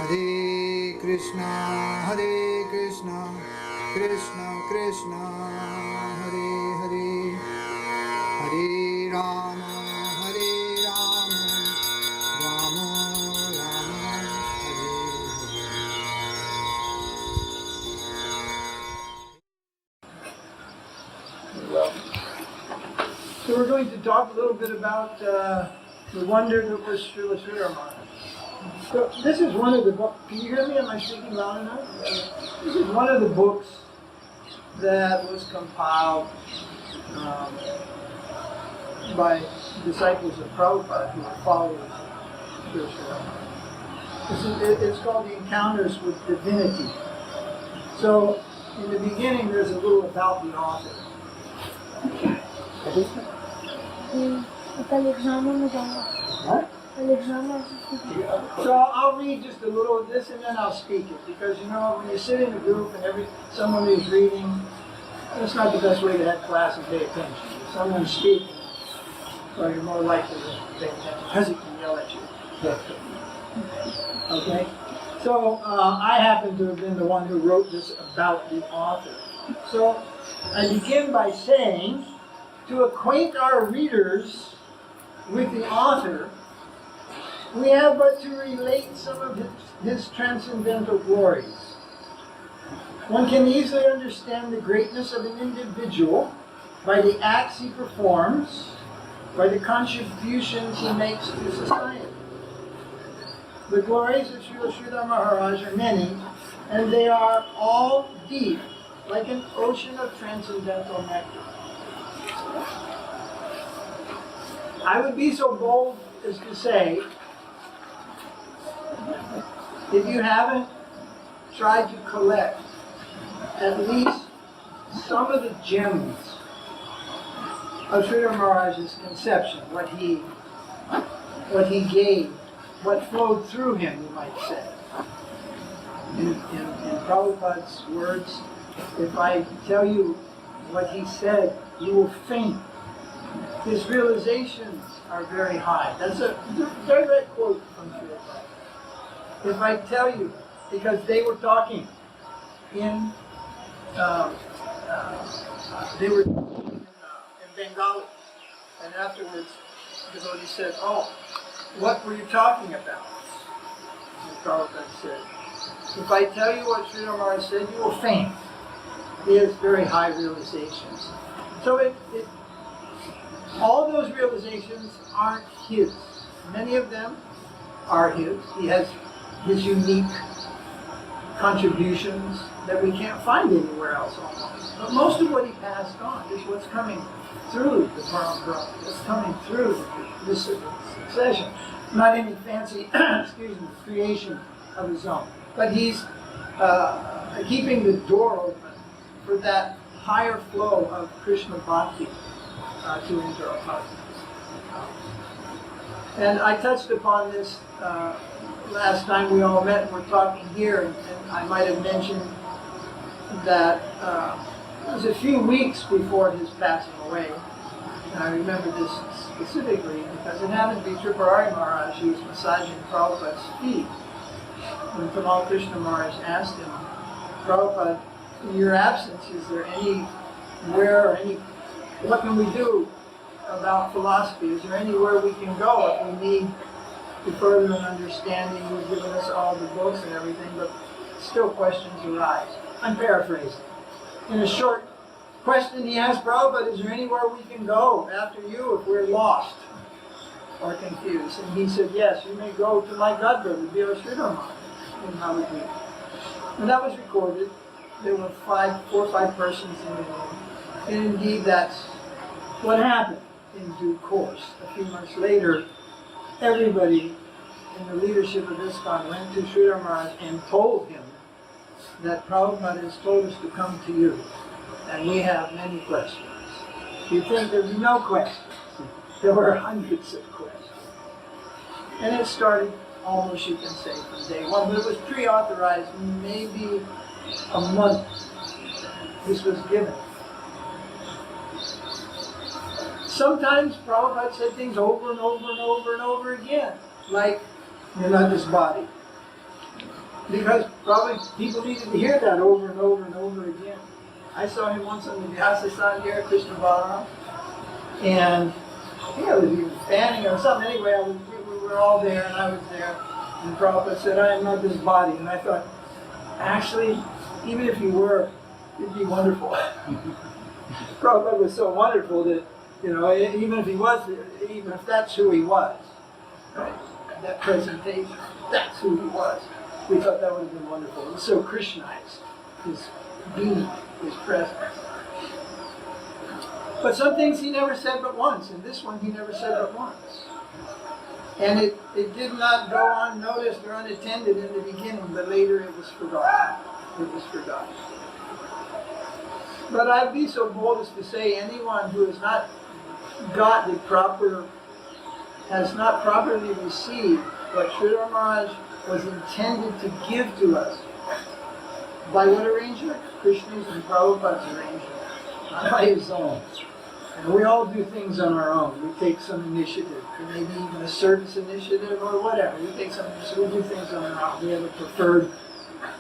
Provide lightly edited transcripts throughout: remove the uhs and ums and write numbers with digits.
Hare Krishna, Krishna Krishna, Hare Hare, Hare Rama, Rama Rama, Hare Hare. So we're going to talk a little bit about the wonder that was Srila. So this is one of the books. Can you hear me? Am I speaking loud enough? This is one of the books that was compiled by disciples of Prabhupada who were followers of Srila. It's called The Encounters with Divinity. So in the beginning, there's a little about the author. What? So I'll read just a little of this and then I'll speak it, because you know when you sit in a group and someone is reading, that's not the best way to have class and pay attention. If someone's speaking, well, you're more likely to pay attention because he can yell at you. Okay? So I happen to have been the one who wrote this about the author. So I begin by saying, to acquaint our readers with the author, we have but to relate some of his transcendental glories. One can easily understand the greatness of an individual by the acts he performs, by the contributions he makes to society. The glories of Srila Maharaj are many, and they are all deep, like an ocean of transcendental nectar. I would be so bold as to say, if you haven't tried to collect at least some of the gems of Srila Maharaj's conception, what he gave, what flowed through him, you might say. In Prabhupada's words, if I tell you what he said, you will faint. His realizations are very high. That's a direct quote from Srila. If I tell you, because they were talking in Bengali, and afterwards the devotee said, "Oh, what were you talking about?" And Prabhupada said, "If I tell you what Srila Maharaj said, you will faint." He has very high realizations. So all those realizations aren't his. Many of them are his. He has his unique contributions that we can't find anywhere else almost. But most of what he passed on is what's coming through the parampara, what's coming through this succession. Not any fancy, creation of his own. But he's keeping the door open for that higher flow of Krishna Bhakti to enter our heart. And I touched upon this last time we all met and were talking here, and I might have mentioned that it was a few weeks before his passing away. And I remember this specifically because it happened to be Tripurari Maharaj who was massaging Prabhupada's feet. When Tamal Krishna Maharaj asked him, "Prabhupada, in your absence, is there what can we do about philosophy? Is there anywhere we can go if we need to further an understanding? You've given us all the books and everything, but still questions arise." I'm paraphrasing. In a short question he asked Prabhupada, "Is there anywhere we can go after you if we're lost or confused?" And he said, "Yes, you may go to my godbrother, Deva in Navadvip." And that was recorded. There were 4 or 5 persons in the room. And indeed, that's what happened in due course. A few months later, everybody in the leadership of ISKCON went to Sridhara Maharaj and told him that Prabhupada has told us to come to you, and we have many questions. You'd think there'd be no questions. There were hundreds of questions. And it started almost, you can say, from day one, but it was pre-authorized maybe a month this was given. Sometimes Prabhupada said things over and over and over and over again, like, "You're not this body. Because probably people needed to hear that over and over and over again. I saw him once on the Vyasa here, Krishna Balaram, and I think I was even fanning or something. Anyway, we were all there and I was there. And Prabhupada said, I am not this body. And I thought, actually, even if you were, it'd be wonderful. Prabhupada was so wonderful that, you know, even if he was, even if that's who he was, right? That presentation, that's who he was. We thought that would have been wonderful. It was so Krishnized, his being, his presence. But some things he never said but once, and this one he never said but once. And it did not go unnoticed or unattended in the beginning, but later it was forgotten. It was forgotten. But I'd be so bold as to say anyone who has not got the proper, has not properly received what Sridhar Maharaj was intended to give to us. By what arrangement? Krishna's and Prabhupada's arrangement. Not by his own. And we all do things on our own. We take some initiative, or maybe even a service initiative or whatever. We take some initiative, we do things on our own. We have a preferred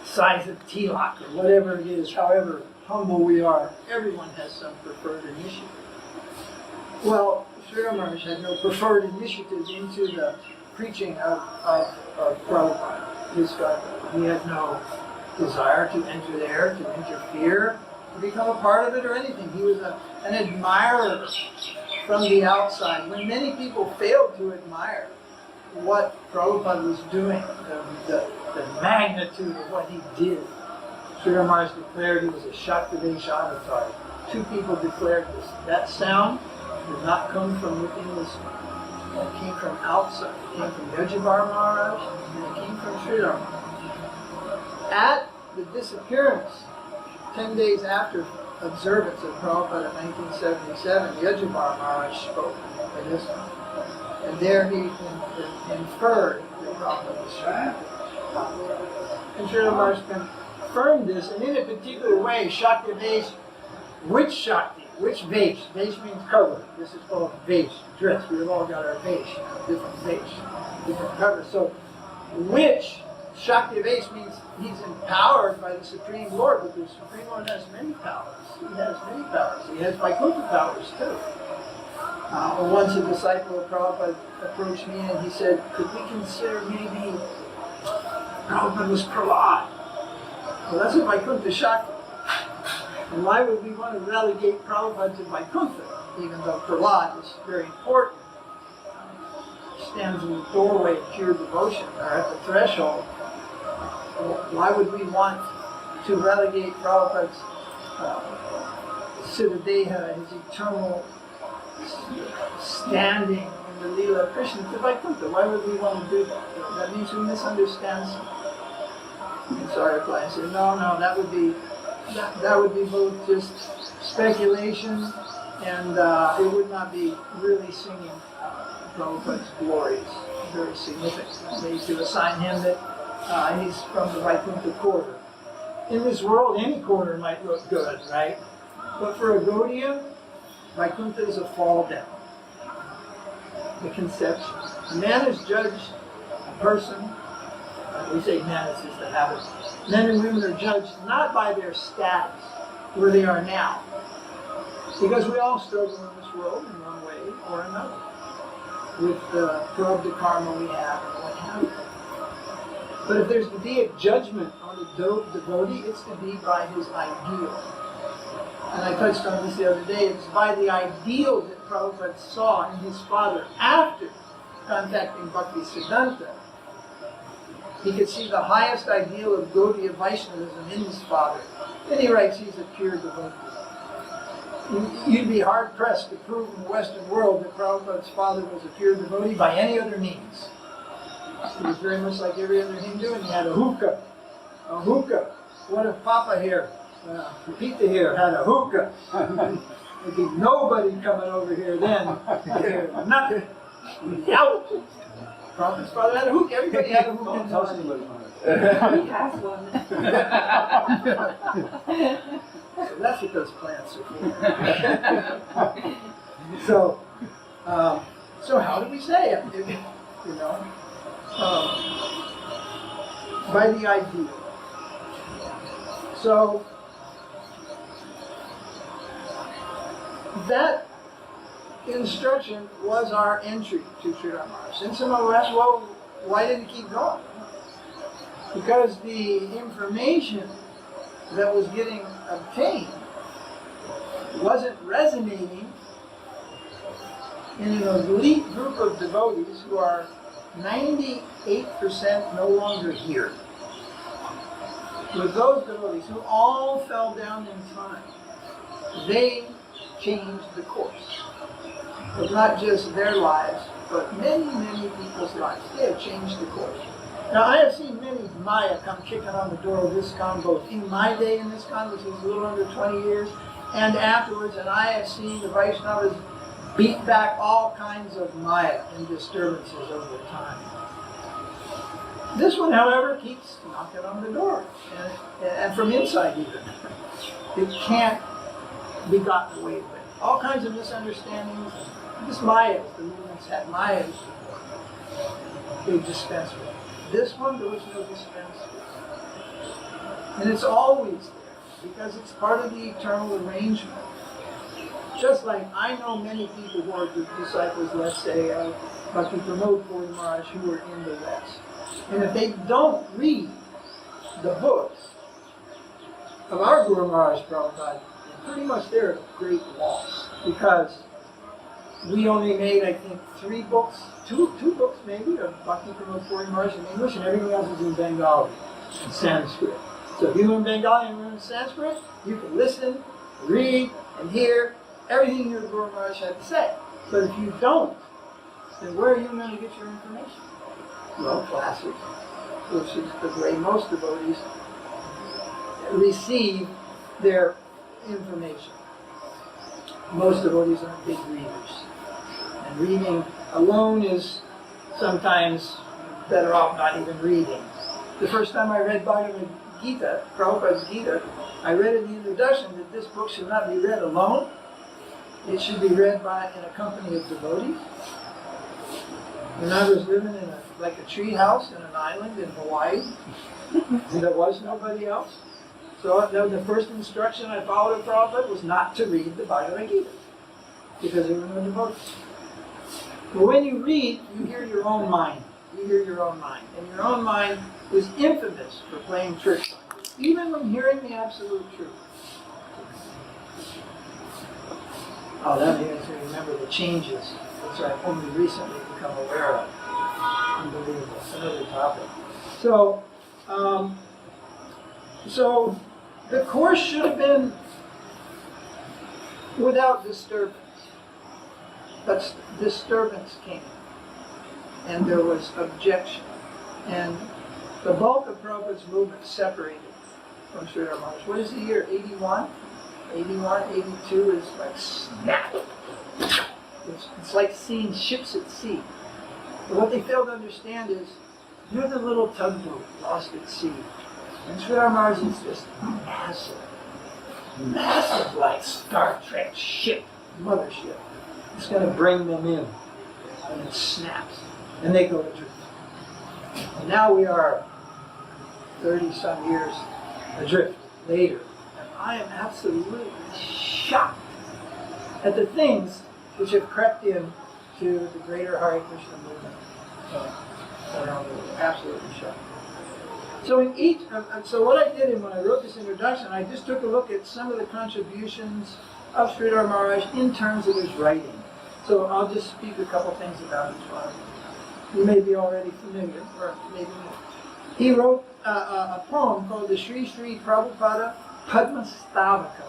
size of tilak or whatever it is, however humble we are. Everyone has some preferred initiative. Well, Sridhar Maharaj had no preferred initiative into the preaching of Prabhupada, his godmother. He had no desire to enter there, to interfere, to become a part of it or anything. He was an admirer from the outside. When many people failed to admire what Prabhupada was doing, the magnitude of what he did, Sridhar Maharaj declared he was a Shaktivesh avatar. Two people declared this. That sound did not come from within this. It came from outside. It came from Yajavar Maharaj, and it came from Sridhar Maharaj. At the disappearance, 10 days after observance of Prabhupada in 1977, Yajavar Maharaj spoke at this one. And there he inferred that Prabhupada was Shakti. And Sridhar Maharaj confirmed this, and in a particular way, Shakti Vesh, which Shakti? Which Vesh? Vesh means cover. This is called Vesh, dress. We've all got our Vesh, different Vesh, different covers. So, which Shakti Vesh means he's empowered by the Supreme Lord, but the Supreme Lord has many powers. He has many powers. He has Vaikuntha powers too. Once a disciple of Prabhupada approached me and he said, could we consider maybe Prabhupada was Prahlad? Well, that's a Vaikuntha Shakti. And why would we want to relegate Prabhupada to Vaikuntha, even though Prahlad is very important? Stands in the doorway of pure devotion, or at the threshold. Why would we want to relegate Prabhupada's Siddhadeha, his eternal standing in the Leela of Krishna, to Vaikuntha? Why would we want to do that? That means we misunderstand something. And so I replied, I said, no, that would be both just speculation, and it would not be really singing Prabhupada's glories very significantly to assign him that he's from the Vaikuntha quarter. In this world, any quarter might look good, right? But for a Gaudiya, Vaikuntha is a fall down. The conception. A man is judged, a person, we say man is just the habit. Men and women are judged not by their status, where they are now. Because we all struggle in this world in one way or another, with the prabdha karma we have and what have you. But if there's to be a judgment on the devotee, it's to be by his ideal. And I touched on this the other day. It's by the ideal that Prabhupada saw in his father after contacting Bhakti Siddhanta. He could see the highest ideal of Gaudiya Vaishnavism in his father. And he writes he's a pure devotee. You'd be hard-pressed to prove in the Western world that Prabhupada's father was a pure devotee by any other means. He was very much like every other Hindu, and he had a hookah. A hookah. What if Papa here, Pita here, had a hookah? There'd be nobody coming over here then. Nothing. Out. Prabhupada's father had a hookah. Everybody had a hookah. Tell somebody on He has one. So that's what those plants are for. So how do we say it? You know, by the ideal. So that instruction was our entry to Sridhar Maharaj. And some of us, well, why didn't it keep going? Because the information that was getting obtained wasn't resonating in an elite group of devotees who are 98% no longer here. With those devotees who all fell down in time, they changed the course of not just their lives, but many, many people's lives. They have changed the course. Now, I have seen many Maya come kicking on the door of this con, both in my day in this con, which was a little under 20 years, and afterwards, and I have seen the Vaishnavas beat back all kinds of Maya and disturbances over time. This one, however, keeps knocking on the door, and from inside even. It can't be gotten away with. All kinds of misunderstandings. This Mayas, the movements had Mayas before. They dispensed with it. This one, there was no dispense with. And it's always there, because it's part of the eternal arrangement. Just like I know many people who are the disciples, let's say, of Bhakti Pramod Puri Maharaj, who are in the West. And if they don't read the books of our Guru Maharaj Prabhupada, pretty much they're at great loss. Because we only made, I think, 3 books, two books maybe, of Bhakti Pramod Puri Maharaj in English, and everything else is in Bengali and Sanskrit. So if you learn Bengali and learn Sanskrit, you can listen, read, and hear everything your Guru Maharaj had to say. But if you don't, then where are you going to get your information? Well, classics, which is the way most devotees receive their information. Most devotees aren't big readers. And reading alone is sometimes better off not even reading. The first time I read Bhagavad Gita, Prabhupada's Gita, I read in the introduction that this book should not be read alone. It should be read in a company of devotees. When I was living in like a tree house in an island in Hawaii, and there was nobody else. So the first instruction I followed of Prabhupada was not to read the Bhagavad Gita, because there were no devotees. But when you read, you hear your own mind. You hear your own mind. And your own mind was infamous for playing tricks on you, even when hearing the absolute truth. Oh, that makes me remember the changes, which I've only recently become aware of. Unbelievable. It's another topic. So the course should have been without disturbance. But disturbance came. And there was objection. And the bulk of Prabhupada's movement separated from Sridhar Maharaj. What is the year? 81? 81, 82 is like snap. It's like seeing ships at sea. But what they fail to understand is, you're the little tugboat lost at sea. And Sridhar Maharaj is just massive like Star Trek ship, mothership. It's going to bring them in. And it snaps. And they go adrift. And now we are 30-some years adrift later. And I am absolutely shocked at the things which have crept in to the greater Hare Krishna movement around the world. Absolutely shocked. So what I did when I wrote this introduction, I just took a look at some of the contributions of Sridhar Maharaj in terms of his writing. So I'll just speak a couple things about each one. You may be already familiar, or maybe not. He wrote a poem called the Sri Sri Prabhupada Padma Stavaka.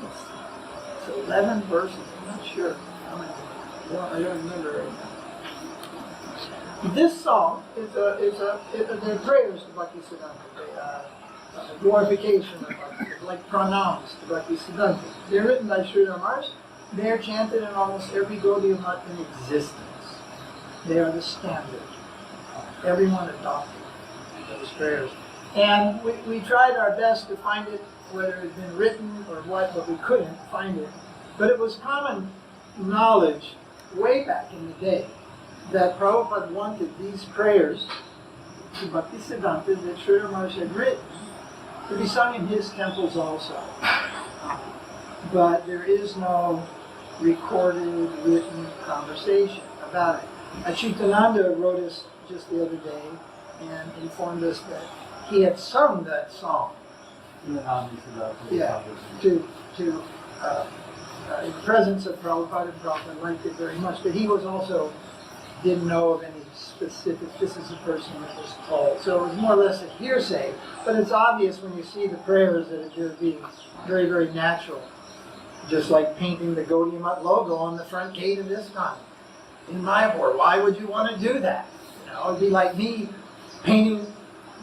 It's 11 verses, I'm not sure how many. I don't remember right now. This song they're prayers to Bhakti Siddhanta, glorification of Bhakti, like pranams to Bhakti Siddhanta. They're written by Sridhar Maharaj. They're chanted in almost every Gaudiya Math in existence. They are the standard. Everyone adopted those prayers. And we tried our best to find it, whether it had been written or what, but we couldn't find it. But it was common knowledge way back in the day that Prabhupada wanted these prayers to Bhaktisiddhanta that Srila Maharaj had written to be sung in his temples also. But there is no recorded, written conversation about it. Achutananda wrote us just the other day and informed us that he had sung that song. Yeah, in the presence of Prabhupada, and Prabhupada liked it very much, but he was also didn't know of any specific, this is the person that was told. So it was more or less a hearsay, but it's obvious when you see the prayers that they're being very, very natural. Just like painting the Gaudiya Math logo on the front gate of ISKCON in Mayapur. Why would you want to do that? You know, it'd be like me painting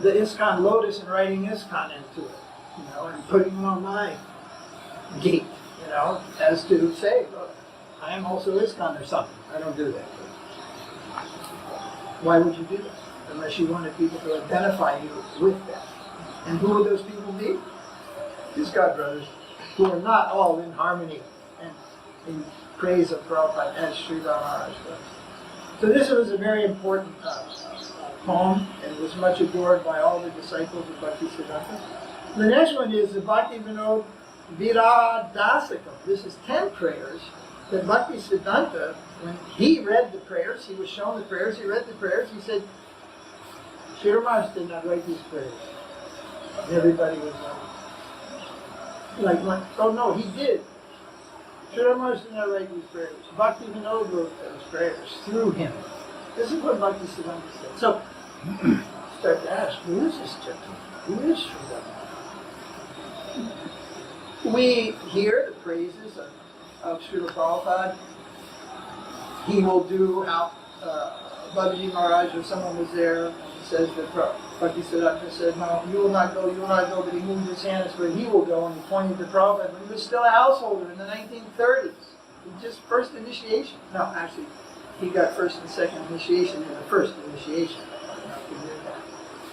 the ISKCON lotus and writing ISKCON into it, you know, and putting it on my gate, you know, as to say, look, I am also ISKCON or something. I don't do that. Why would you do that? Unless you wanted people to identify you with that. And who would those people be? These God brothers, who are not all in harmony and in praise of Prabhupada as Sridhara Maharaj was. So this was a very important poem and was much adored by all the disciples of Bhaktisiddhanta. The next one is the Bhakti Vinod Viraha Dasakam. This is 10 prayers that Bhaktisiddhanta, when he read the prayers, he was shown the prayers, he read the prayers, he said, Sridhara Maharaj did not write these prayers. And everybody was like, oh no, he did. Sridhara Maharaj did not write these prayers. Bhakti Vinod wrote those prayers through him. This is what Bhaktisiddhanta said. So, start to ask, who is this gentleman? Who is Sridhara Maharaj? We hear the praises of Srila Prabhupada. He will do how Babaji Maharaj or someone was there and says that Bhaktisiddhanta said, no, you will not go, but he moved his hands where he will go, and he pointed to Prabhupada when he was still a householder in the 1930s. Just first initiation. No, actually, he got first and second initiation in the first initiation.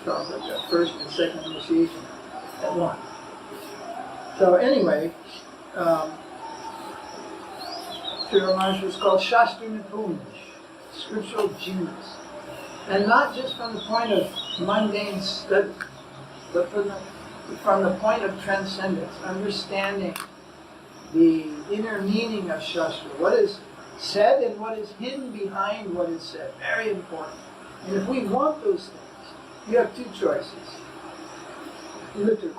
Prabhupada got first and second initiation at once. So anyway, Srila Maharaj was called Shastri Nipuj, scriptural genius. And not just from the point of mundane study, but from the point of transcendence, understanding the inner meaning of Shastra, what is said and what is hidden behind what is said. Very important. And if we want those things, you have two choices. Literally.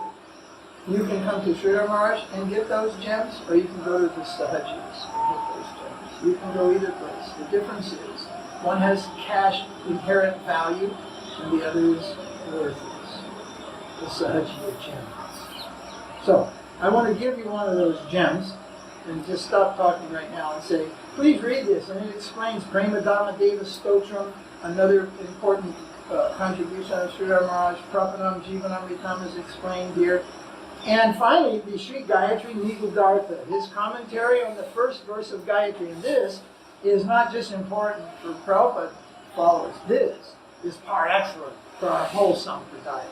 You can come to Sridhara Maharaj and get those gems, or you can go to the Sahajis and get those gems. You can go either place. The difference is, one has cash inherent value, and the other is worthless. The Sahajiya gem. So, I want to give you one of those gems, and just stop talking right now and say, please read this. And it explains Premadama Deva Stotram, another important contribution of Sridhara Maharaj. Prapanam Jivanamritam is explained here. And finally, the Sri Gayatri Nigudartha, his commentary on the first verse of Gayatri. And this is not just important for Prabhupada followers. This is par excellence for our whole Sampradaya.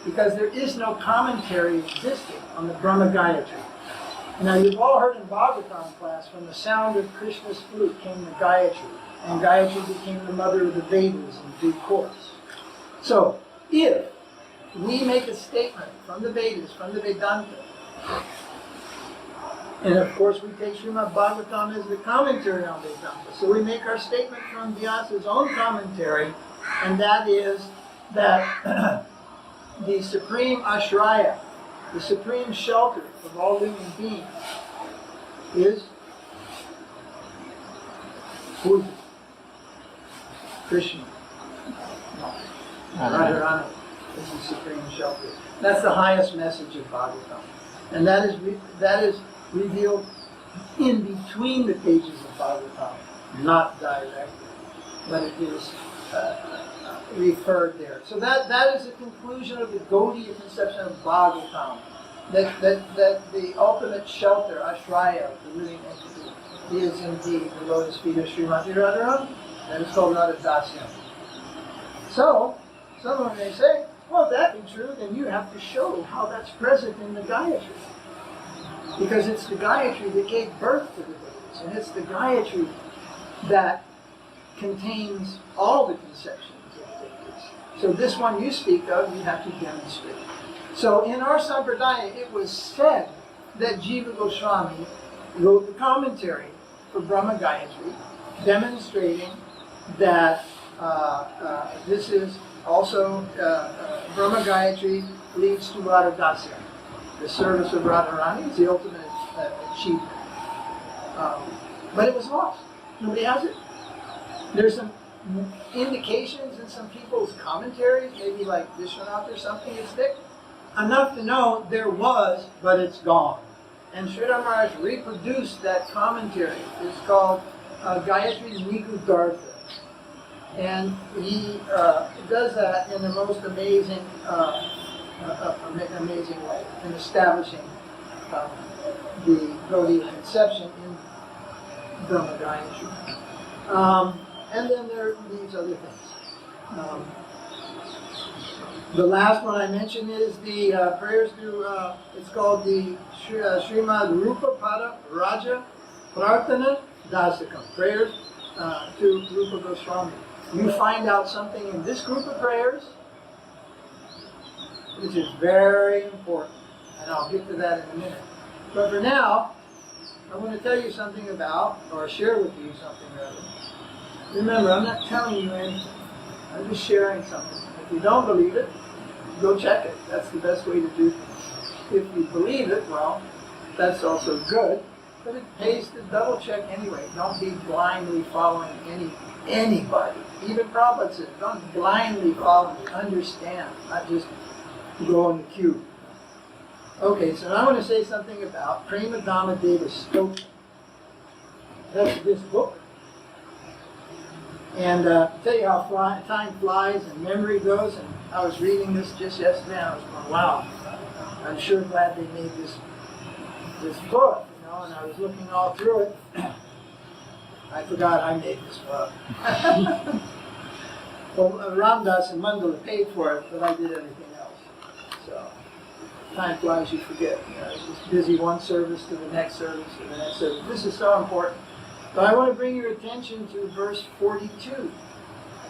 Because there is no commentary existing on the Brahma Gayatri. Now, you've all heard in Bhagavatam class, from the sound of Krishna's flute came the Gayatri. And Gayatri became the mother of the Vedas in due course. So, if we make a statement from the Vedas, from the Vedanta, and of course we take Srimad Bhagavatam as the commentary on Vedanta, so we make our statement from Vyasa's own commentary, and that is that the supreme ashraya, the supreme shelter of all living beings, is who is it? Krishna. Radharani is the supreme shelter. That's the highest message of Bhagavatam. And that is revealed in between the pages of Bhagavatam, not directly, but it is referred there. So that is the conclusion of the Gaudiya conception of Bhagavatam, that the ultimate shelter, ashraya, the living entity, is indeed the lotus feet of Srimati Radharani, and it's called Radhadasyam. So, someone may say, well, if that be true, then you have to show how that's present in the Gayatri. Because it's the Gayatri that gave birth to the Vedas, and it's the Gayatri that contains all the conceptions of Vedas. So this one you speak of, you have to demonstrate. So in our Sampradaya, it was said that Jiva Goswami wrote the commentary for Brahma Gayatri, demonstrating that this is also Brahma Gayatri leads to Radhadasya. The service of Radharani is the ultimate achievement. But it was lost. Nobody has it. There's some indications in some people's commentaries, maybe like Vishwanath or something, it's thick. Enough to know there was, but it's gone. And Sridhar Maharaj reproduced that commentary. It's called Gayatri Nigudartha. And he does that in the most amazing way in establishing the Gaudiya conception in Brahma Gayatri. And then there are these other things. The last one I mentioned is the prayers to, it's called the Srimad Rupa Pada Raja Prarthana Dasakam. Prayers to Rupa Goswami. You find out something in this group of prayers which is very important. And I'll get to that in a minute. But for now, I want to tell you something about, or share with you something rather. Remember, I'm not telling you anything. I'm just sharing something. If you don't believe it, go check it. That's the best way to do things. If you believe it, well, that's also good. But it pays to double check anyway. Don't be blindly following anybody. Even Prabhupada said, don't blindly follow me. Understand, not just go in the queue. Okay, so I want to say something about Prema Dhamma Deva Stotram. That's this book. And tell you how time flies and memory goes. And I was reading this just yesterday, and I was going, wow, I'm sure glad they made this book, you know. And I was looking all through it. I forgot I made this book. Well, Ramdas and Mandala paid for it, but I did everything else. So time flies, you forget. You know, it's just busy one service to the next service to the next service. This is so important. But I want to bring your attention to verse 42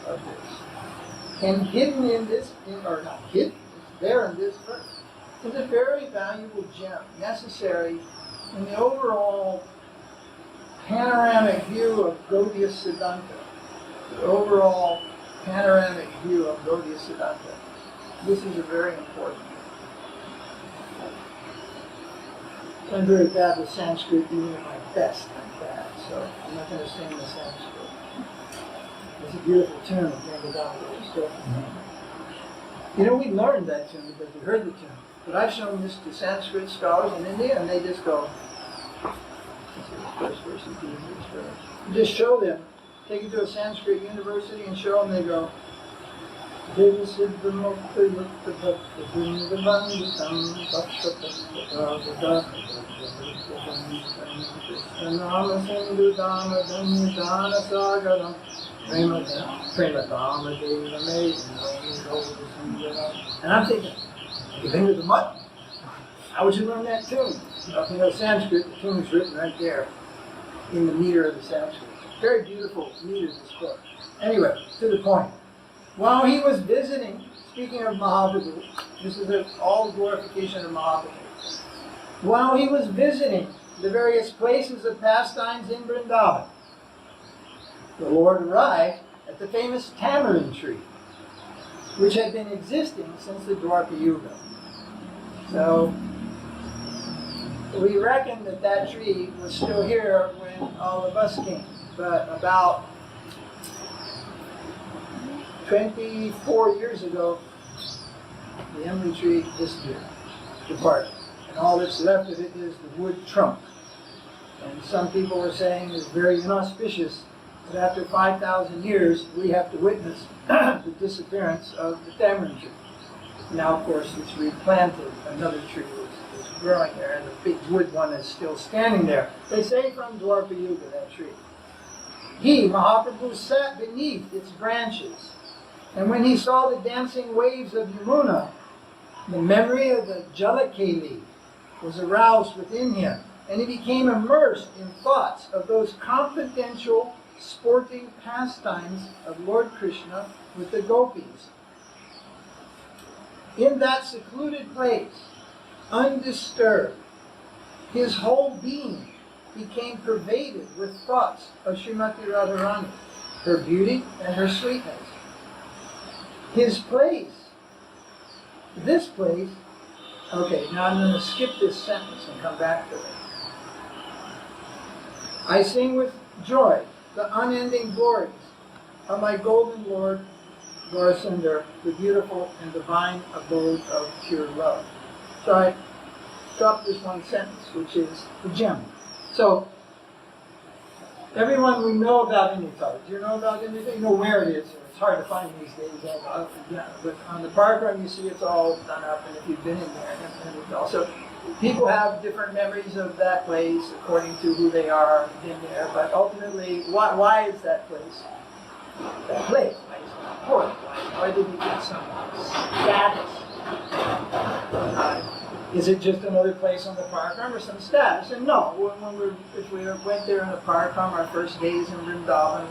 of this. And hidden in this, or not hidden, it's there in this verse, is a very valuable gem, necessary in the overall panoramic view of Gaudiya Siddhanta. The overall panoramic view of Gaudiya Siddhanta. This is a very important thing. I'm very bad with Sanskrit, even at my best I'm bad, so I'm not going to sing the Sanskrit. It's a beautiful tune of Govindaji. You know, we learned that tune because we heard the tune. But I've shown this to Sanskrit scholars in India, and they just go, first verse is the easiest verse. You just show them, take it to a Sanskrit university and show them, they go, Deva Siddha Mukta Yukta Bhakta Vrinda Vanditam Bhakta Nama Sindhu Dhamma Dhanya Dana Sagaram Prema Dhamma Deva Made. And I'm thinking, you think of the mud? How would you learn that tune? If you know Sanskrit, the tune is written right there in the meter of the Sanskrit. Very beautiful meter of this book. Anyway, to the point. While he was visiting, speaking of Mahaprabhu, this is all glorification of Mahaprabhu. While he was visiting the various places of pastimes in Vrindavan, the Lord arrived at the famous tamarind tree, which had been existing since the Dwarka Yuga. So, we reckon that tree was still here when all of us came, but about 24 years ago, the emily tree disappeared, departed. And all that's left of it is the wood trunk. And some people are saying it's very inauspicious that after 5,000 years, we have to witness the disappearance of the tamarind tree. Now, of course, it's replanted. Another tree is growing there, and the big wood one is still standing there. They say from Dwarka Yuga, that tree. He, Mahaprabhu, sat beneath its branches. And when he saw the dancing waves of Yamuna, the memory of the Jalakeli was aroused within him, and he became immersed in thoughts of those confidential, sporting pastimes of Lord Krishna with the gopis. in that secluded place, undisturbed, his whole being became pervaded with thoughts of Srimati Radharani, her beauty and her sweetness. His place, this place, okay, now I'm going to skip this sentence and come back to it. I sing with joy the unending glories of my golden Lord Gaurasundar, the beautiful and divine abode of pure love. So I dropped this one sentence, which is the gem. So, everyone we know about Indicata. Do you know about Indicata? You know where it is. It's hard to find these days. But on the parkrun, you see it's all done up, and if you've been in there, and it's also, people have different memories of that place according to who they are in there. But ultimately, why is that place? That place, why is it important? Why did it get some status? Is it just another place on the parkrun or some status? And no, if we went there in the parkrun, our first days in Vrindavan,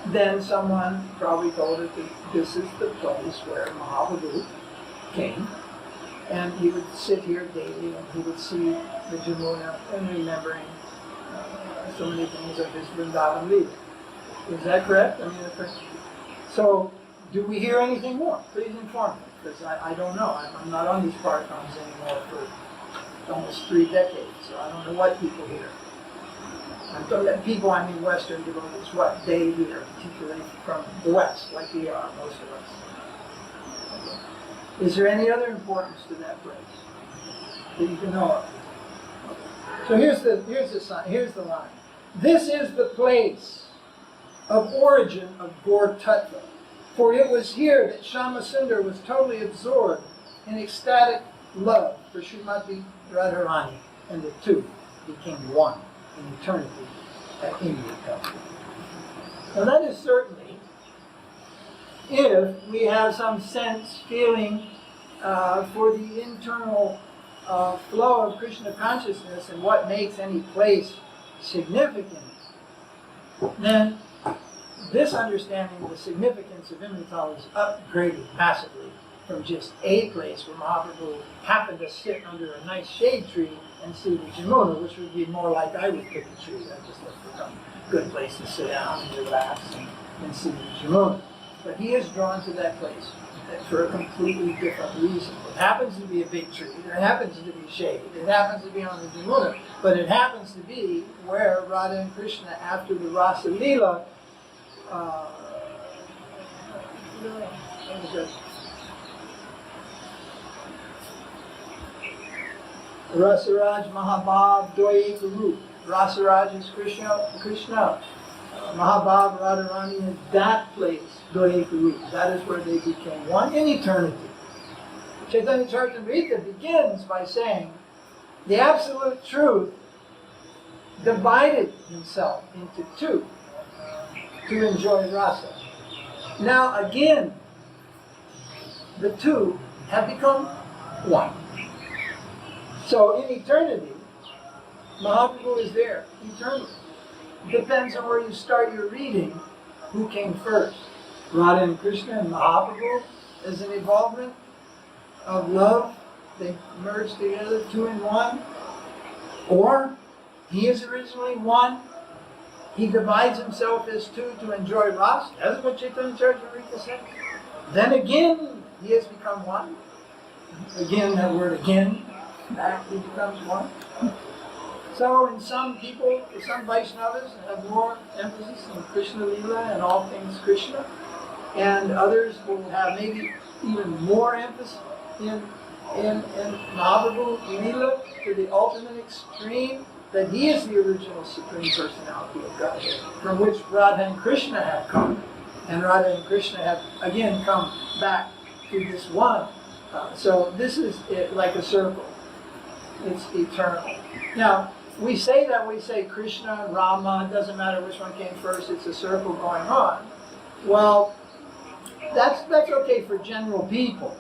then someone probably told us that this is the place where Mahaprabhu came, and he would sit here daily and he would see the Jamuna and remembering so many things of his Vrindavan Leela. Is that correct? I mean, so, do we hear anything more? Please inform me, because I don't know. I'm not on these parkrams anymore for almost 3 decades, so I don't know what people hear. I'm talking about people, I mean Western devotees, what they hear, particularly from the West, like we are, most of us. Okay. Is there any other importance to that place that you can know of? Okay. So here's the line. This is the place of origin of Gaur Tattva. For it was here that Shyamasundar was totally absorbed in ecstatic love for Srimati Radharani, and the two became one in eternity at Indicata. Now that is certainly if we have some sense, feeling for the internal flow of Krishna consciousness and what makes any place significant, then this understanding of the significance of Imrital is upgraded massively from just a place where Mahaprabhu happened to sit under a nice shade tree and see the Jamuna, which would be more like I would pick a tree. I just look for some good place to sit down and relax and see the Jamuna. But he is drawn to that place for a completely different reason. It happens to be a big tree, it happens to be shade, it happens to be on the Jamuna, but it happens to be where Radha and Krishna, after the Rasa Leela, Rasaraj Mahabhav Dwai Guru. Rasaraj is Krishna. Mahabhav Radharani is that place, Dwai Guru. That is where they became one in eternity. Caitanya Charitamrita begins by saying the absolute truth divided himself into two to enjoy rasa. Now again, the two have become one. So in eternity, Mahaprabhu is there, eternally. Depends on where you start your reading, who came first. Radha and Krishna and Mahaprabhu is an evolvement of love. They merged together, two in one. Or he is originally one. He divides himself as two to enjoy rasa. That's what Caitanya Charitamrita says. Then again, he has become one. Again, that word again, back he becomes one. So in some people, some Vaishnavas have more emphasis on Krishna Leela and all things Krishna. And others will have maybe even more emphasis in Mahaprabhu Leela to the ultimate extreme, that he is the original Supreme Personality of Godhead, from which Radha and Krishna have come. And Radha and Krishna have again come back to this one. So this is like a circle. It's eternal. Now, we say Krishna and Rama, it doesn't matter which one came first, it's a circle going on. Well, that's okay for general people.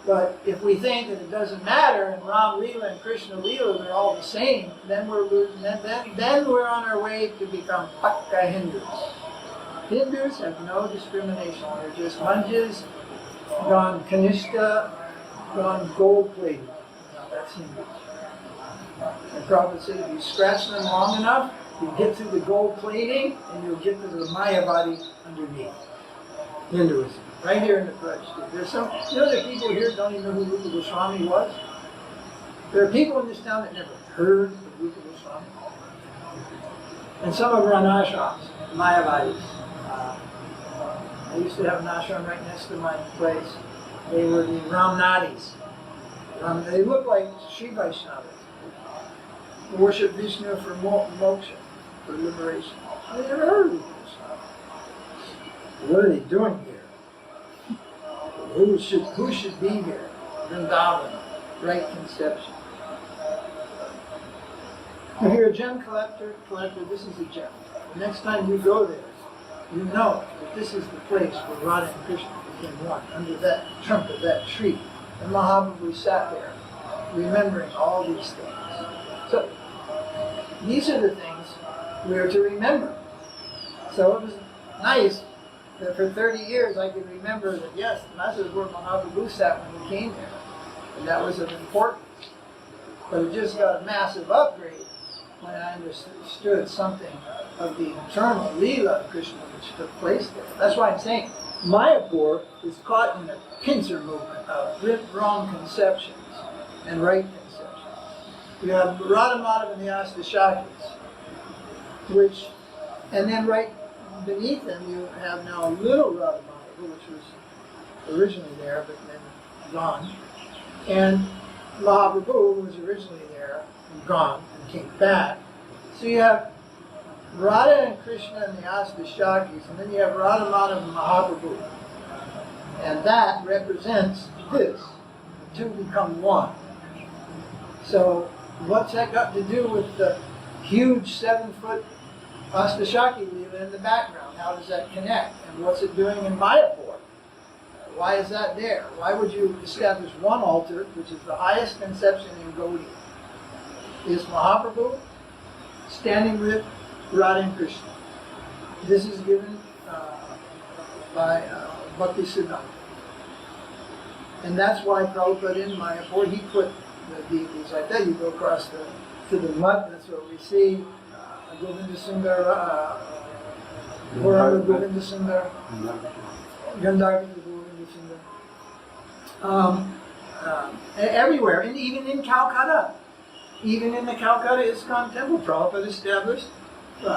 But if we think that it doesn't matter, and Ram Leela and Krishna Leela, they're all the same, then we're on our way to become Pakka Hindus. Hindus have no discrimination. They're just Manjas, gone Kanishka, gone gold-plated. Now that's Hindu. And Prabhupada said if you scratch them long enough, you get to the gold plating and you'll get to the Mayavadi underneath. Hinduism. Right here in the Praj. There's some, there are people here don't even know who Rupa Goswami was. There are people in this town that never heard of Rupa Goswami. And some of them run ashrams, Mayavadis. I used to have an ashram right next to my place. They were the Ramnadis. They look like Sri Vaishnavas. They worship Vishnu for moksha, for liberation. I never heard of this. What are they doing here? Who should be here? Vrindavan, right conception. If you're a gem collector, this is a gem. The next time you go there, you know that this is the place where Radha and Krishna became one, under that trunk of that tree. And Mahaprabhu sat there, remembering all these things. So, these are the things we are to remember. So it was nice that for 30 years I could remember that, yes, that's where Mahaprabhu sat when we came there. And that was of importance. But it just got a massive upgrade when I understood something of the internal Leela of Krishna which took place there. That's why I'm saying Mayapur is caught in a pincer movement of wrong conceptions and right conceptions. You have Radha Madhava and the Astashakis, which, and then right beneath them you have now little Radha Madhava, which was originally there but then gone, and Mahaprabhu, who was originally there and gone and came back. So you have Radha and Krishna and the Astashakis, and then you have Radha Madhava and Mahaprabhu. And that represents this. The two become one. So what's that got to do with the huge 7-foot Astashaki Leela in the background? How does that connect? And what's it doing in Mayapur? Why is that there? Why would you establish one altar, which is the highest conception in Gaudiya? Is Mahaprabhu standing with Radha and Krishna. This is given by Bhakti Siddhanta. And that's why Prabhupada in Mayapur, he put the deities like that. You go across to the mud, that's what we see. Govinda Sundar, Gauranga Govinda Sundar, Gandharva Govinda Sundar. Everywhere, and even in Calcutta. Even in the Calcutta ISKCON temple, Prabhupada established with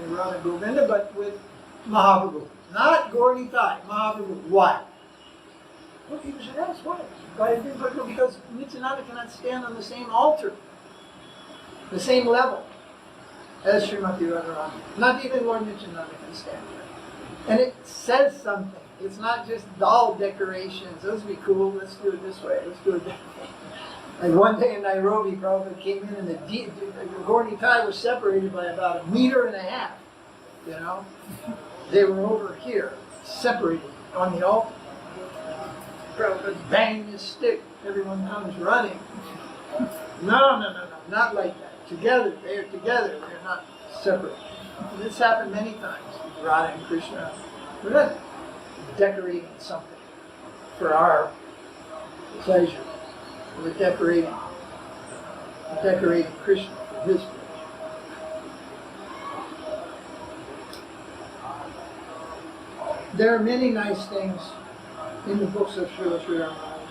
Radha Govinda, but with Mahaprabhu. Not Gaur Nitai, Mahaprabhu. Why? Well, people should ask, why? Because Nityananda cannot stand on the same altar, the same level as Srimati Radharani. Not even Lord Nityananda can stand there. And it says something. It's not just doll decorations. Those would be cool. Let's do it this way. Let's do it that way. Like one day in Nairobi, Prabhupada came in and the Gaur Nitai was separated by about 1.5 meters. You know? They were over here, separated on the altar. Prabhupada banged his stick. Everyone comes running. No. Not like that. Together, they're together. They're not separate. And this happened many times with Radha and Krishna. We're not decorating something for our pleasure. We're decorating Krishna for his pleasure. There are many nice things in the books of Srila Sridhara Maharaj.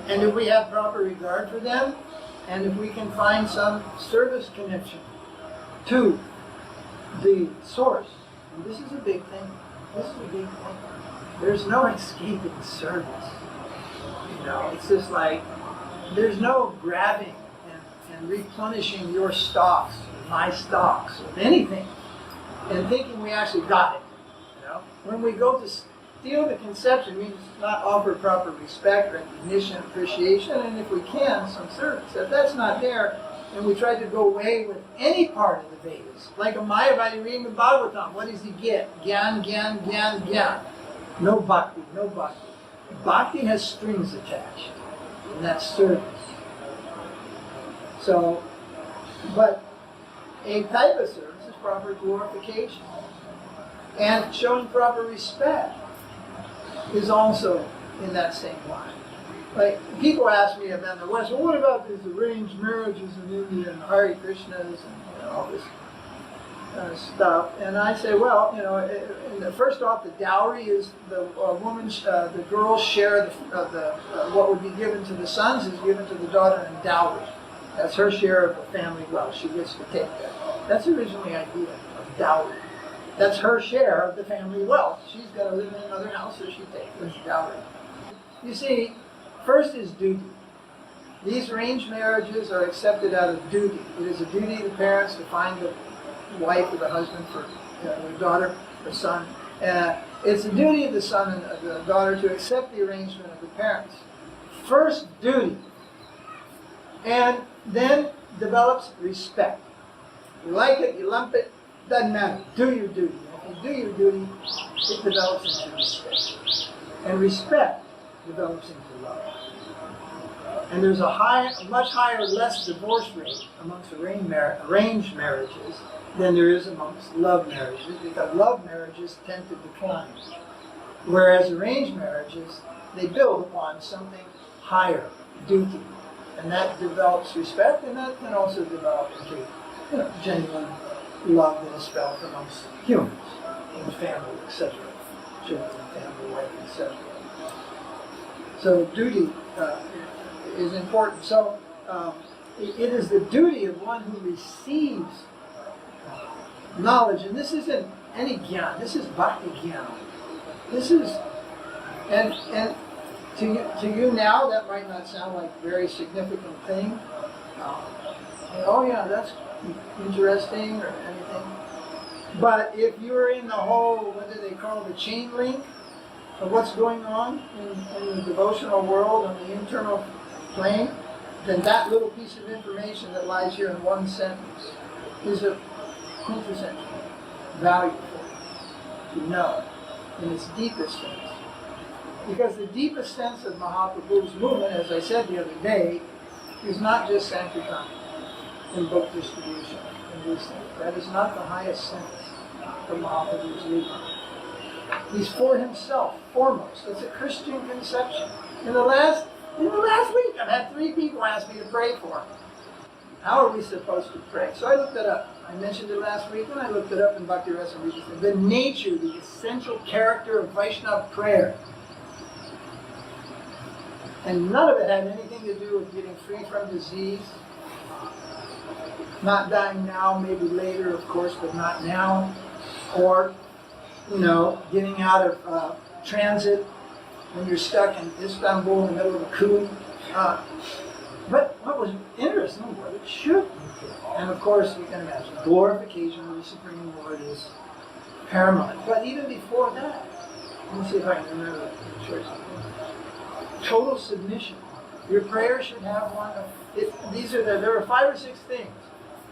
And if we have proper regard for them, and if we can find some service connection to the source, and this is a big thing. This is a big thing. There's no escaping service. You know, it's just like there's no grabbing and replenishing your stocks, my stocks, of anything, and thinking we actually got it. You know, when we go to steal the conception, we just not offer proper respect, recognition, appreciation, and if we can, some service. If that's not there, and we try to go away with any part of the Vedas, like a Mayavadi reading the Bhagavatam, what does he get? Gyan, gyan, gyan, gyan. No bhakti, no bhakti. Bhakti has strings attached, and that's service. So, but a type of service is proper glorification and showing proper respect. is also in that same line. Like, people ask me about the West, well, what about these arranged marriages in India and Hare Krishnas and all this stuff? And I say, well, first off, the dowry is the the girl's share of the what would be given to the sons is given to the daughter in dowry. That's her share of the family wealth. She gets to take that. That's originally the idea of dowry. That's her share of the family wealth. She's got to live in another house, so she takes this dowry. You see, first is duty. These arranged marriages are accepted out of duty. It is a duty of the parents to find the wife or the husband for their daughter or son. It's the duty of the son and the daughter to accept the arrangement of the parents. First duty. And then develops respect. You like it, you lump it, doesn't matter. Do your duty. If you do your duty, it develops into respect. And respect develops into love. And there's a much higher, less divorce rate amongst arranged marriages than there is amongst love marriages, because love marriages tend to decline. Whereas arranged marriages, they build upon something higher, duty. And that develops respect, and that can also develop into genuine love that is felt amongst humans, in family, etc. Children, family, wife, etc. So duty is important. So it is the duty of one who receives knowledge, and this isn't any gyan, this is bhakti gyan. This is, and to you now, that might not sound like a very significant thing. Oh yeah, that's interesting or anything. But if you're in the whole, what do they call the chain link of what's going on in the devotional world, on the internal plane, then that little piece of information that lies here in one sentence is a quintessential value for you to know in its deepest sense. Because the deepest sense of Mahaprabhu's movement, as I said the other day, is not just Sankirtan and book distribution and these things. That is not the highest sense of Mahaprabhu's movement. He's for himself, foremost. It's a Christian conception. In the last week, I've had 3 people ask me to pray for him. How are we supposed to pray? So I looked it up. I mentioned it last week, and I looked it up in Bhakti Rasa Rita. The nature, the essential character of Vaishnava prayer. And none of it had anything to do with getting free from disease, not dying now, maybe later, of course, but not now, or, getting out of transit when you're stuck in Istanbul in the middle of a coup. But what was interesting, what it should be. And of course, you can imagine, glorification of the Supreme Lord is paramount. But even before that, let me see if I can remember the choice. Total submission. Your prayer should have one of, there are 5 or 6 things.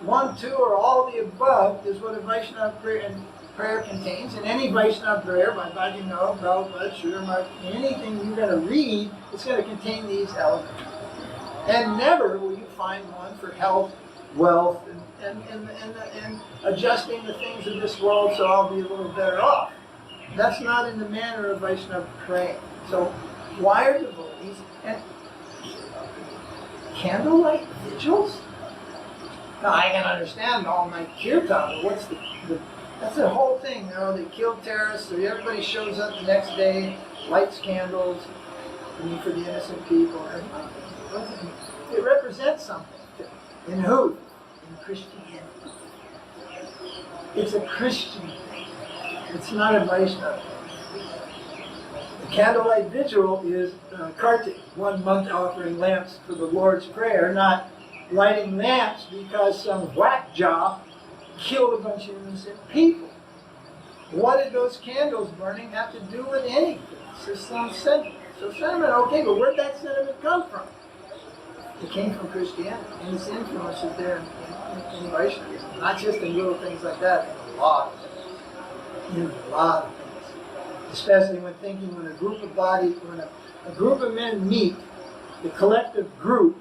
1, 2, or all of the above is what a Vaishnava prayer contains. And any Vaishnava prayer by Bhajino, Prabhupada, Srila, anything you're going to read, it's going to contain these elements. And never will you find one for health, wealth, and adjusting the things of this world so I'll be a little better off. That's not in the manner of Vaishnava praying. So why are devotees and candlelight vigils? Now I can understand all-night kirtan, but what's that's the whole thing, they kill terrorists, so everybody shows up the next day, lights candles, for the innocent people. It represents something. In who? In Christianity. It's a Christian thing. It's not a Vaishnava thing. The candlelight vigil is Kartik, 1 month offering lamps for the Lord's Prayer, not lighting lamps because some whack job killed a bunch of innocent people. What did those candles burning have to do with anything? It's just some sentiment. So sentiment, okay, but where'd that sentiment come from? It came from Christianity, and its influence is there in Vaishnavism, not just in little things like that, in a lot of things. In a lot of things. Especially when a group of men meet, the collective group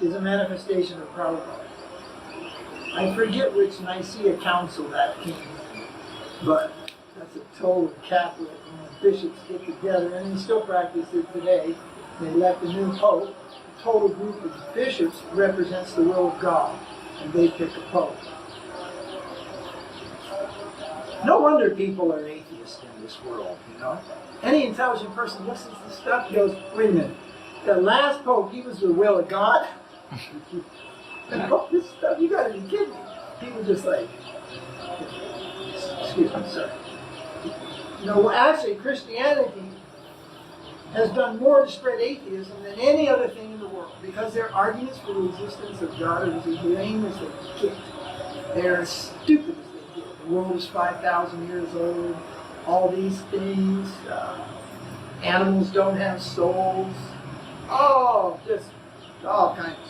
is a manifestation of Prabhupada. I forget which Nicaea Council that came from, but that's a total Catholic one. bishops get together, and they still practice it today. They elect a new pope. The total group of bishops represents the will of God, and they pick a pope. No wonder people are atheists in this world, you know. Any intelligent person looks at this stuff and goes, wait a minute, the last pope, he was the will of God? And all this stuff, you gotta be kidding me. People just like, excuse me, sir. No, actually, Christianity has done more to spread atheism than any other thing in the world, because their arguments for the existence of God are as lame as they get. They're as stupid as they get. The world is 5,000 years old. All these things. Animals don't have souls. Oh, just all kinds of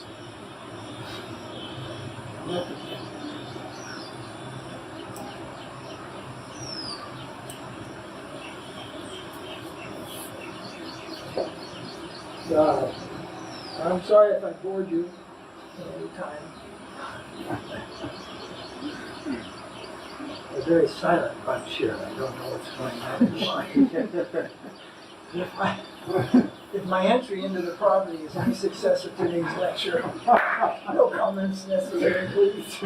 stuff. I'm sorry if I bored you at any time. A very silent bunch here. I don't know what's going on. If my entry into the property is any success of today's lecture, no comments necessary, please.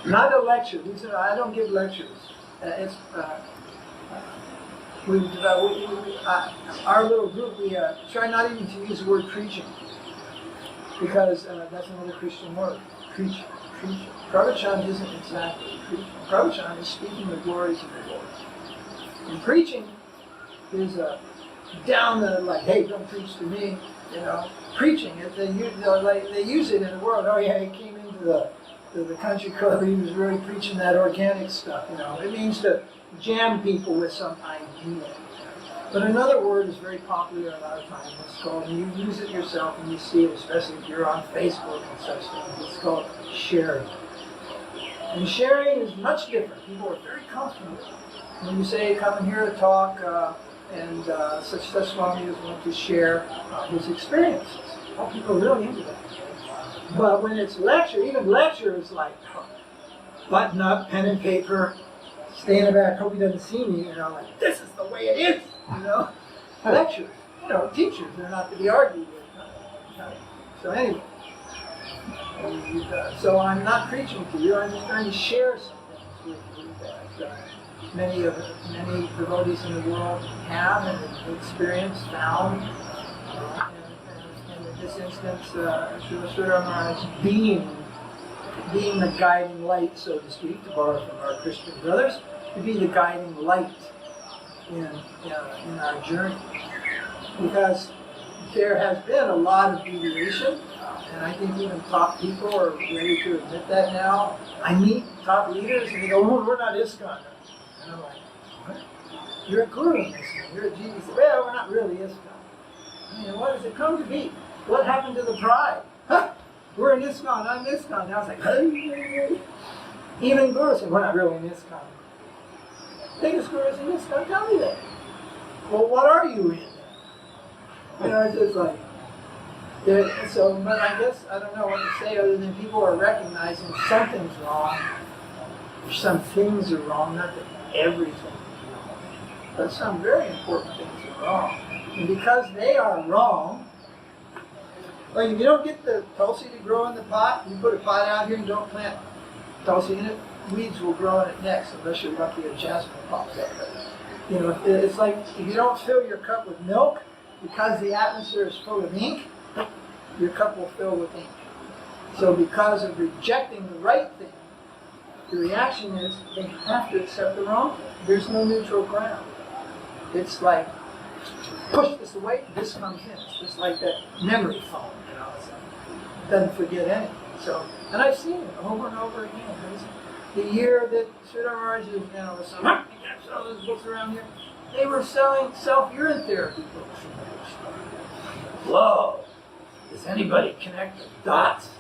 Not a lecture. I don't give lectures. Our little group, we try not even to use the word preaching, because that's another Christian word. Preaching. Pravachan isn't exactly preaching. Pravachan is speaking the glories of the Lord. And preaching is down the, like, hey, don't preach to me, you know. Preaching, they use it in the world. Oh yeah, he came into the country club, he was really preaching that organic stuff, you know. It means to jam people with some idea. But another word is very popular in our time. It's called, and you use it yourself and you see it, especially if you're on Facebook and such things. It's called sharing. And sharing is much different. People are very comfortable when you say, come and hear a talk, and such Swami is going to share his experiences. Well, people are really into that. But when it's lecture, even lecture is like, button up, pen and paper, stay in the back, hope he doesn't see me, you know, like, this is the way it is, you know. Lectures, you know, teachers, they're not to be argued with. So anyway, so I'm not preaching to you, I'm just trying to share some things with you that many devotees in the world have and experienced, found. And in this instance, Srila Maharaj being the guiding light, so to speak, to borrow from our Christian brothers, to be the guiding light in our journey. Because there has been a lot of deviation, and I think even top people are ready to admit that now. I meet top leaders and they go, oh, we're not ISKCON. And I'm like, what? You're a guru in ISKCON, you're a Jesus. Well, we're not really ISKCON. I mean, what does it come to be? What happened to the pride? Huh? We're in ISKCON, I'm ISKCON. And I was like, hey. Even gurus said, we're not really in ISKCON. Biggest gurus in ISKCON, tell me that. Well, what are you in? You know, it's just like, so, but I guess I don't know what to say other than people are recognizing something's wrong, or some things are wrong, not that everything is wrong, but some very important things are wrong. And because they are wrong, like if you don't get the tulsi to grow in the pot, you put a pot out here and don't plant tulsi in it, weeds will grow in it next, unless you're lucky a jasmine pops up. You know, it's like if you don't fill your cup with milk, because the atmosphere is full of ink, your cup will fill with ink. So because of rejecting the right thing, the reaction is they have to accept the wrong thing. There's no neutral ground. It's like, push this away, this comes in. It's just like that memory foam, you know. It doesn't forget anything. So, and I've seen it over and over again. The year that Sridhara Maharaj, you know, was selling, you can't sell those books around here. They were selling self-urine therapy books. Whoa! Does anybody connect the dots?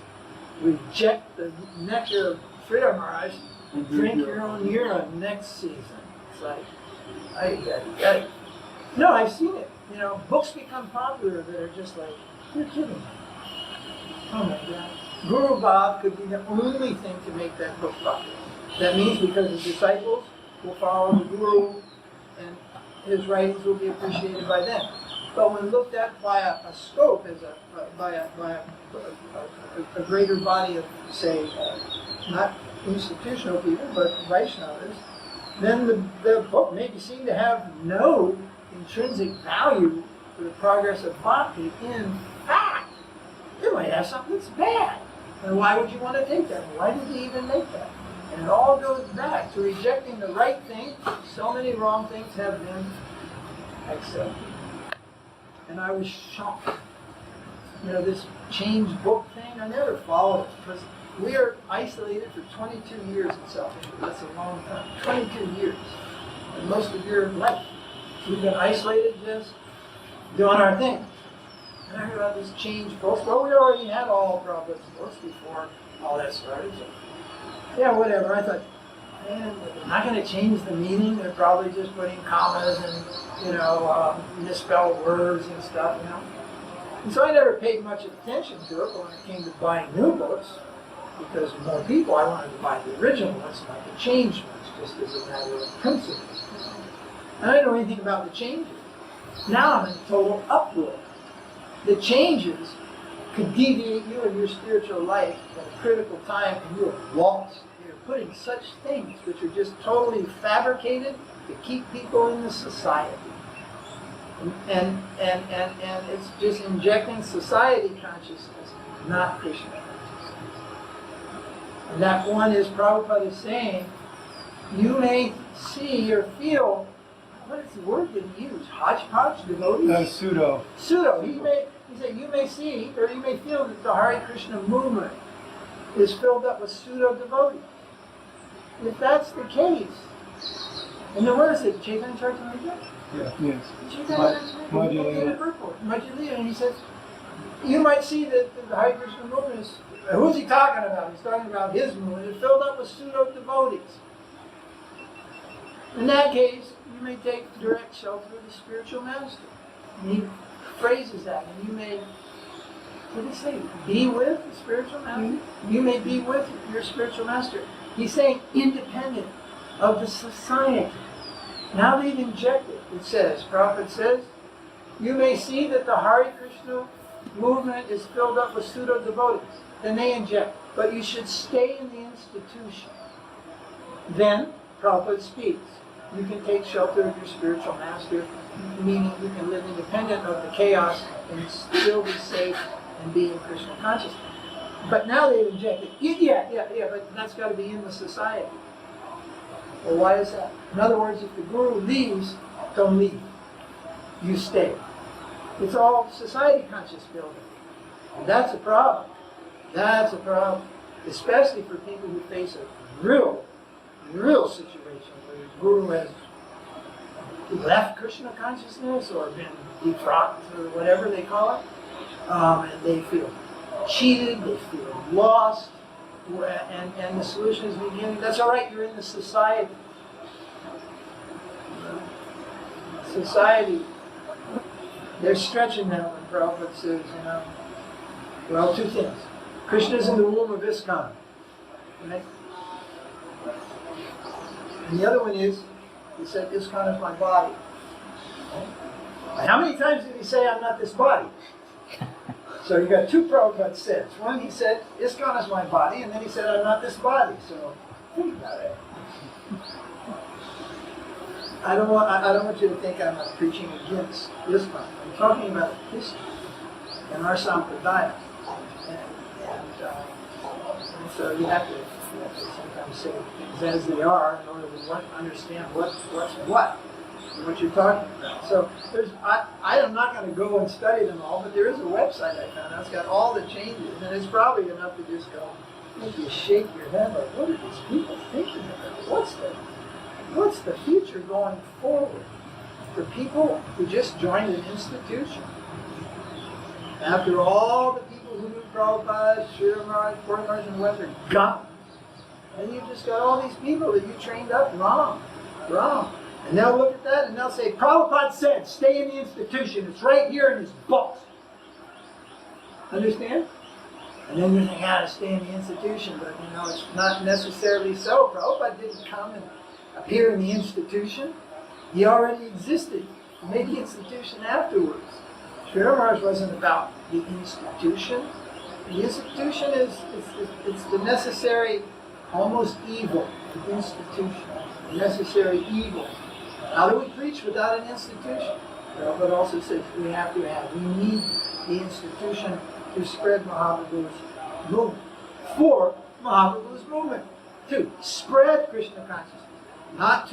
Reject the nectar of Sridhara Maharaj and drink your own urine next season. It's like, I get it. No, I've seen it. You know, books become popular that are just like, you're kidding me. Oh my God. Guru Bab could be the only thing to make that book popular. That means because his disciples will follow the Guru, and his writings will be appreciated by them. But when looked at by a scope, as by a greater body of, say, not institutional people, but Vaishnavas, then the book may be seen to have no intrinsic value for the progress of bhakti. In fact, it might have something that's bad. And why would you want to take that? Why did they even make that? And it all goes back to rejecting the right thing. So many wrong things have been accepted. And I was shocked. You know, this change book thing, I never followed it because we are isolated for 22 years in South India. That's a long time. 22 years. And most of your life. We've been isolated just doing our thing. And I heard about this change books. Well, we already had all Prabhupada's books before all that started. So, yeah, whatever. I thought, man, they're not going to change the meaning. They're probably just putting commas and, misspelled words and stuff, And so I never paid much attention to it, but when it came to buying new books, because of more people, I wanted to buy the original ones, not the changed ones, just as a matter of principle. And I didn't know anything about the changes. Now I'm in total uproar. The changes could deviate you in your spiritual life at a critical time, and you're lost. You're putting such things which are just totally fabricated to keep people in the society. And it's just injecting society consciousness, not Krishna consciousness. And that one is Prabhupada is saying, you may see or feel, what is the word that he used? Hodgepodge devotees? Pseudo. Pseudo. He said, you may see or you may feel that the Hare Krishna movement is filled up with pseudo devotees. If that's the case, and then where is it? Chaitanya Charitamrita? Yeah. Yes. Madhya, and he says, you might see that the Hare Krishna movement is, who's he talking about? He's talking about his movement. It's filled up with pseudo devotees. In that case, you may take direct shelter of the spiritual master. And he phrases that, and you may, what did he say? Be with the spiritual master? Mm-hmm. You may be with your spiritual master. He's saying independent of the society. Now they've injected, it says, Prophet says, you may see that the Hare Krishna movement is filled up with pseudo devotees. Then they inject, but you should stay in the institution. Then Prabhupada speaks. You can take shelter of your spiritual master, meaning you can live independent of the chaos and still be safe and be in Krishna consciousness. But now they've injected, but that's got to be in the society. Well, why is that? In other words, if the Guru leaves, don't leave. You stay. It's all society conscious building. And that's a problem. That's a problem. Especially for people who face a real situation where the Guru has left Krishna consciousness or been defrocked or whatever they call it. And they feel cheated, they feel lost, and the solution is beginning. That's all right, you're in the society. Society, they're stretching that when Prabhupada says, well, two things. Krishna's in the womb of ISKCON. Right? And the other one is, he said, ISKCON is my body. Right? How many times did he say, I'm not this body? So you got two Prabhupada says. One, he said, ISKCON is my body, and then he said, I'm not this body. So think about it. I don't want you to think I'm not preaching against ISKCON. I'm talking about history and our Sampradaya. And so you have to sometimes say things as they are in order to understand what's what and what you're talking about. So I am not going to go and study them all, but there is a website I found. It's got all the changes, and it's probably enough to just go, make you shake your head like, what are these people thinking about? What's the future going forward for people who just joined an institution? After all the people who knew Prabhupada, Srila, Maharaj, and the West are gone. And you've just got all these people that you trained up wrong. And they'll look at that and they'll say, Prabhupada said, stay in the institution. It's right here in his books. Understand? And then you think, to stay in the institution, but it's not necessarily so. Prabhupada didn't come and appear in the institution. He already existed. He made the institution afterwards. Srila Maharaj wasn't about the institution. The institution it's the necessary, almost evil, the institution. The necessary evil. How do we preach without an institution? But also says we need the institution to spread Mahaprabhu's movement. For Mahaprabhu's movement. To spread Krishna consciousness. Not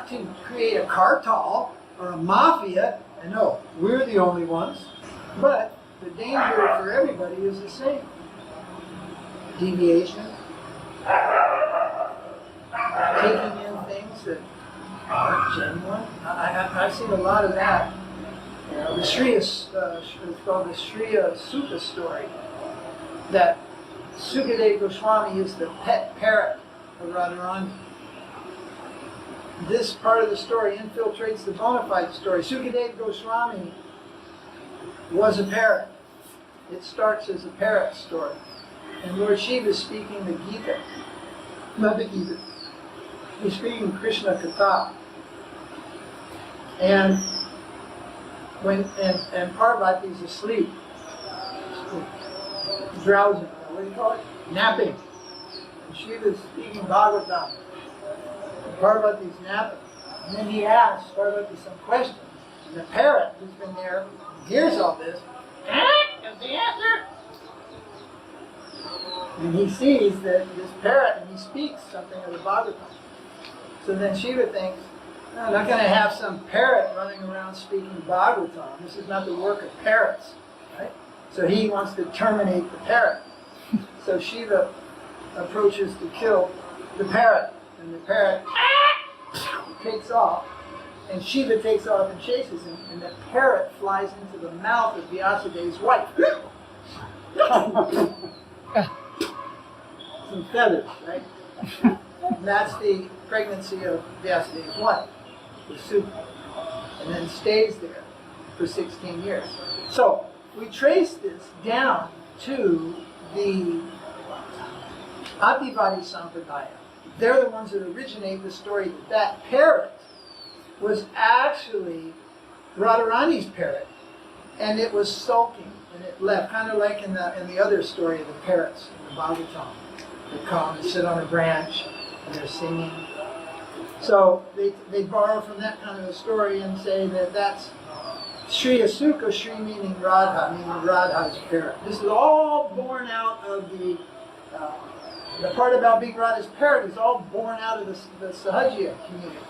to create a cartel or a mafia, and no, we're the only ones. But the danger for everybody is the same. Deviation, taking in things that aren't genuine. I've seen a lot of that. The Srila, it's called the Srila Sukha story, that Sukadeva Goswami is the pet parrot of Radharani. This part of the story infiltrates the bona fide story. Sukadeva Goswami was a parrot. It starts as a parrot story. And Lord Shiva is speaking the Gita. Not the Gita. He's speaking Krishna Katha. And Parvati's asleep. Drowsing. What do you call it? Napping. And Shiva's speaking Bhagavatam. And Parvati's napping. And then he asks Parvati some questions. And the parrot who's been there hears all this. Is the answer? And he sees that this parrot, and he speaks something of the Bhagavatam. So then Shiva thinks, no, I'm not going to have some parrot running around speaking Bhagavatam. This is not the work of parrots. Right? So he wants to terminate the parrot. So Shiva approaches to kill the parrot. And the parrot takes off. And Shiva takes off and chases him. And the parrot flies into the mouth of Vyasadev's wife. Some feathers, right? And that's the pregnancy of Vyasadev's wife, the Suka. And then stays there for 16 years. So we trace this down to the Adivadi Sampradaya. They're the ones that originate the story that parrot was actually Radharani's parrot, and it was sulking, and it left, kind of like in the other story of the parrots in the Bhagavatam. They come and sit on a branch, and they're singing. So they borrow from that kind of a story and say that that's Sri Asuka, Sri meaning Radha, meaning Radha's parrot. This is all born out of the part about being Radha's parrot is all born out of the Sahajya community.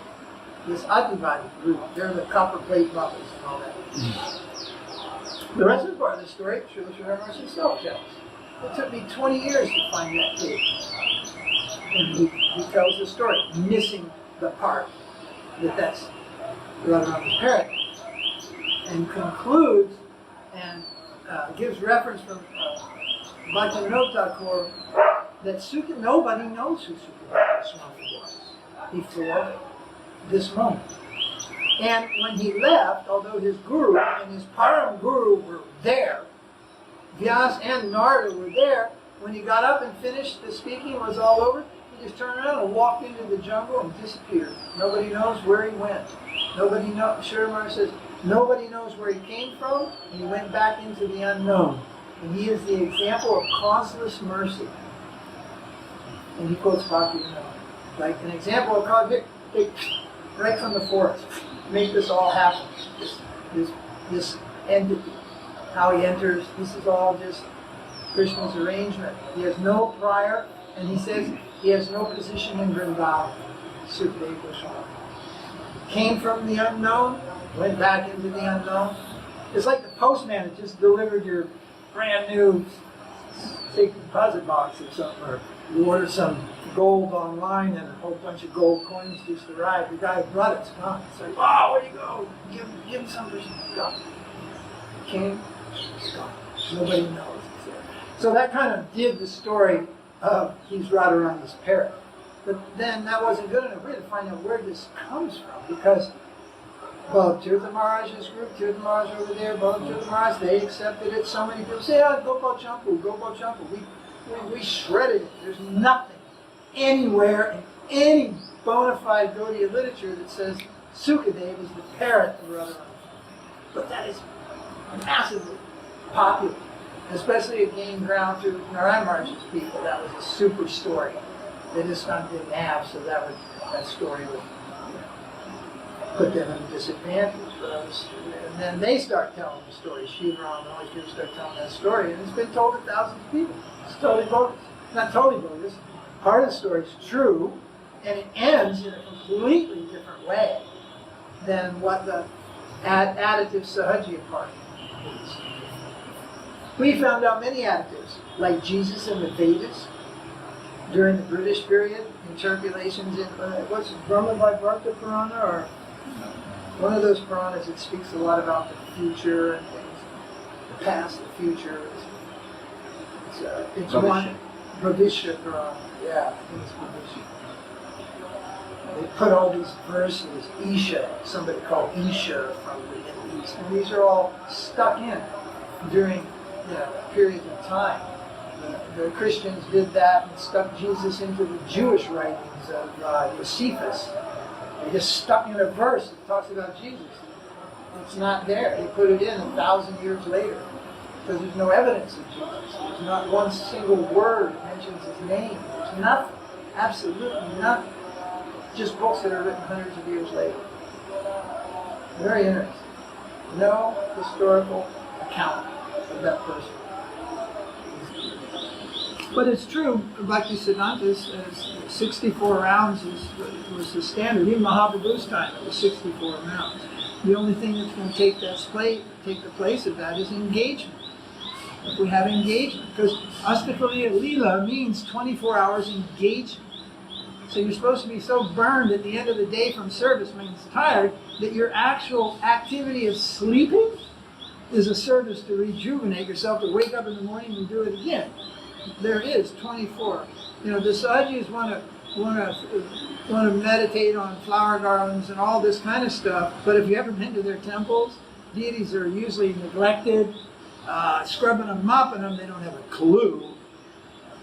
This Adivadi group, they're the copper plate brothers and all that. The rest of the part of the story, Srila Sridhara himself tells. It took me 20 years to find that tape. And he tells the story, missing the part that's Radharani's parrot, and concludes and gives reference from Bhaktivinoda Thakur that nobody knows who Sukadeva Goswami was before this moment. And when he left, although his guru and his param guru were there, Vyas and Narada were there, when he got up and finished the speaking, was all over, he just turned around and walked into the jungle and disappeared. Nobody knows where he went. Nobody knows. Sridhara says, nobody knows where he came from, and he went back into the unknown. And he is the example of causeless mercy. And he quotes Bhaktivinoda. Like an example of causeless mercy, right from the forest. Make this all happen. This entity. How he enters, this is all just Krishna's arrangement. He has no prior, and he says he has no position in Vrindavan. Sukadeva Goswami. Came from the unknown, went back into the unknown. It's like the postman that just delivered your brand new safe deposit box or something, or you order some gold online and a whole bunch of gold coins just arrived. The guy who brought it's gone. It's like, oh, where'd he go? Give him some. Gone. Came, it's gone. Nobody knows it's there. So that kind of did the story of he's Radharani's parrot. But then that wasn't good enough. We had to find out where this comes from, because Tirtha Maharaj's group, Tirtha Maharaj over there, Tirtha Maharaj, they accepted it. So many people say, oh, Gopal Champu. We shredded it. There's nothing anywhere in any bona fide Gaudiya literature that says Sukadev is the parent of Radharani. But that is massively popular, especially it gained ground through Narayan Maharaj's people. That was a super story that ISKCON didn't have, so that story would put them at a disadvantage. And then they start telling the story. Shiva and all these people start telling that story, and it's been told to thousands of people. It's totally bogus. Not totally bogus. Part of the story is true, and it ends in a completely different way than what the additive Sahajya part is. We found out many additives, like Jesus in the Vedas during the British period, interpolations in what's Brahma Vaivarta Purana, or one of those Puranas that speaks a lot about the future and things, the past, the future. It's one Bhavishya Purana. Yeah, I think it's Bhavishya. They put all these verses, Isha, somebody called Isha from the Middle East, and these are all stuck in during periods of time. The Christians did that and stuck Jesus into the Jewish writings of Josephus. They just stuck in a verse that talks about Jesus. It's not there. They put it in 1,000 years later because there's no evidence of Jesus. There's not one single word that mentions his name. There's nothing. Absolutely nothing. Just books that are written hundreds of years later. Very interesting. No historical account of that person. But it's true, Bhaktisiddhanta's 64 rounds was the standard. Even Mahaprabhu's time, it was 64 rounds. The only thing that's going to take the place of that is engagement. If we have engagement, because Astakaliya Leela means 24 hours engagement. So you're supposed to be so burned at the end of the day from service when it's tired that your actual activity of sleeping is a service to rejuvenate yourself, to wake up in the morning and do it again. There is 24. The Sajis want to meditate on flower garlands and all this kind of stuff. But if you ever been to their temples, deities are usually neglected, scrubbing them, mopping them. They don't have a clue.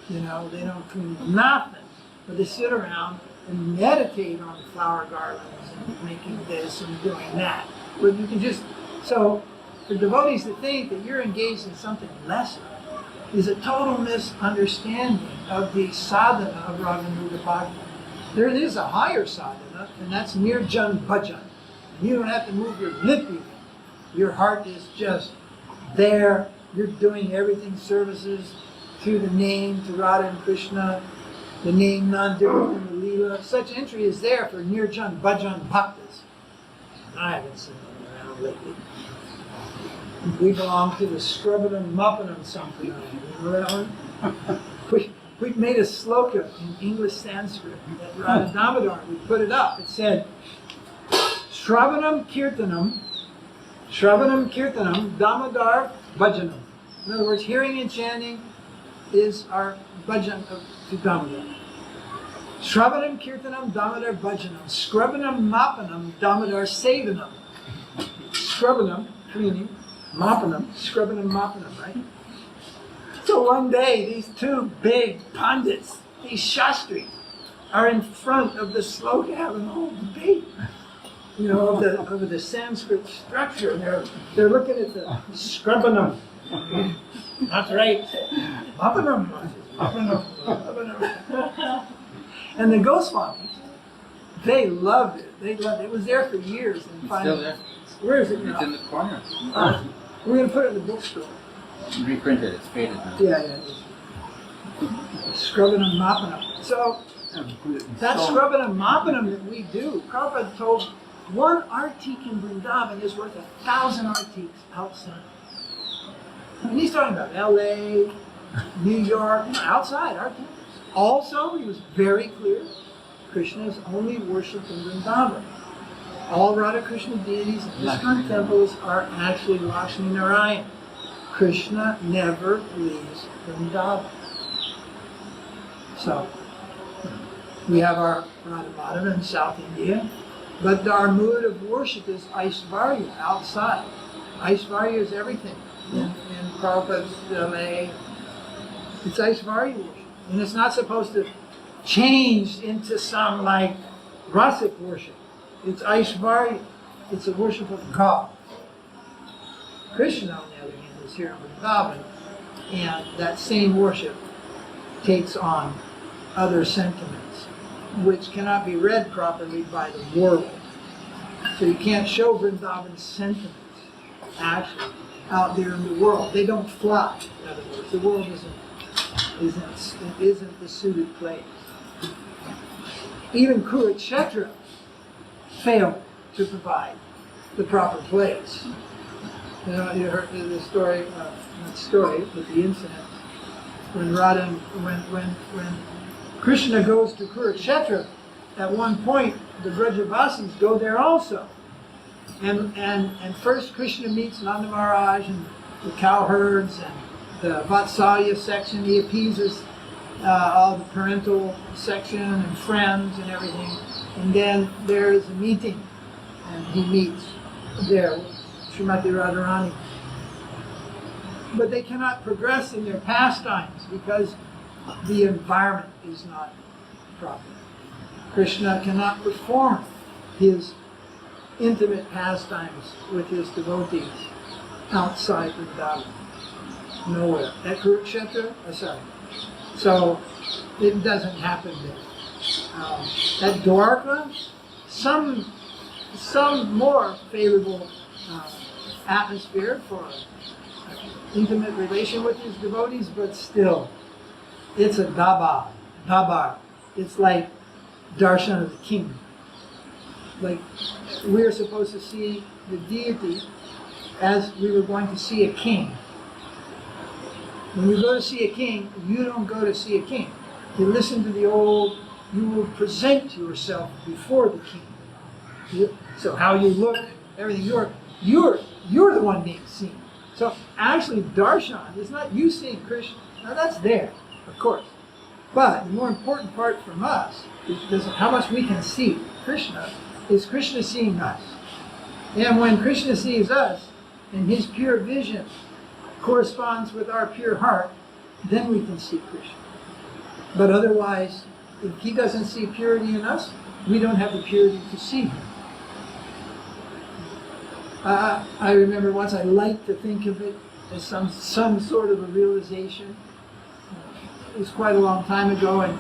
They don't do nothing. But they sit around and meditate on flower garlands and making this and doing that. But you can so for devotees to think that you're engaged in something lesser is a total misunderstanding of the sadhana of Raganuga Bhakti. There is a higher sadhana, and that's nirjan bhajan. You don't have to move your lip even. Your heart is just there. You're doing everything, services through the name to Radha and Krishna, the name none different than the Leela. Such entry is there for nirjan bhajan bhaktas. I haven't seen them around lately. We belong to the Scribbinam Muppanam Sampradaya. You know that one? We made a sloka in English Sanskrit at Radha Damodar. We put it up. It said, Shravanam Kirtanam, Damodar Bhajanam. In other words, hearing and chanting is our bhajan to Damodar. Shravanam Kirtanam, Damodar Bhajanam. Scrubbanam Mappanam, Damodar Sevanam. Scrubbanam, cleaning. Mappanam, scrubbing and moppanam, right? So one day, these two big pundits, these Shastris, are in front of the sloka having a whole debate, of the Sanskrit structure. And they're looking at the scrubbanam. That's right. Moppanam. And the Goswami, they loved it. It was there for years. And finally, still there. Where is it now? It's in the corner. We're going to put it in the bookstore. Reprinted, it's faded now. Yeah. Scrubbing and mopping them. So, that scrubbing and mopping them that we do, Prabhupada told one artik in Vrindavan is worth 1,000 artiks outside. I mean, he's talking about LA, New York, outside our temples. Also, he was very clear, Krishna is only worshipped in Vrindavan. All Radha Krishna deities in ISKCON temples are actually Lakshmi Narayan. Krishna never leaves Vrindavan. So, we have our Radha Madhava in South India, but our mood of worship is Aishvarya, outside. Aishvarya is everything. In Prabhupada's LA, it's Aishvarya worship. And it's not supposed to change into some rasic worship. It's Aishvarya. It's a worship of God. Krishna, on the other hand, is here in Vrindavan, and that same worship takes on other sentiments, which cannot be read properly by the world. So you can't show Vrindavan's sentiments, actually, out there in the world. They don't fly, in other words. The world isn't the suited place. Even Kurukshetra failed to provide the proper place. You know, you heard the story, not story, but the incident when when Krishna goes to Kurukshetra. At one point, the Brajavasis go there also, and first Krishna meets Nanda Maharaj and the cowherds and the Vatsalya section. He appeases all the parental section and friends and everything, and then there is a meeting, and he meets there with Srimati Radharani. But they cannot progress in their pastimes because the environment is not proper. Krishna cannot perform his intimate pastimes with his devotees outside Vrindavan. Nowhere. At Kurukshetra, so it doesn't happen there. At Dwarka, some more favorable atmosphere for intimate relation with his devotees, but still, it's a dabar. It's like darshan of the king. Like we're supposed to see the deity as we were going to see a king. When you go to see a king, you don't go to see a king. You listen to the old, you will present yourself before the king. So how you look, everything, you're the one being seen. So actually darshan is not you seeing Krishna. Now that's there, of course. But the more important part from us is how much we can see Krishna, is Krishna seeing us. And when Krishna sees us, and his pure vision corresponds with our pure heart, then we can see Krishna. But otherwise, if he doesn't see purity in us, we don't have the purity to see him. I remember once I liked to think of it as some sort of a realization. It was quite a long time ago, and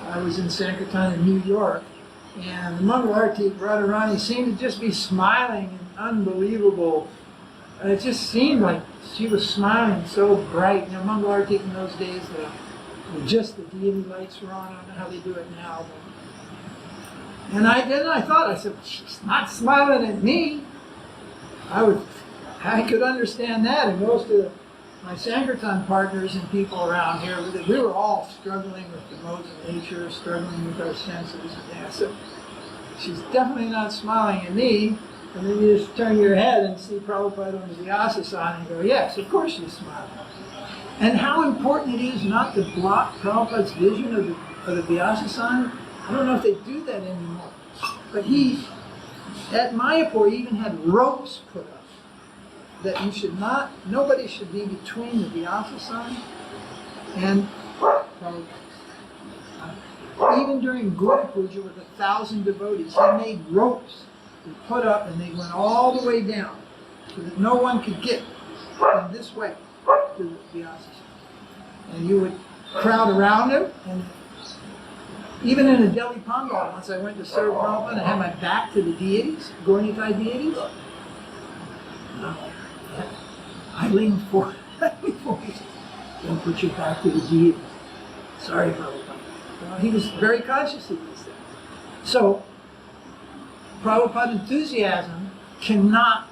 I was in Sankirtan in New York, and the Mangalarti Radharani seemed to just be smiling and unbelievable. It just seemed like she was smiling so bright. You know, Mangalarti in those days, just the deity lights were on. I don't know how they do it now. And I said, she's not smiling at me. I could understand that, and most of my Sankirtan partners and people around here, we were all struggling with the modes of nature, struggling with our senses. And I said, she's definitely not smiling at me. And then you just turn your head and see Prabhupada on the Vyasa and go, yes, of course she's smiling. And how important it is not to block Prabhupada's vision of the Vyasa. I don't know if they do that anymore. But he, at Mayapur, even had ropes put up that nobody should be between the Vyasa and Prabhupada. Even during Guru Puja with 1,000 devotees, he made ropes they put up, and they went all the way down so that no one could get from this way to the Vyasa. And you would crowd around him, and even in a Delhi Pandal, once I went to serve Prabhupada and I had my back to the deities, Gaurnitai deities, I leaned forward. Don't put your back to the deities. Sorry, Prabhupada. He was very conscious of these things. So, Prabhupada enthusiasm cannot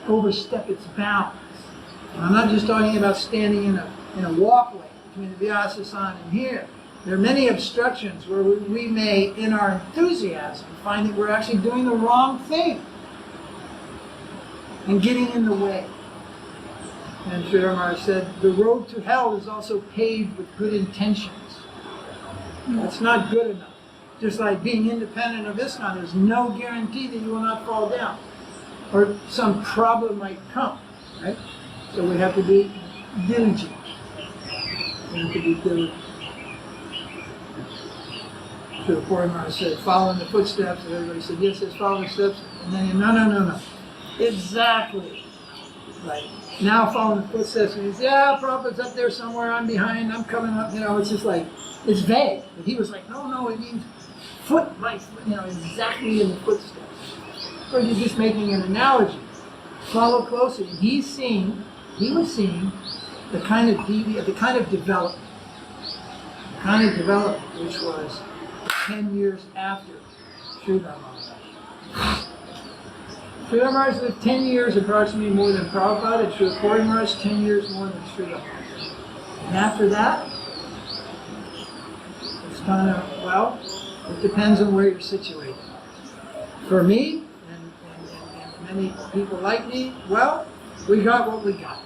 overstep its bounds. And I'm not just talking about standing in a walkway between the Vyasa and here. There are many obstructions where we may, in our enthusiasm, find that we're actually doing the wrong thing and getting in the way. And Sridhara said, the road to hell is also paved with good intentions. That's not good enough. Just like being independent of ISKCON, there's no guarantee that you will not fall down or some problem might come, right? So we have to be diligent. We have to be diligent. Srila Purima said, follow in the footsteps, and everybody said, yes, yes, follow the steps. And then, no. Exactly. Right. Now follow the footsteps, and he says, yeah, Prabhupada's up there somewhere, I'm behind, I'm coming up, it's just like, it's vague. But he was like, no, it means foot by foot, exactly in the footsteps. Or you're just making an analogy. Follow closely. And he was seeing the kind of development, which was 10 years after Sridhara Maharaj. Sridhara Maharaj lived 10 years approximately more than Prabhupada, and Srila Puri Maharaj 10 years more than Sridhara Maharaj. And after that, it's kind of, it depends on where you're situated. For me, and many people like me, we got what we got.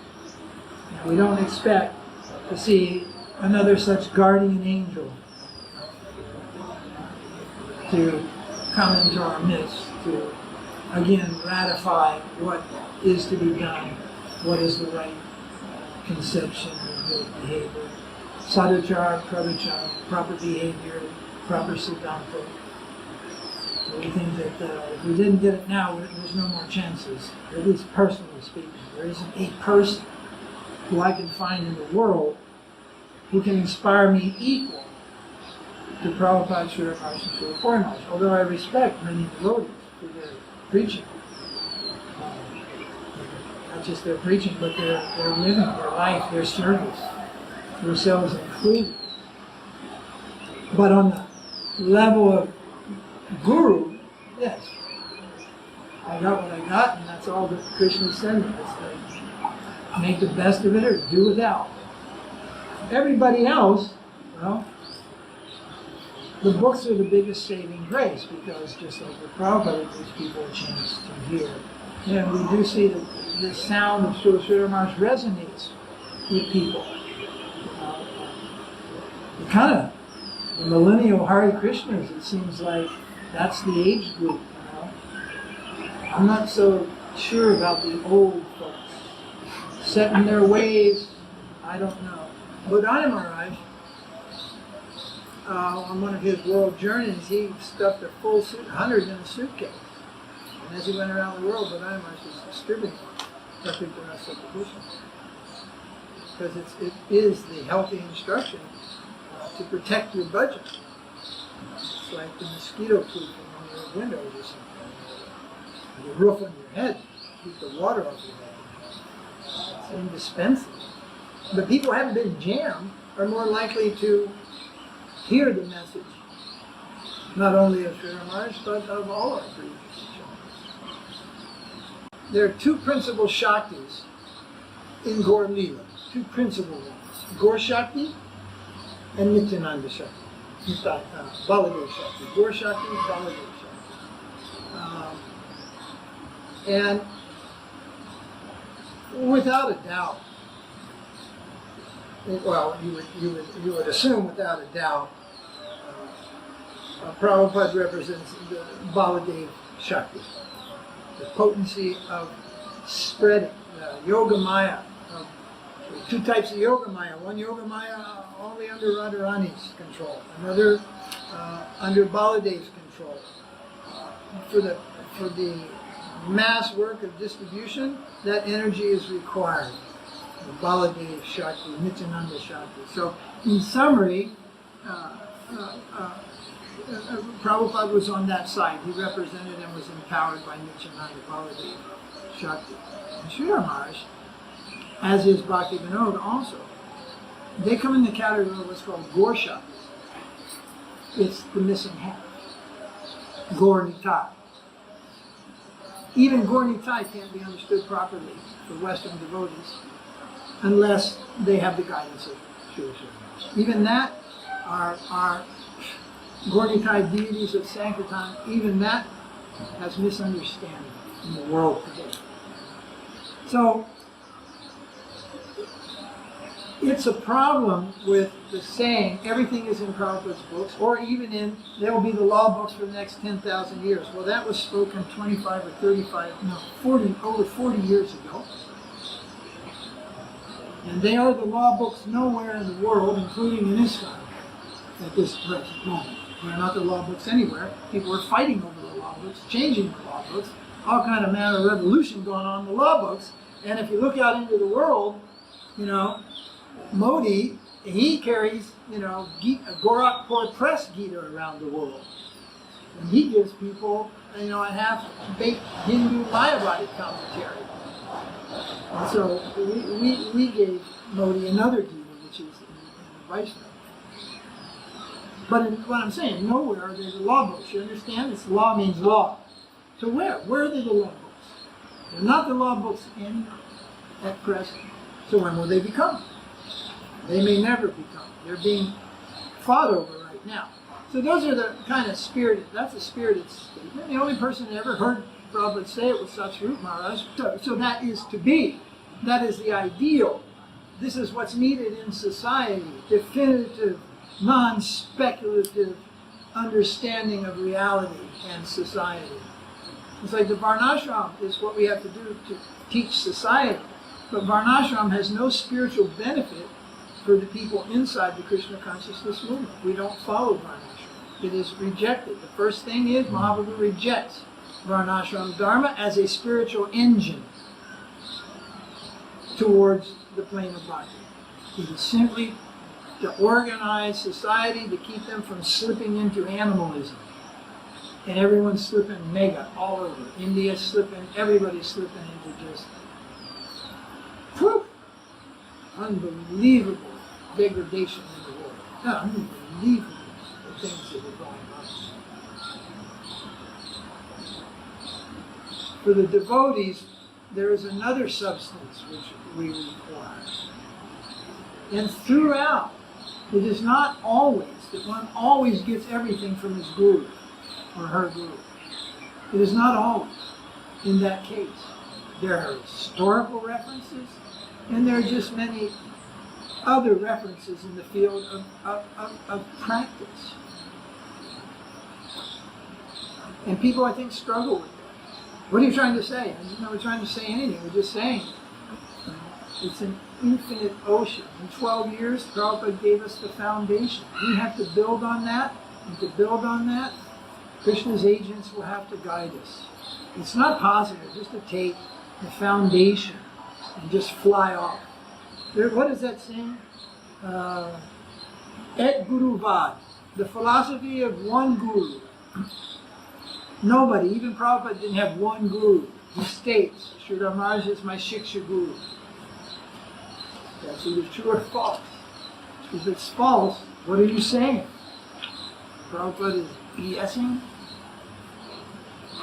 And we don't expect to see another such guardian angel to come into our midst to, again, ratify what is to be done, what is the right conception of good behavior. Sadachara, Praduchara, proper behavior, proper siddhanta. So we think that if we didn't get it now, there's no more chances, at least personally speaking. There isn't a person who I can find in the world who can inspire me equal to Prabhupada, Srila Maharaj, and Srila Puri Maharaj, although I respect many devotees for their preaching. Not just their preaching, but their living, their life, their service, themselves included. But on the level of guru, yes, I got what I got, and that's all that Krishna sent me. It's like, make the best of it or do without. Everybody else, the books are the biggest saving grace, because just like with Prabhupada, it gives people a chance to hear. And we do see that the sound of Srila Maharaj resonates with people. The millennial Hare Krishnas, it seems like that's the age group. I'm not so sure about the old folks. Set in their ways, I don't know. Bodhana Maharaj, on one of his world journeys, he stuffed a full suit, 100 in a suitcase. And as he went around the world, Bodhana Maharaj was distributing perfect Krishna. Because it is the healthy instruction to protect your budget. It's like the mosquito proof on your windows or something. The roof on your head, keep the water off your head. It's indispensable. But people who haven't been jammed are more likely to hear the message, not only of Srila Maharaj, but of all our previous teachers. There are two principal Shaktis in Gaur Leela, two principal ones, Gaur Shakti and Nityananda Shakti, Baladev Shakti, Gaur Shakti, Baladev Shakti. And without a doubt, you would assume without a doubt, Prabhupada represents the Baladev Shakti, the potency of spreading, Yoga Maya. Two types of Yoga Maya. One Yoga Maya only under Radharani's control, another under Baladev's control. For the mass work of distribution, that energy is required. The Baladev Shakti, Nityananda Shakti. So, in summary, Prabhupada was on that side. He represented and was empowered by Nityananda, Baladev Shakti. And Srila Maharaj, as is Bhakti Vinod also, they come in the category of what's called Gaur Shakti. It's the missing half. Gaur Nitai. Even Gaur Nitai can't be understood properly for Western devotees unless they have the guidance of Srila Maharaj. Even that, our Gaur Nitai deities of Sankirtan, even that has misunderstanding in the world today. So, it's a problem with the saying, everything is in Prabhupada's books, or even in, there will be the law books for the next 10,000 years. Well, that was spoken 25 or 35, no, 40, over 40 years ago. And they are the law books nowhere in the world, including in Islam, at this present moment. They're not the law books anywhere. People are fighting over the law books, changing the law books, all kind of manner of revolution going on in the law books. And if you look out into the world, Modi, he carries, a Gorakhpur Press Gita around the world. And he gives people, a half-baked Hindu Mayavadi commentary. And so we gave Modi another Gita, which is in the Vaishnava. But what I'm saying, nowhere are there the law books. You understand? This law means law. So where? Where are they the law books? They're not the law books at present. So when will they become? They may never become. They're being fought over right now. So those are the kind of spirited, that's a spirited statement. The only person that ever heard Prabhupada say it was Satsvarup Maharaj. So that is to be. That is the ideal. This is what's needed in society. Definitive, non-speculative understanding of reality and society. It's like the Varnashram is what we have to do to teach society. But Varnashram has no spiritual benefit for the people inside the Krishna consciousness movement. We don't follow Varnashram. It is rejected. The first thing is Mahaprabhu rejects Varnashram Dharma as a spiritual engine towards the plane of bhakti. It is simply to organize society to keep them from slipping into animalism. And everyone's slipping mega all over. India's slipping, everybody's slipping into just unbelievable degradation in the world. Unbelievable the things that are going on. For the devotees, there is another substance which we require. And throughout, it is not always that one always gets everything from his guru or her guru. It is not always in that case. There are historical references, and there are just many other references in the field of practice. And people, I think, struggle with that. What are you trying to say? I'm not trying to say anything. We're just saying it's an infinite ocean. In 12 years, Prabhupada gave us the foundation. We have to build on that, and to build on that, Krishna's agents will have to guide us. It's not possible just to take the foundation and just fly off. What is that saying? Et Guru Vad, the philosophy of one guru. Nobody, even Prabhupada, didn't have one guru. He states, Sridhara Maharaj is my Shiksha Guru. That's either true or false. If it's false, what are you saying? Prabhupada is BSing?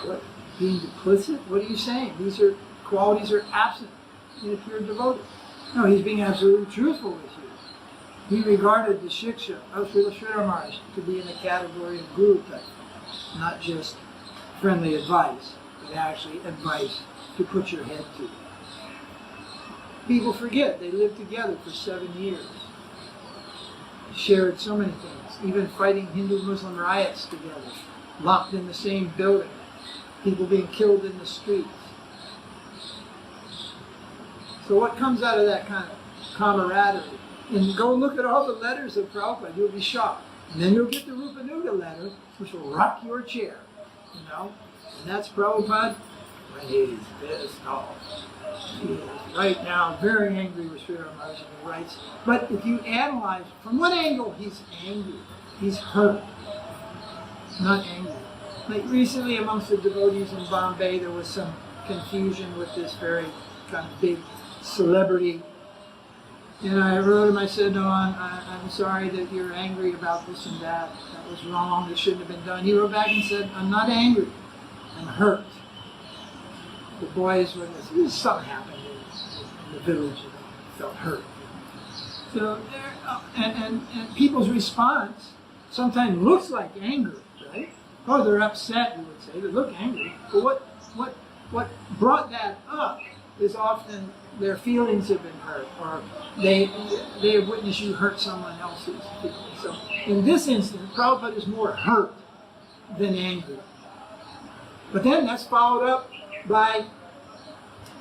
What? Being duplicit? What are you saying? These are qualities are absent in a pure devotee. No, he's being absolutely truthful with you. He regarded the Shiksha of Srila Maharaj to be in the category of guru type, not just friendly advice, but actually advice to put your head to. People forget they lived together for 7 years. Shared so many things, even fighting Hindu-Muslim riots together, locked in the same building, people being killed in the streets. So what comes out of that kind of camaraderie? And go look at all the letters of Prabhupada, you'll be shocked. And then you'll get the Rupanuga letter, which will rock your chair, And that's Prabhupada when he's pissed off. He is right now very angry with Srila Maharaj, and he writes. But if you analyze from what angle he's angry, he's hurt, not angry. Like recently amongst the devotees in Bombay, there was some confusion with this very kind of big celebrity. And I wrote him, I said, no, I'm sorry that you're angry about this and that. That was wrong, it shouldn't have been done. He wrote back and said, I'm not angry, I'm hurt. The boys were, something happened in the village, felt hurt. So, and people's response sometimes looks like anger, right? Oh, they're upset, you would say, they look angry. But what brought that up is often their feelings have been hurt, or they have witnessed you hurt someone else's feelings. So in this instance, Prabhupada is more hurt than angry. But then that's followed up by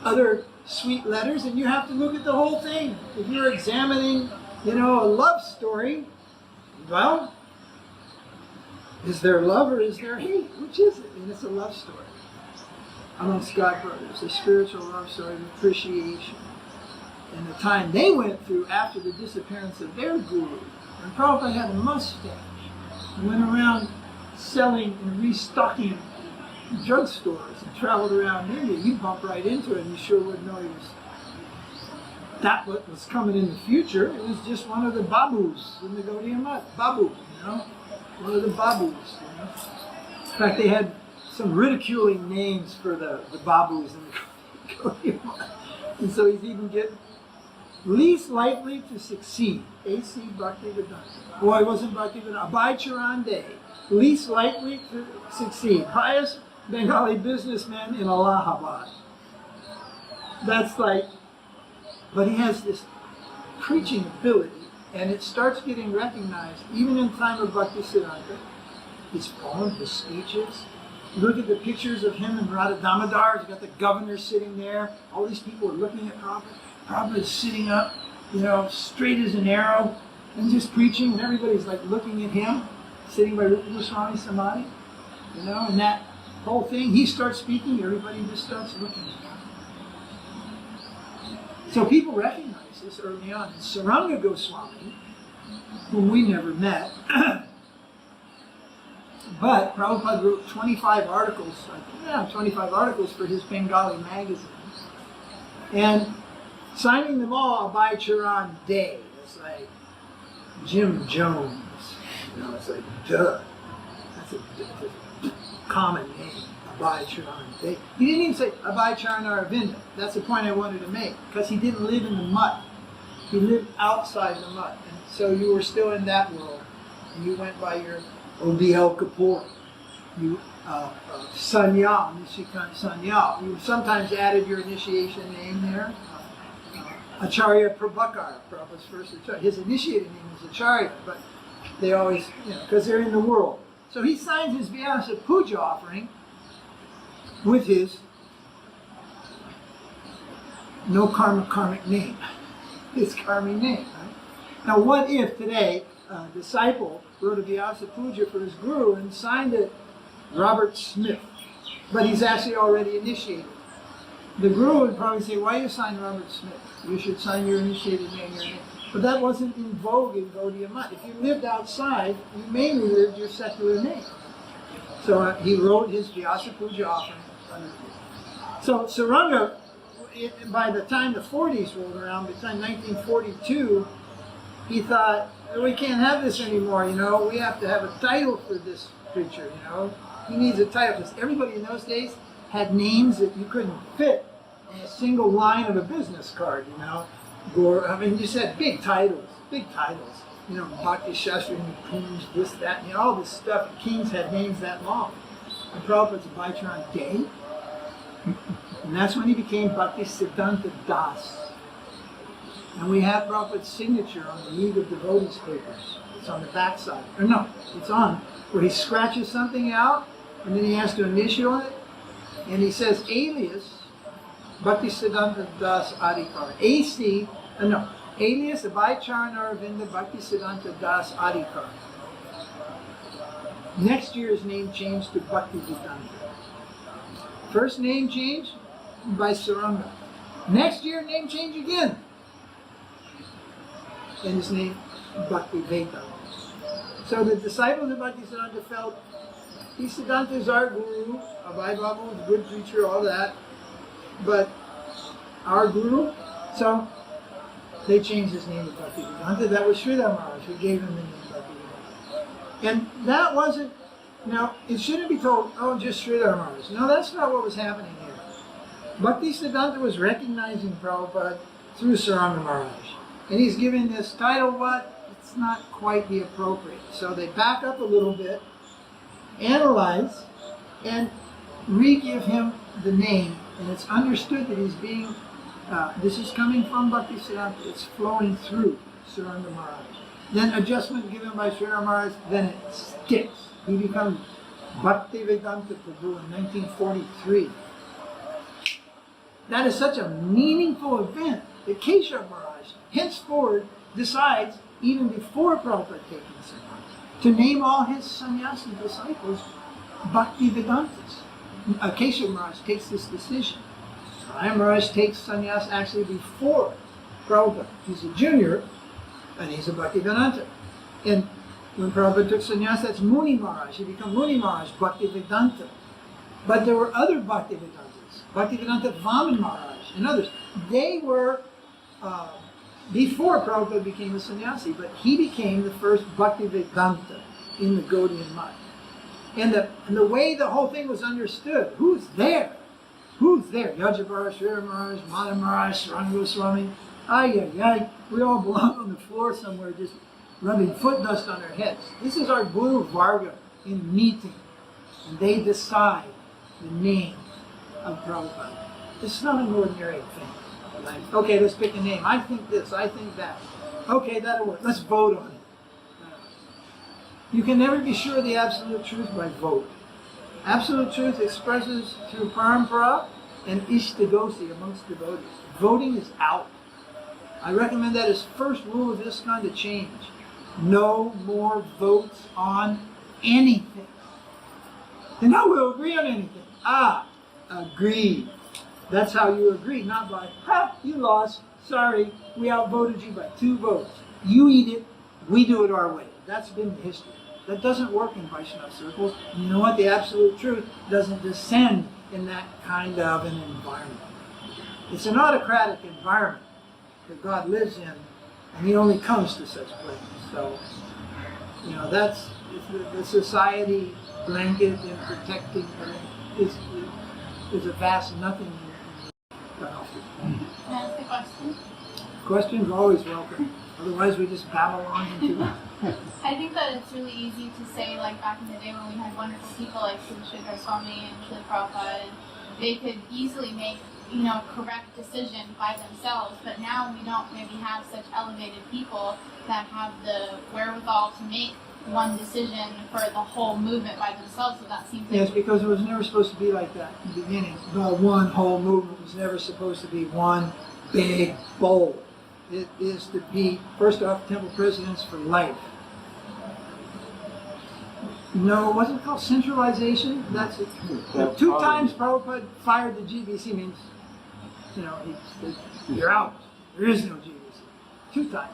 other sweet letters, and you have to look at the whole thing. If you're examining, a love story, well, Is there love or is there hate? Which is it? And it's a love story amongst God brothers, a spiritual love story of appreciation. And the time they went through after the disappearance of their guru, and Prabhupada had a mustache, and went around selling and restocking drugstores and traveled around India. You bump right into it and you sure wouldn't know he was what was coming in the future. It was just one of the babus in the Gaudiya Math. Babu, you know? One of the babus, you know? In fact, they had some ridiculing names for the babus in the Gaudiya Math. And so he's even getting least likely to succeed. A.C. Bhaktivedanta. Boy, it wasn't Bhaktivedanta. Abhay Charan Day. Least likely to succeed. Highest Bengali businessman in Allahabad. That's like, but he has this preaching ability, and it starts getting recognized even in time of Bhaktisiddhanta. His poems, his speeches. Look at the pictures of him and Radha Damodar. He's got the governor sitting there. All these people are looking at Prabhupada. Prabhupada is sitting up, you know, straight as an arrow, and just preaching, and everybody's like looking at him, sitting by Rupa Goswami Samadhi, you know, and that whole thing. He starts speaking, everybody just starts looking at him. So people recognize this early on. And Saranga Goswami, whom we never met, but Prabhupada wrote 25 articles, 25 articles for his Bengali magazine. And signing them all Abhay Charan Day. It's like Jim Jones. You know, it's like, duh. That's a common name, Abhay Charan Day. He didn't even say Abhay Charan Aravinda. That's the point I wanted to make, because he didn't live in the mud. He lived outside the mud. And so you were still in that world. And you went by your Odl Kapoor. You Sanyal, Nishikant Sanyal. You sometimes added your initiation name there. Acharya Prabhakar, Prabhupada's first Acharya. His initiated name is Acharya, but they always, you know, because they're in the world. So he signs his Vyasa Puja offering with his no karmic name, his karmic name. Right? Now, what if today a disciple wrote a Vyasa Puja for his guru and signed it Robert Smith, but he's actually already initiated? The guru would probably say, why you sign Robert Smith? You should sign your initiated name, your name. But that wasn't in vogue in Gaudiya Math. If you lived outside, you mainly lived your secular name. So he wrote his Vyasa Puja offering. So Saranga, by the time the 40s rolled around, by the time 1942, he thought, we can't have this anymore, you know. We have to have a title for this preacher, you know. He needs a title. Because everybody in those days had names that you couldn't fit on a single line of a business card, you know. I mean, you said big titles, you know, Bhakti Shastri, Kunj, this, that, you know, all this stuff. Kings had names that long. And Prabhupada's Abhay Charan Day. And that's when he became Bhakti Siddhanta Das. And we have Prabhupada's signature on the League of Devotees papers. It's on the backside. Or no, it's on, where he scratches something out, and then he has to initial it. And he says, alias, Bhakti Siddhanta Das Adhikar. Alias Abhay Charan Aravinda Bhakti Siddhanta Das Adhikar. Next year's name changed to Bhakti Vedanta. First name change by Saranga. Next year, name change again. And his name, Bhakti Vedanta. So the disciples of Bhakti Siddhanta felt, Siddhanta is our guru, Abhay Babu is a good preacher, all that, but our guru, so they changed his name to Bhakti Vedanta. That was Sridhara Maharaj who gave him the name Bhakti Vedanta. And that wasn't, now it shouldn't be told, oh, just Sridhara Maharaj. No, that's not what was happening here. Bhakti Siddhanta was recognizing Prabhupada through Saranga Maharaj. And he's giving this title, what? It's not quite the appropriate. So they back up a little bit, analyze, and re-give him the name. And it's understood that he's being, this is coming from Bhakti Siddhanta, it's flowing through Saranga Maharaj. Then adjustment given by Sridhara Maharaj, then it sticks. He becomes Bhakti Vedanta Prabhu in 1943. That is such a meaningful event that Keshav Maharaj henceforward decides, even before Prabhupada taking Siddhanta, to name all his sannyasi disciples Bhakti Vedantas. Keshav Maharaj takes this decision. Raya Maharaj takes sannyas actually before Prabhupada. He's a junior, and he's a Bhakti Vedanta. And when Prabhupada took sannyas, that's Muni Maharaj. He became Muni Maharaj, Bhakti Vedanta. But there were other Bhakti Vedantas, Bhakti Vedanta Vaman Maharaj and others. They were before Prabhupada became a sannyasi, but he became the first Bhakti Vedanta in the Gaudiya Math. And the way the whole thing was understood, who's there? Who's there? Yajabara, Srila Maharaj, Madha Maharaj, Saranga Goswami. We all belong on the floor somewhere just rubbing foot dust on our heads. This is our Guru Varga in meeting. And they decide the name of Prabhupada. It's not an ordinary thing. Like, okay, let's pick a name. I think this, I think that. Okay, that'll work. Let's vote on it. You can never be sure of the absolute truth by vote. Absolute truth expresses through parampara and ishtadosi amongst devotees. Voting is out. I recommend that as first rule of ISKCON to change. No more votes on anything. And now we'll agree on anything. Agreed. That's how you agree, not by, you lost. Sorry, we outvoted you by 2 votes. You eat it, we do it our way. That's been the history. That doesn't work in Vaishnava circles. And you know what? The absolute truth doesn't descend in that kind of an environment. It's an autocratic environment that God lives in, and he only comes to such places. So, that's the society blanket and protecting is a vast nothing. Can I ask a question? Questions always welcome. Otherwise, we just babble on into it. I think that it's really easy to say, like back in the day when we had wonderful people like Srila Swami and Srila Prabhupada, and they could easily make, correct decision by themselves. But now we don't maybe have such elevated people that have the wherewithal to make one decision for the whole movement by themselves. So that seems like... Yes, because it was never supposed to be like that in the beginning. The one whole movement was never supposed to be one big bowl. It is to be, first off, temple presidents for life. No, wasn't it called centralization? That's it. 2 times Prabhupada fired the GBC means, you're out. There is no GBC. 2 times.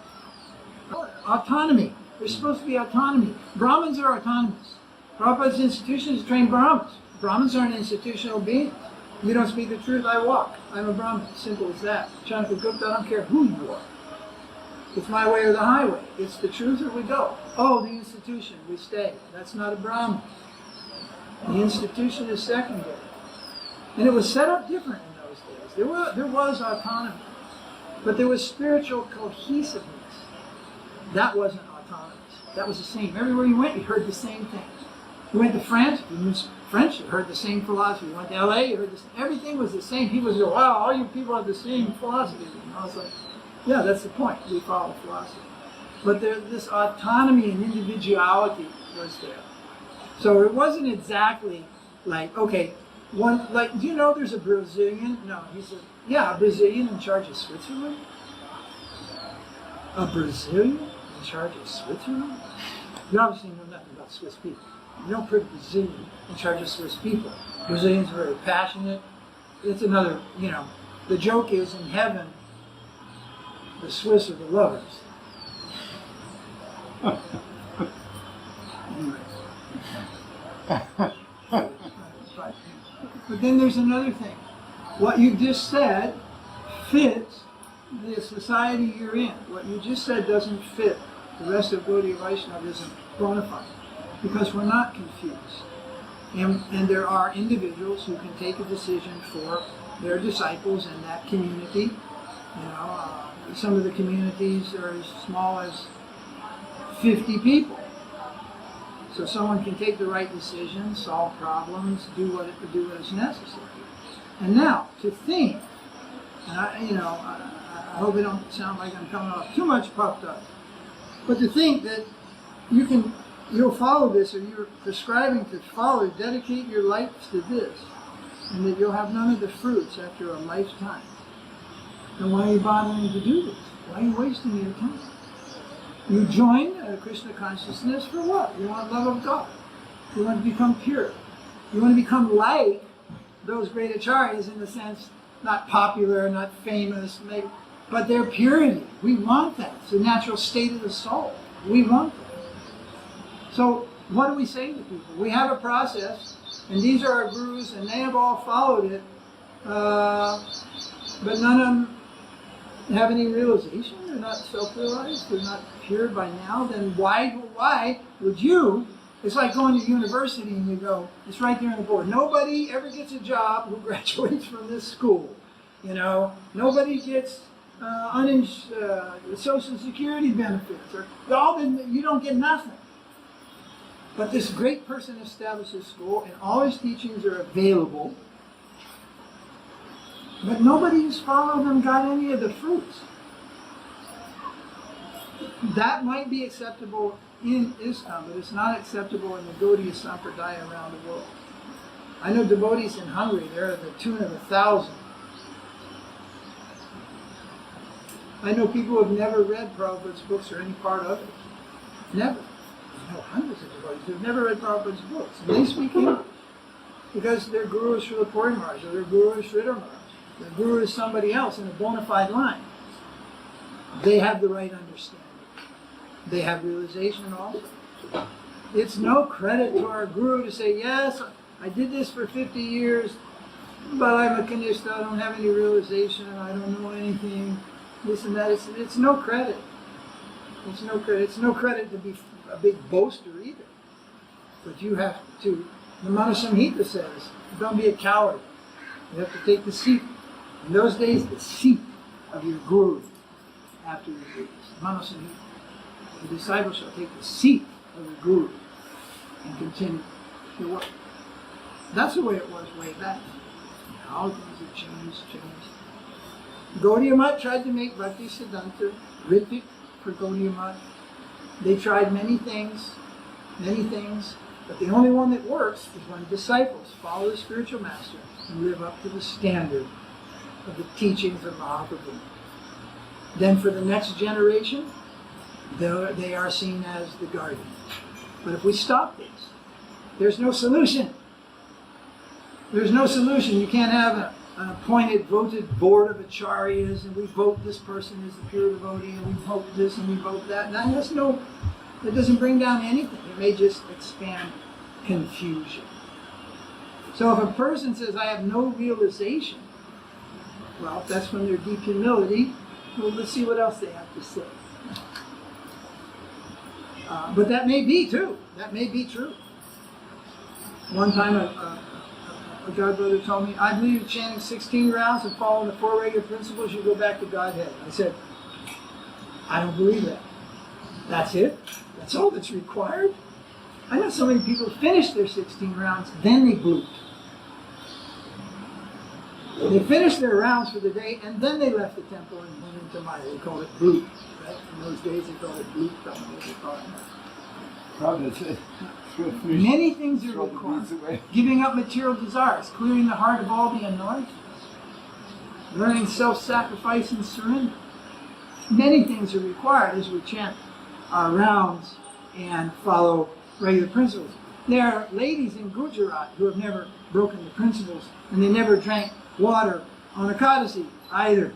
Autonomy. There's supposed to be autonomy. Brahmins are autonomous. Prabhupada's institution is to train Brahmins. Brahmins aren't institutional beings. You don't speak the truth, I walk. I'm a Brahmin. Simple as that. Chanaka Gupta, I don't care who you are. It's my way or the highway. It's the truth or we go. Oh, the institution, we stay. That's not a Brahmin. The institution is secondary. And it was set up different in those days. There was autonomy. But there was spiritual cohesiveness. That wasn't autonomous. That was the same. Everywhere you went, you heard the same thing. You went to France, you knew French, you heard the same philosophy. You went to LA, you heard the same. Everything was the same. People would go, wow, all you people have the same philosophy. And I was like, yeah, that's the point. We follow philosophy. But this autonomy and individuality was there. So it wasn't exactly like, okay, do you know there's a Brazilian? No, a Brazilian in charge of Switzerland? A Brazilian in charge of Switzerland? You obviously know nothing about Swiss people. You don't put a Brazilian in charge of Swiss people. Brazilians are very passionate. It's another, the joke is in heaven, the Swiss are the lovers. Anyway. But then there's another thing. What you just said fits the society you're in. What you just said doesn't fit the rest of Gaudiya Vaishnavism bona fide. Because we're not confused. And there are individuals who can take a decision for their disciples in that community. Some of the communities are as small as 50 people. So someone can take the right decision, solve problems, do what is necessary. And now, to think, and I hope it don't sound like I'm coming off too much puffed up, but to think that you'll follow this, or you're prescribing to follow, dedicate your life to this, and that you'll have none of the fruits after a lifetime. Then why are you bothering to do this? Why are you wasting your time? You join Krishna consciousness for what? You want love of God. You want to become pure. You want to become like those great acharyas in the sense, not popular, not famous, maybe, but their purity. We want that. It's a natural state of the soul. We want that. So what do we say to people? We have a process, and these are our gurus, and they have all followed it, but none of them have any realization. They're not self-realized. They're not pure by now. Then why would you? It's like going to university and you go, it's right there on the board. Nobody ever gets a job who graduates from this school. You know, nobody gets Social Security benefits. Or you don't get nothing. But this great person establishes school and all his teachings are available. But nobody who's followed them got any of the fruits. That might be acceptable in Islam, but it's not acceptable in the Gaudiya Sampradaya around the world. I know devotees in Hungary, they're at the tune of 1,000. I know people who have never read Prabhupada's books or any part of it. Never. I know hundreds of devotees who have never read Prabhupada's books. And they speak English because their guru is Srila Puri Maharaj, or their guru is Sridhara Maharaj. Their guru is somebody else in a bona fide line. They have the right understanding. They have realization also. It's no credit to our guru to say, yes, I did this for 50 years, but I'm a Kanishta, I don't have any realization, I don't know anything, this and that. It's no credit. It's no credit. It's no credit to be a big boaster either. But you have to, the Manasamhita says, don't be a coward. You have to take the seat. In those days, the seat of your guru after your guru. Manasamhita. The disciple shall take the seat of the guru and continue to work. That's the way it was way back. Now things have changed. Gaudiya Math tried to make Bhakti Siddhanta Ritik for Gaudiya Math. They tried many things, but the only one that works is when disciples follow the spiritual master and live up to the standard of the teachings of Mahaprabhu. Then for the next generation, they are seen as the guardians. But if we stop this, there's no solution. There's no solution. You can't have an appointed, voted board of acharyas, and we vote this person as the pure devotee, and we vote this and we vote that. That doesn't bring down anything. It may just expand confusion. So if a person says, I have no realization, well, if that's from their deep humility, well, let's see what else they have to say. But that may be too. That may be true. One time a godbrother told me, I believe chanting 16 rounds and following the 4 regular principles, you go back to Godhead. I said, I don't believe that. That's it? That's all that's required? I know so many people finish their 16 rounds, then they bloop. They finished their rounds for the day, and then they left the temple and went into Maya. They called it bloop. Right? In those days, they called it bloop. I don't know what they call it now. Many things are required. Giving up material desires, clearing the heart of all the annoyances, learning self-sacrifice and surrender. Many things are required as we chant our rounds and follow regular principles. There are ladies in Gujarat who have never broken the principles, and they never drank water on Ekadasi either.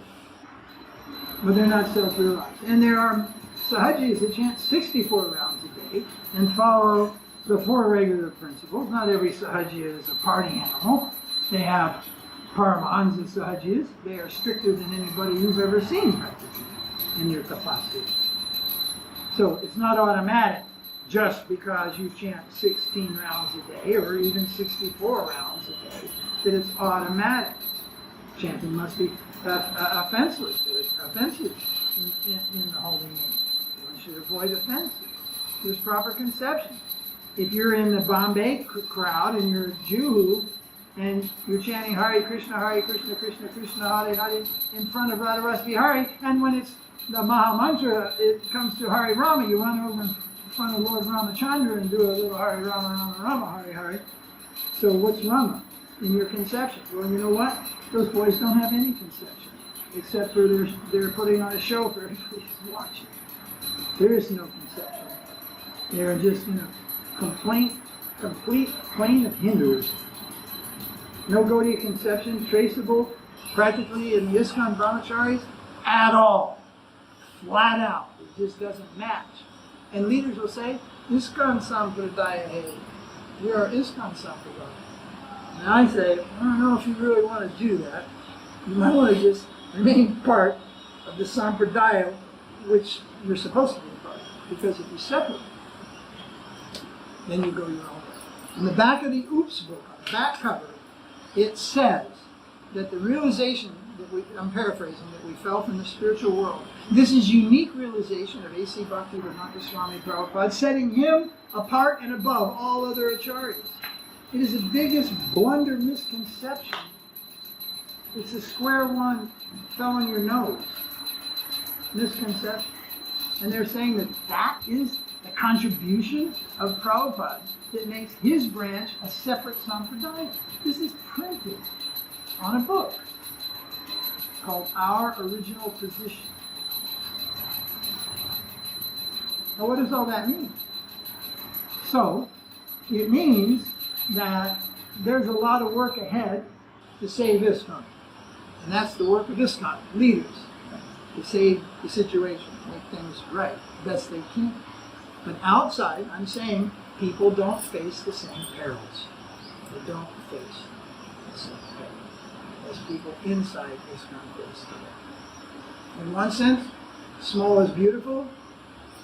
But they're not self-realized. And there are Sahajis that chant 64 rounds a day and follow the 4 regular principles. Not every Sahajiya is a party animal. They have Paramahansa Sahajiyas. They are stricter than anybody you've ever seen practically in your capacity. So it's not automatic just because you chant 16 rounds a day or even 64 rounds a day that it's automatic. Chanting must be offensive in the holy name. One should avoid offenses. There's proper conception. If you're in the Bombay crowd and you're a Jew and you're chanting Hare Krishna, Krishna Krishna, Hare Hare in front of Radharasa Bihari, and when it's the Maha Mantra, it comes to Hare Rama, you run over in front of Lord Ramachandra and do a little Hare Rama, Rama Rama, Hare Hare. So what's Rama in your conception? Well, you know what? Those boys don't have any conception, except for they're putting on a show for everybody to watch. There is no conception. They are just in a complete plane of Hinduism. No Gaudiya conception traceable practically in the ISKCON brahmacharis at all. Flat out. It just doesn't match. And leaders will say, ISKCON Sampradaya hey. We are ISKCON Sampradaya. And I say, I don't know if you really want to do that. You might want to just remain part of the Sampradaya which you're supposed to be a part of. Because if you separate, then you go your own way. In the back of the Oops book, on the back cover, it says that the realization I'm paraphrasing, that we felt in the spiritual world, this is unique realization of A.C. Bhaktivedanta Swami Prabhupada, setting him apart and above all other acharyas. It is the biggest blunder misconception. It's a square one fell on your nose misconception. And they're saying that that is the contribution of Prabhupada that makes his branch a separate sampradaya. This is printed on a book called Our Original Position. Now what does all that mean? So, it means that there's a lot of work ahead to save ISKCON. And that's the work of ISKCON, leaders, to save the situation, make things right, best they can. But outside, I'm saying people don't face the same perils. They don't face the same perils as people inside ISKCON face today. In one sense, small is beautiful.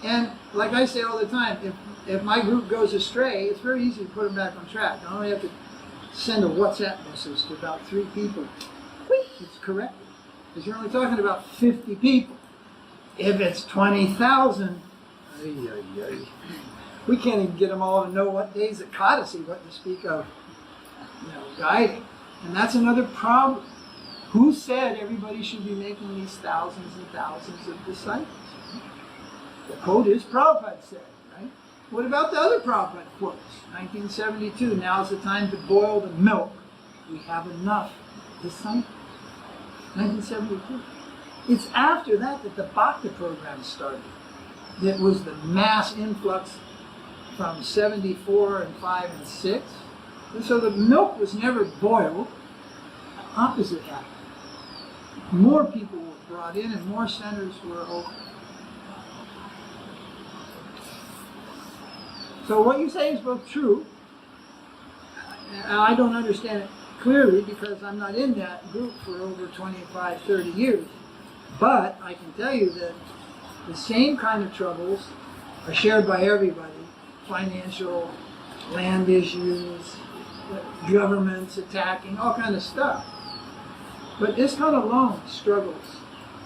And like I say all the time, if my group goes astray, it's very easy to put them back on track. I only have to send a WhatsApp message to about 3 people. It's corrected. Because you're only talking about 50 people. If it's 20,000, we can't even get them all to know what days at Kadasi, what to speak of, guiding. And that's another problem. Who said everybody should be making these thousands and thousands of disciples? The quote is Prabhupada said, right? What about the other Prabhupada quotes? 1972, now's the time to boil the milk. We have enough disciples. 1972. It's after that that the Bhakti program started. That was the mass influx from 74 and 5 and 6. And so the milk was never boiled. The opposite happened. More people were brought in and more centers were opened. So what you say is both true. I don't understand it clearly because I'm not in that group for over 25, 30 years. But I can tell you that the same kind of troubles are shared by everybody. Financial, land issues, governments attacking, all kind of stuff. But ISKCON alone struggles.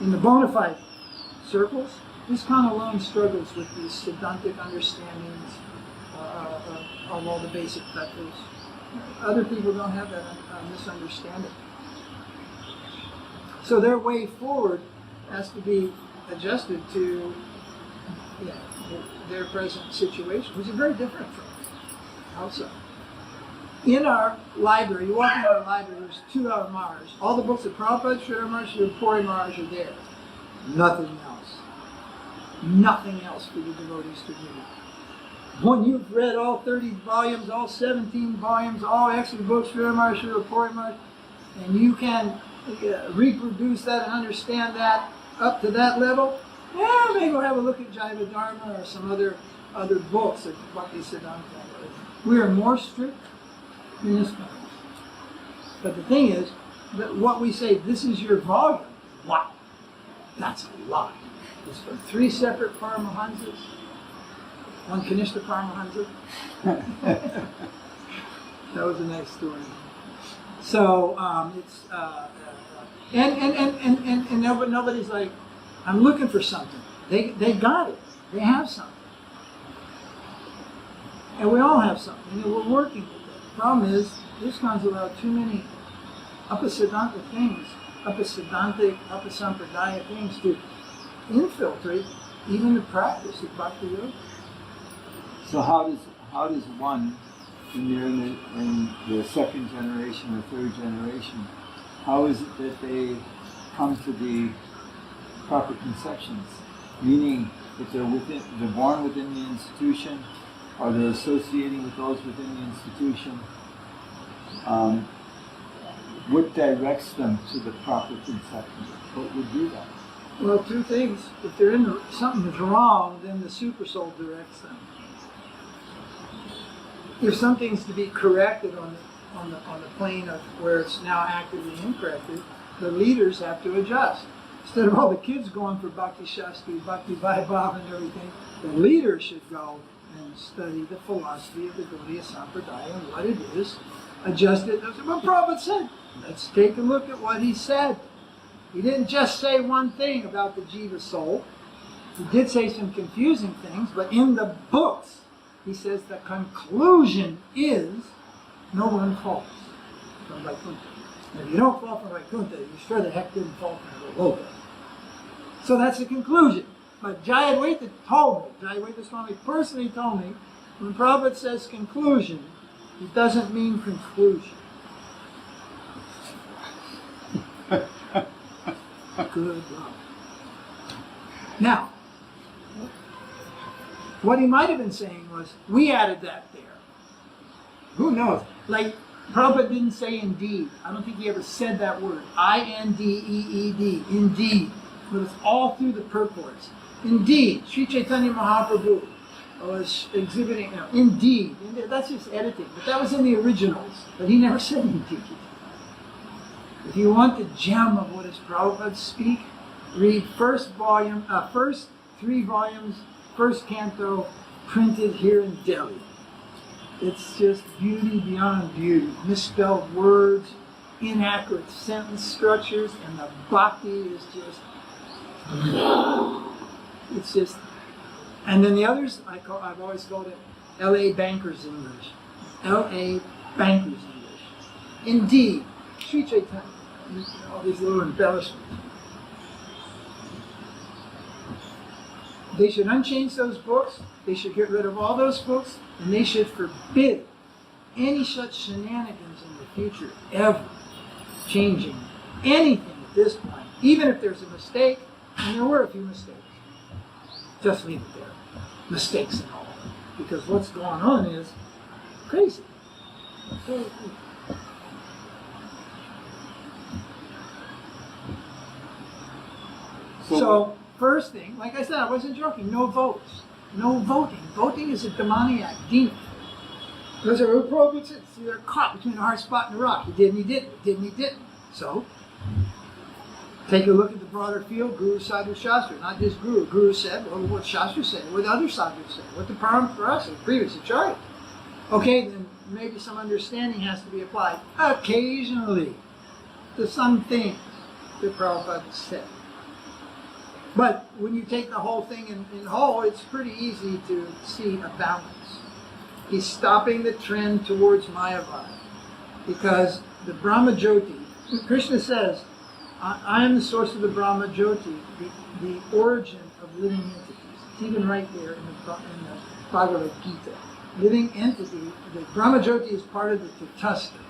In the bona fide circles, ISKCON alone struggles with these Siddhantic understandings of all the basic factors. Other people don't have that misunderstanding. So their way forward has to be adjusted to their present situation, which is very different from outside. In our library, you walk into our library, there's 2 Maharaj. All the books of Prabhupada, Sridhara Maharaj, Puri Maharaj are there. Nothing else. Nothing else for the devotees to read. When you've read all 30 volumes, all 17 volumes, all extra books, Sridhara Maharaj, Puri Maharaj, and you can reproduce that and understand that up to that level, maybe we'll have a look at Jaiva Dharma or some other books that Bhakti Siddhanta. We are more strict in this one. But the thing is, that what we say, this is your volume, wow, that's a lot. It's from 3 separate Paramahansas, 1 Kanishta Paramahansa. That was a nice story. So it's and nobody's like, I'm looking for something. They got it. They have something. And we all have something, and we're working with it. The problem is, ISKCON's allowed too many Upasiddhanta things, Upasiddhantic, Upasampradaya things to infiltrate even the practice of Bhakti Yoga. So how does one, when they're in the 2nd generation or 3rd generation, how is it that they come to the proper conceptions? Meaning, if they're born within the institution, or they're associating with those within the institution, what directs them to the proper conception? What would do that? Well, two things. If they're in something is wrong, then the super soul directs them. If something's to be corrected on the plane of where it's now actively incorrected, the leaders have to adjust. Instead of all the kids going for Bhakti Shastri, Bhakti Vaibhav and everything, the leaders should go and study the philosophy of the Gaudiya Sampradaya and what it is, adjust it. That's what Prabhupada said. Let's take a look at what he said. He didn't just say one thing about the Jiva soul. He did say some confusing things, but in the books, he says the conclusion is no one falls from Vaikuntha. And if you don't fall from Vaikuntha, you sure the heck didn't fall from Govinda. So that's the conclusion. But Jayadvaita told me, Jayadvaita Swami personally told me, when Prabhupada says conclusion, it doesn't mean conclusion. Good luck. Now, what he might have been saying was, we added that there. Who knows? Like, Prabhupada didn't say indeed. I don't think he ever said that word. I-N-D-E-E-D. Indeed. But it's all through the purports. Indeed. Sri Chaitanya Mahaprabhu was exhibiting, indeed. That's just editing. But that was in the originals. But he never said indeed. If you want the gem of what is Prabhupada speak, read first 3 volumes, first canto, printed here in Delhi. It's just beauty beyond beauty. Misspelled words, inaccurate sentence structures, and the bhakti is just, it's just, and then the others, I've always called it L.A. Bankers English. L.A. Bankers English. Indeed, Sri Chaitanya, all these little embellishments. They should unchange those books, they should get rid of all those books, and they should forbid any such shenanigans in the future, ever changing anything at this point, even if there's a mistake, and there were a few mistakes. Just leave it there. Mistakes and all. Because what's going on is crazy. So, first thing, like I said, I wasn't joking, no votes. No voting. Voting is a demoniac, demon. Those are appropriate. See, they're caught between a hard spot and a rock. He did and he didn't. He did and he didn't. So, take a look at the broader field, Guru, Sadhu, Shastra. Not just Guru. Guru said, well, what Shastra said, what the other Sadhus said, what the Parampara, previous Acharya. Okay, then maybe some understanding has to be applied occasionally to some things that Prabhupada said. But when you take the whole thing in whole, it's pretty easy to see a balance. He's stopping the trend towards Mayavad. Because the Brahma Jyoti, Krishna says, I am the source of the Brahma Jyoti, the origin of living entities. It's even right there in the Bhagavad Gita. Living entity, the Brahma Jyoti is part of the Tatastha.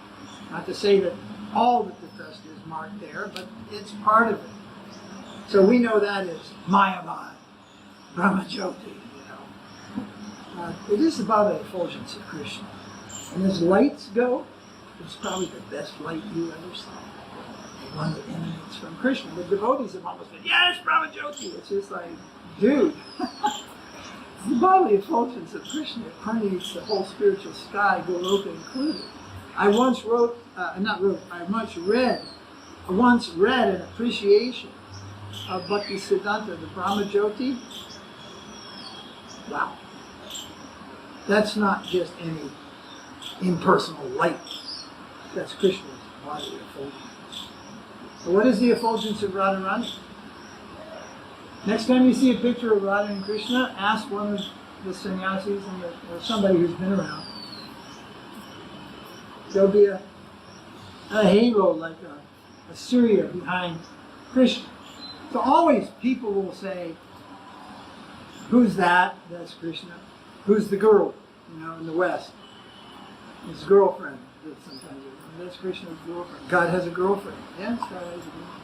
Not to say that all the Tatastha is marked there, but it's part of it. So we know that is Mayavad, Brahma Jyoti, it is about the effulgence of Krishna. And as lights go, it's probably the best light you ever saw. The one that emanates from Krishna. The devotees have almost said, yes, Brahma Jyoti. It's just like, dude, it's the bodily effulgence of Krishna. It permeates the whole spiritual sky, Goloka included. I once read an appreciation of Bhakti Siddhanta, the Brahma Jyoti. Wow. That's not just any impersonal light. That's Krishna's bodily effulgence. So what is the effulgence of Radharani? Next time you see a picture of Radha and Krishna, ask one of the sannyasis or somebody who's been around. There'll be a halo like a Surya behind Krishna. So always people will say, who's that? That's Krishna. Who's the girl, in the West? His girlfriend. Sometimes that's Krishna's girlfriend. God has a girlfriend. Yes, God has a girlfriend.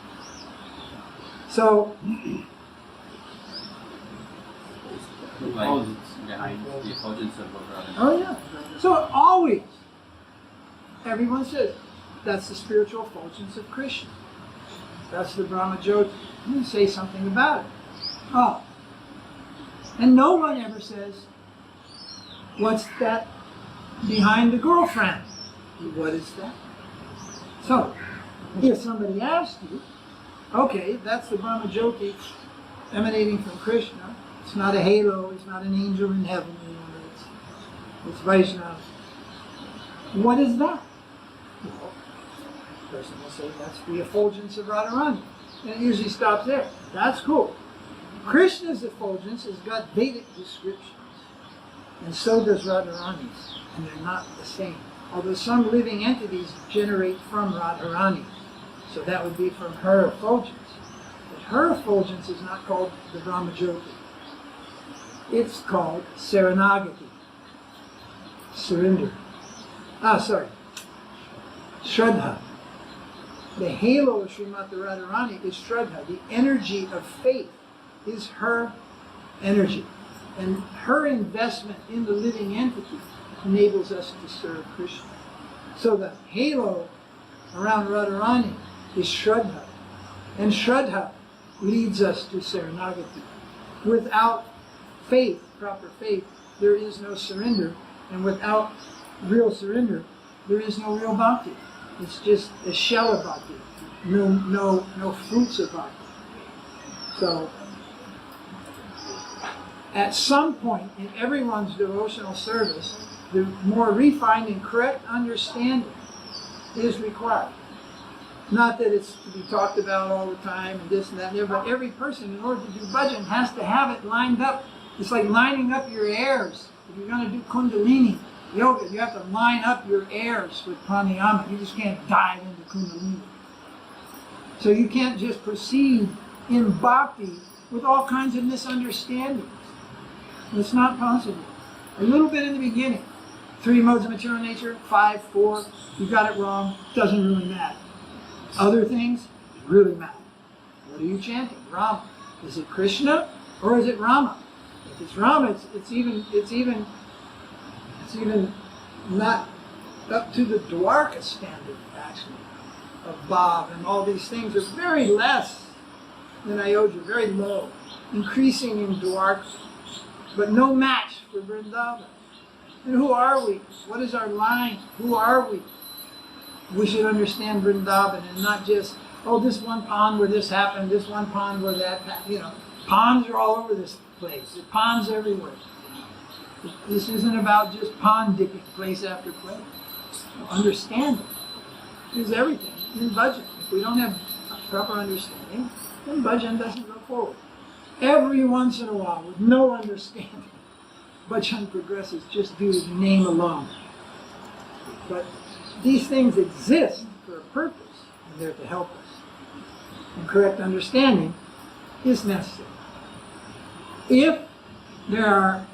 So, Like behind the effulgence of Radharani. Oh yeah. So always, everyone says, that's the spiritual effulgence of Krishna. That's the Brahma Jyoti. You say something about it. Oh. And no one ever says, what's that behind the girlfriend? What is that? So, if somebody asked you, okay, that's the Brahma Jyoti emanating from Krishna. It's not a halo, it's not an angel in heaven, it's Vaishnava. What is that? Well, the person will say that's the effulgence of Radharani. And it usually stops there. That's cool. Krishna's effulgence has got Vedic descriptions. And so does Radharani's. And they're not the same. Although some living entities generate from Radharani. So that would be from her effulgence. But her effulgence is not called the Brahma Jyoti. It's called Saranagati. Surrender. Shraddha. The halo of Srimati Radharani is Shraddha. The energy of faith is her energy. And her investment in the living entity enables us to serve Krishna. So the halo around Radharani is Shraddha. And Shraddha leads us to Saranagati. Without faith, proper faith, there is no surrender. And without real surrender, there is no real bhakti. It's just a shell of bhakti. No fruits of bhakti. So, at some point in everyone's devotional service, the more refined and correct understanding is required. Not that it's to be talked about all the time and this and that and there, but every person, in order to do bhajan, has to have it lined up. It's like lining up your airs. If you're going to do kundalini yoga, you have to line up your airs with pranayama. You just can't dive into kundalini. So you can't just proceed in bhakti with all kinds of misunderstandings. It's not possible. A little bit in the beginning. 3 modes of material nature, 5, 4, you got it wrong, doesn't really matter. Other things really matter. What are you chanting? Rama. Is it Krishna or is it Rama? If it's Rama, it's even not up to the Dwarka standard, actually, of Bhav, and all these things are very less than Ayodhya, very low, increasing in Dwarka, but no match for Vrindavan. And who are we? What is our line? Who are we? We should understand Vrindavan and not just, oh, this one pond where this happened, this one pond where that happened. Ponds are all over this place. There are ponds everywhere. This isn't about just pond dipping place after place. Understanding is everything in bhajan. If we don't have proper understanding, then bhajan doesn't go forward. Every once in a while, with no understanding, bhajan progresses just due to the name alone. But these things exist for a purpose, and they're to help us. And correct understanding is necessary. If there are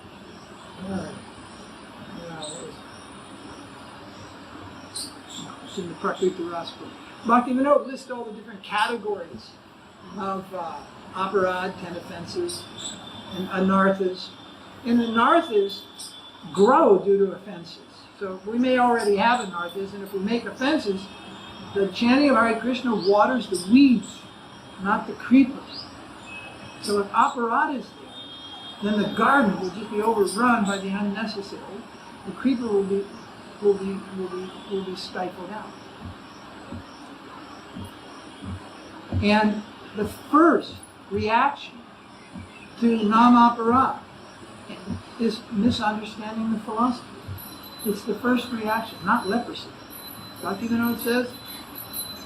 it's in the Prakriti Rasa book. Bhaktivinoda lists all the different categories of aparad, 10 offenses, and anarthas. And anarthas grow due to offenses. So we may already have anarthas, and if we make offenses, the chanting of Hare Krishna waters the weeds, not the creepers. So if aparad is there, then the garden will just be overrun by the unnecessary. The creeper will be stifled out. And the first reaction to nam-aparad is misunderstanding the philosophy. It's the first reaction, not leprosy. Bhaktivinoda says,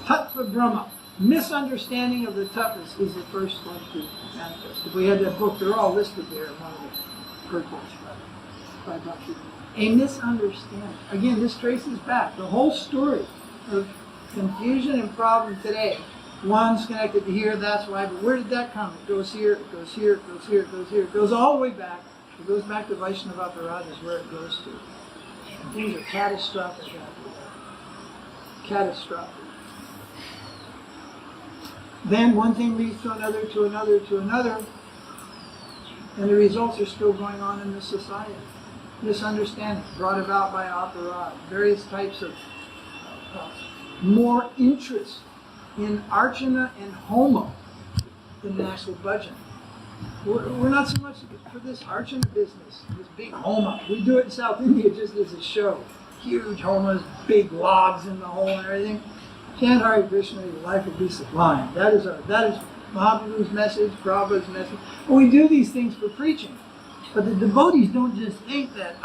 tattva brahma, misunderstanding of the tattvas is the first one to manifest. If we had that book, they're all listed there in one of the purports by Bhaktivinoda. A misunderstanding. Again, this traces back. The whole story of confusion and problem today, one's connected to here, that's why, but where did that come? It goes here, it goes here, it goes here, it goes here. It goes all the way back. It goes back to Vaishnava Aparad is where it goes to. And things are catastrophic after that. Catastrophic. Then one thing leads to another, to another, to another. And the results are still going on in this society. Misunderstanding brought about by opera, various types of more interest in archana and homa than the actual bhajan. We're not so much for this archana business, this big homa. We do it in South India just as a show. Huge homas, big logs in the hole and everything. Chant Hare Krishna, your life will be sublime. That is Mahaprabhu's message, Prabhupada's message. And we do these things for preaching. But the devotees don't just think that,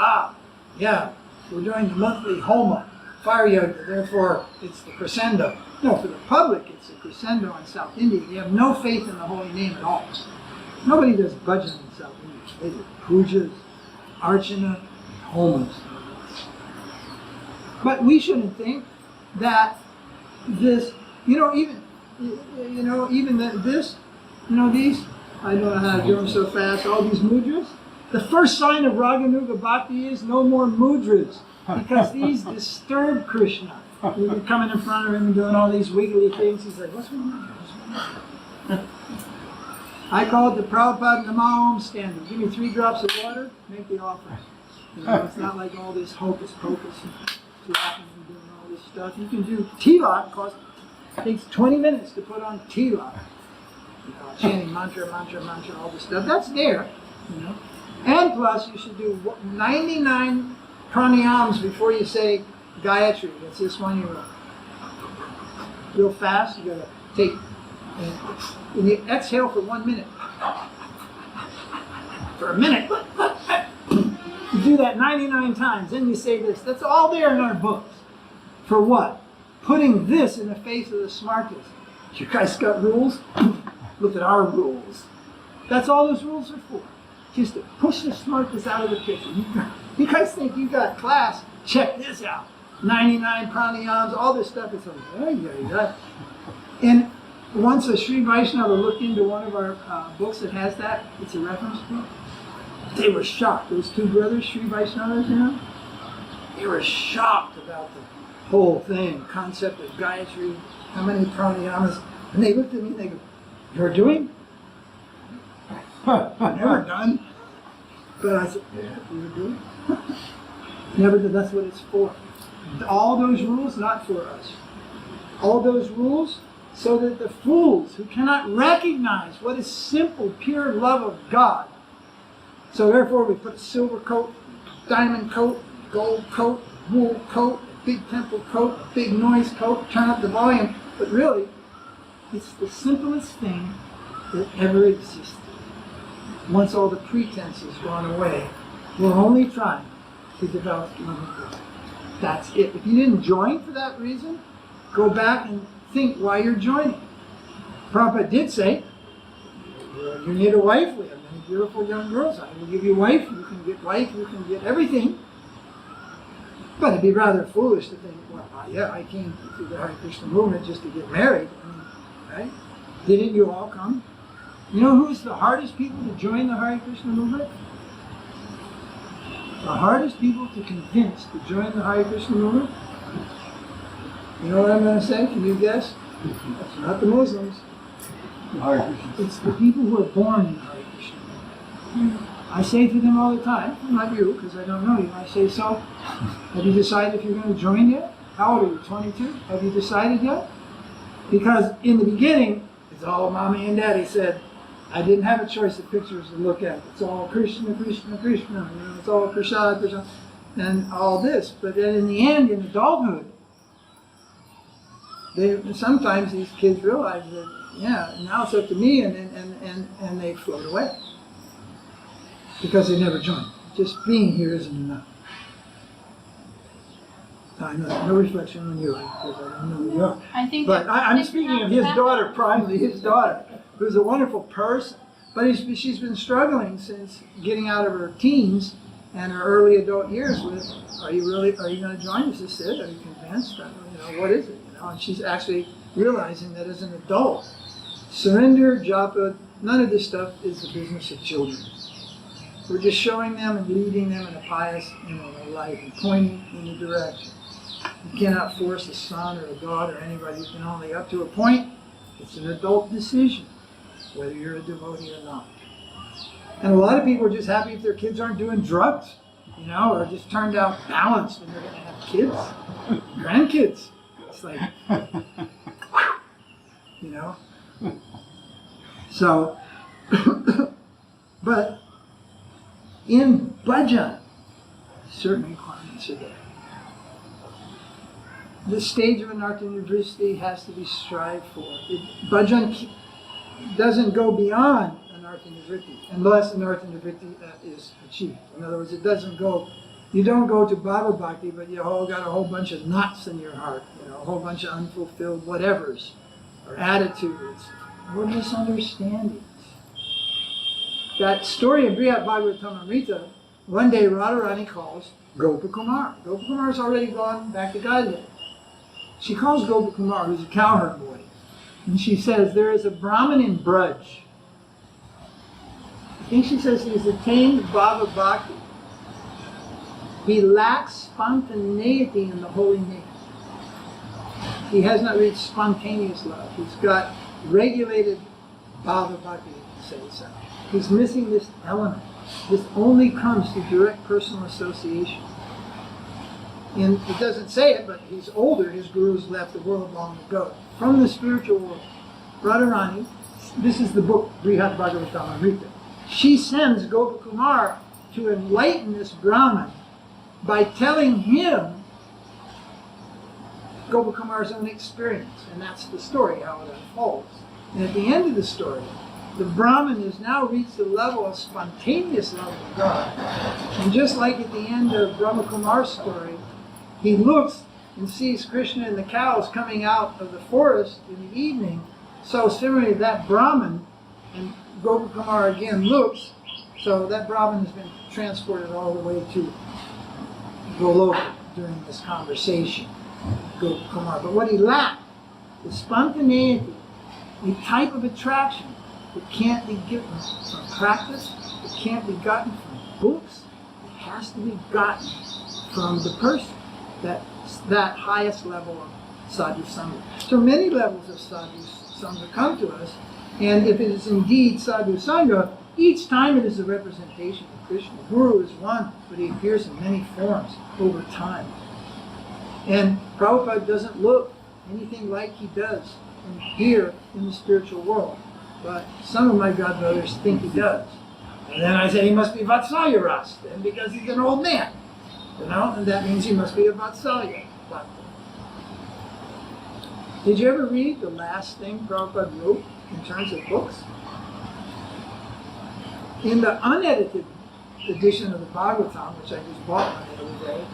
we're doing the monthly homa, fire yoga, therefore it's the crescendo. No, for the public it's a crescendo in South India. You have no faith in the holy name at all. Nobody does bhajan in South India. They do pujas, archana, homas. But we shouldn't think that this, even these, I don't know how to do them so fast, all these mudras. The first sign of Raganuga Bhakti is no more mudras, because these disturb Krishna. You're coming in front of him and doing all these wiggly things. He's like, what's going on? I call it the Prabhupada Namam standard. Give me 3 drops of water, make the offering. It's not like all this hocus pocus and flapping and doing all this stuff. You can do tilak, it takes 20 minutes to put on tilak. Chanting mantra, all this stuff. That's there, And plus, you should do 99 pranayams before you say Gayatri. That's this one you real fast. You gotta take, and you exhale for 1 minute. For a minute. You do that 99 times, then you say this. That's all there in our books. For what? Putting this in the face of the smartest. You guys got rules? Look at our rules. That's all those rules are for. Just to push the smartest out of the picture. You guys think you got class? Check this out. 99 pranayams, all this stuff. It's like, And once a Sri Vaishnava looked into one of our books that has that, it's a reference book, they were shocked. Those 2 brothers, Sri Vaishnavas, they were shocked about the whole thing, concept of Gayatri, how many pranayamas. And they looked at me and they go, you're doing? I've never done. But I said, yeah, you're doing? Never did. That's what it's for. All those rules, not for us. All those rules, so that the fools who cannot recognize what is simple, pure love of God. So therefore we put a silver coat, diamond coat, gold coat, wool coat, big temple coat, big noise coat, turn up the volume. But really, it's the simplest thing that ever existed. Once all the pretense has gone away, we're only trying to develop love of God. That's it. If you didn't join for that reason, go back and think why you're joining. Prabhupada did say, you need a wife. We have many beautiful young girls. I will give you a wife. You can get everything. But it'd be rather foolish to think, well, I came to the Hare Krishna movement just to get married. Right? Didn't you all come? You know who's the hardest people to join the Hare Krishna movement? The hardest people to convince to join the Hare Krishna movement? You know what I'm going to say? Can you guess? It's not the Muslims. It's the people who are born in Hare Krishna. I say to them all the time, not you, because I don't know you, I say, so, have you decided if you're going to join yet? How old are you, 22? Have you decided yet? Because in the beginning, it's all mommy and daddy said, I didn't have a choice of pictures to look at. It's all Krishna, Krishna, Krishna. It's all Prasad, Prasad, and all this. But then in the end, in adulthood, sometimes these kids realize that, now it's up to me, and they float away. Because they never joined. Just being here isn't enough. No reflection on you, because I don't know who you are. I'm speaking of his daughter, primarily his daughter, who's a wonderful person, but she's been struggling since getting out of her teens and her early adult years with, are you going to join? Is this it? Are you convinced? What is it? And she's actually realizing that as an adult, surrender, japa, none of this stuff is the business of children. We're just showing them and leading them in a pious life and pointing in the direction. You cannot force a son or a daughter or anybody. You can only up to a point. It's an adult decision, whether you're a devotee or not. And a lot of people are just happy if their kids aren't doing drugs, you know, or just turned out balanced and they're going to have kids, grandkids. It's like, you know. So, but in bhajan, certain requirements are there. The stage of anartha nivristi has to be strived for. Bhajan doesn't go beyond anartha nivritti unless anartha nivritti is achieved. In other words, it doesn't go, you don't go to Baba Bhakti, but you got a whole bunch of knots in your heart, you know, a whole bunch of unfulfilled whatevers or attitudes or misunderstandings. That story in Brihat Bhagavatamrita, one day Radharani calls Gopakumar. Gopakumar's already gone back to Godhead. She calls Gopakumar, who's a cowherd boy, and she says, there is a Brahmin in Braj. I think she says he's attained Baba Bhakti. He lacks spontaneity in the holy name. He has not reached spontaneous love. He's got regulated Baba Bhakti, say so. He's missing this element. This only comes through direct personal association. And it doesn't say it, but he's older. His gurus left the world long ago. From the spiritual world, Radharani, this is the book Brihat Bhagavatamrita. She sends Gopakumar to enlighten this Brahman by telling him Gopakumar's own experience. And that's the story, how it unfolds. And at the end of the story, the Brahman has now reached the level of spontaneous love of God. And just like at the end of Brahma Kumar's story, he looks and sees Krishna and the cows coming out of the forest in the evening. So similarly, that Brahman, and Gopakumar again looks, so that Brahman has been transported all the way to Goloka during this conversation, Gopakumar. But what he lacked is spontaneity, a type of attraction that can't be given from practice, it can't be gotten from books, it has to be gotten from the person, that highest level of sadhu sangha. So many levels of sadhu sangha come to us, and if it is indeed sadhu sangha, each time it is a representation of Krishna. Guru is one, but he appears in many forms over time. And Prabhupada doesn't look anything like he does here in the spiritual world. But some of my godbrothers think he does. And then I say he must be Vatsalya Ras, then, because he's an old man. You know, and that means he must be a Vatsalya Bhakta. Did you ever read the last thing Prabhupada wrote in terms of books? In the unedited edition of the Bhagavatam, which I just bought one the other day,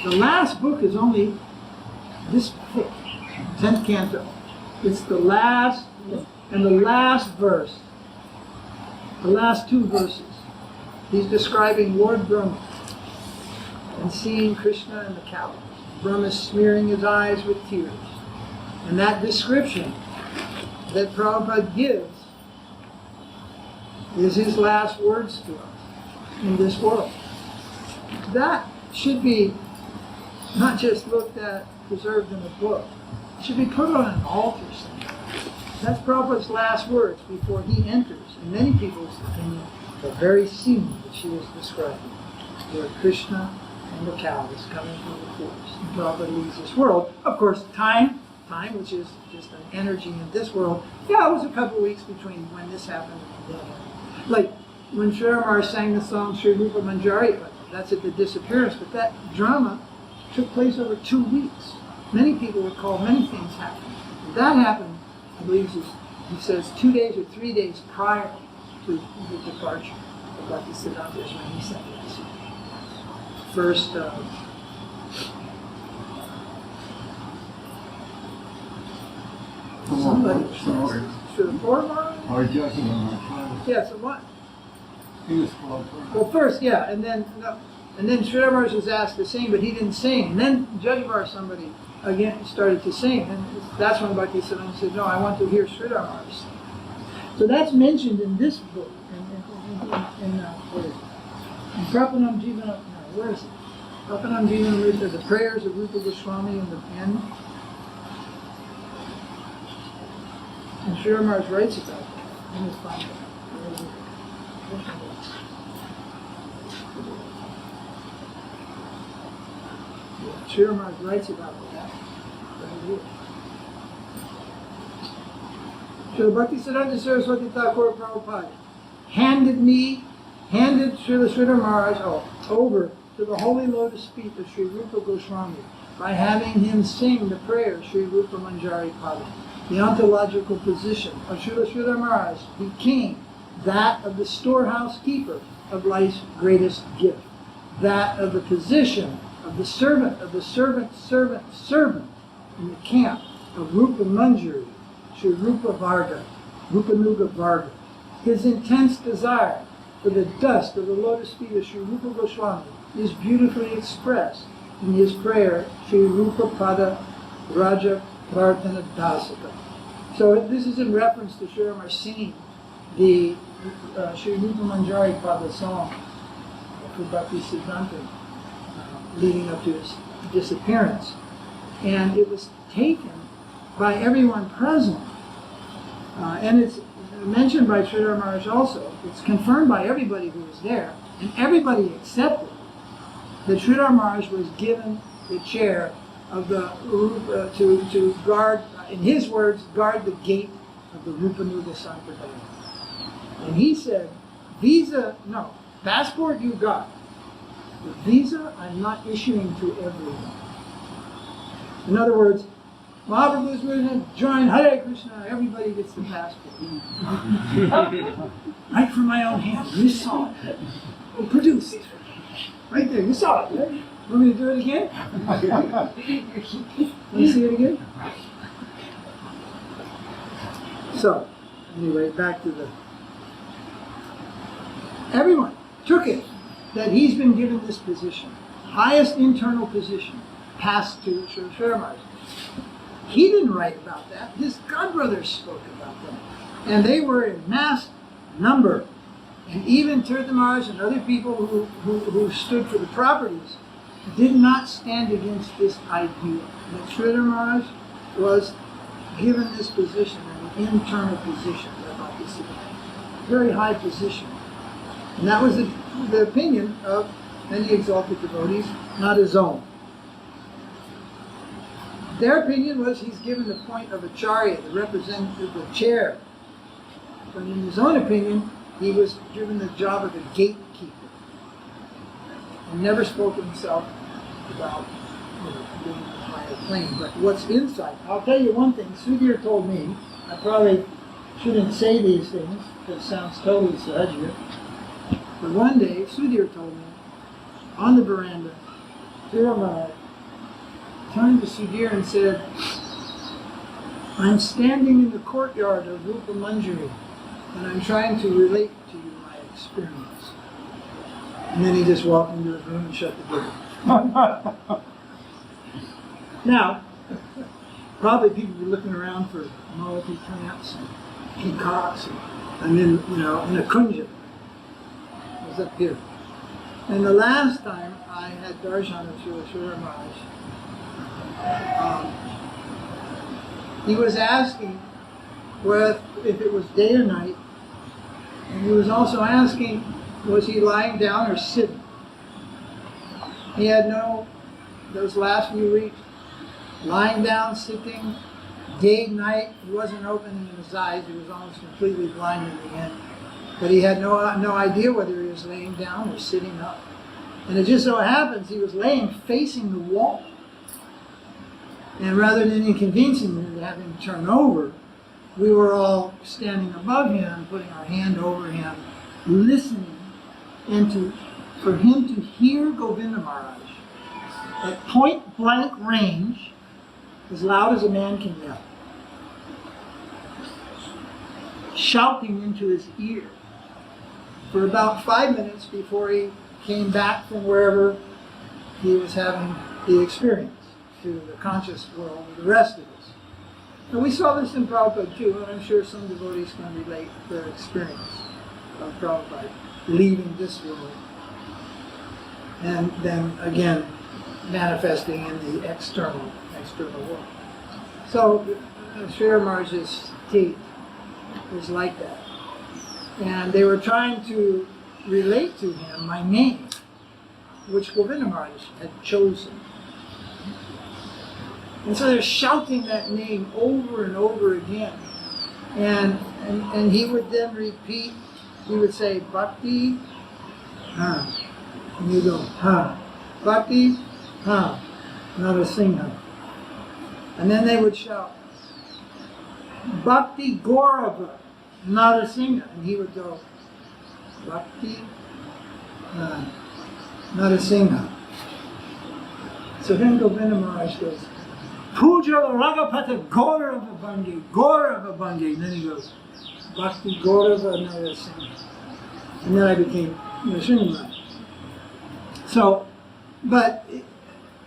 the last book is only this thick, 10th canto. It's the last, and the last verse, the last two verses, he's describing Lord Brahma and seeing Krishna and the cow. Brahma smearing his eyes with tears. And that description that Prabhupada gives is his last words to us in this world. That should be not just looked at, preserved in a book. It should be put on an altar somewhere. That's Prabhupada's last words before he enters, in many people's opinion, the very scene that she was describing, where Krishna and the cow is coming from the forest. And Prabhupada leaves this world. Of course, time, which is just an energy in this world, it was a couple of weeks between when this happened and that happened. Like when Sridhara sang the song Sri Rupa Manjari, that's at the Disappearance, but that drama took place over 2 weeks. Many people recall many things happened. That happened, I believe he says 2 days or 3 days prior to the departure of Bhakti Siddhanta is when he sang this. First, somebody should have Or just yeah, so what? he was called first. Well, first, yeah, and then Sridhar Maharaj was asked to sing, but he didn't sing. And then Judgevar, somebody again started to sing, and that's when Bhakti Siddhanta said, "No, I want to hear Sridhar Maharaj sing." So that's mentioned in this book, in what is it? In Prapanam Jivana, no, where is it? Prapanam Jivana, the prayers of Rupa Goswami in the end. And Sridhar Maharaj writes about that. Let me find it. Where is it? Srila Maharaj writes about that. Srila Bhaktisiddhanta Saraswati Thakur Prabhupada handed Srila Maharaj over to the holy lotus feet of Sri Rupa Goswami by having him sing the prayer Sri Rupa Manjari Pada. The ontological position of Srila Maharaj became that of the storehouse keeper of life's greatest gift, that of the position of the servant of the servant in the camp of Rupa Manjari, Sri Rupa Varga, Rupanuga Varga. His intense desire for the dust of the lotus feet of Sri Rupa Goswami is beautifully expressed in his prayer, Sri Rupa Pada Raja Vartana Dasaka. So this is in reference to Sri Rama singing the Sri Rupa Manjari Pada song for Bhakti Siddhanta leading up to his disappearance. And it was taken by everyone present. And it's mentioned by Sridhara Maharaj also. It's confirmed by everybody who was there. And everybody accepted that Sridhara Maharaj was given the chair of the to guard, in his words, guard the gate of the Rupanuga Sampradaya. And he said, visa, no, passport you got. The visa I'm not issuing to everyone. In other words, Mahaprabhu's movement, join Hare Krishna, everybody gets the passport. Right from my own hand, you saw it. Produced. Right there, you saw it, right? Want me to do it again? Want to see it again? So, anyway, back to the... Everyone took it that he's been given this position, highest internal position, passed to Srila Maharaj. He didn't write about that. His godbrothers spoke about that. And they were in mass number. And even Tirtha Maharaj and other people who stood for the properties did not stand against this idea that Sridhar Maharaj was given this position, an internal position, very high position. And that was the opinion of many exalted devotees, not his own. Their opinion was he's given the point of acharya, the representative, the chair. But in his own opinion, he was given the job of a gatekeeper. And never spoke himself about being on a higher plane. But what's inside? I'll tell you one thing. Sudhir told me, I probably shouldn't say these things because it sounds totally sahajya. But one day, Sudhir told me, on the veranda, Sridhar turned to Sudhir and said, I'm standing in the courtyard of Rupa Manjari and I'm trying to relate to you my experience. And then he just walked into his room and shut the door. Now, probably people were looking around for malati plants and peacocks and then, in a kunja. It was up here. And the last time I had darshan of Srila Maharaj, he was asking if it was day or night, and he was also asking, was he lying down or sitting? He had those last few weeks, lying down, sitting, day, night. He wasn't opening his eyes. He was almost completely blind in the end. But he had no idea whether he was laying down or sitting up. And it just so happens he was laying facing the wall. And rather than inconveniencing him to have him turn over, we were all standing above him, putting our hand over him, listening, and for him to hear Govinda Maharaj at point blank range, as loud as a man can yell, shouting into his ear for about 5 minutes before he came back from wherever he was having the experience to the conscious world with the rest of us. And we saw this in Prabhupada too, and I'm sure some devotees can relate their experience of Prabhupada leaving this world and then again manifesting in the external world. So Srila Maharaj's state was like that. And they were trying to relate to him my name, which Govinda Maharaj had chosen. And so they're shouting that name over and over again. And he would then repeat, he would say, Bhakti, ha. And you go, ha. Bhakti, ha. Narasingha. And then they would shout, Bhakti Gaurava, Narasingha. And he would go, Bhakti, Narasingha. So then Govinda Maharaj goes, Puja Ragapata Gaurava Bhangi, Gaurava Bhangi. And then he goes, Bhakti Gaurava Narasingha. And then I became Narasingha. So, but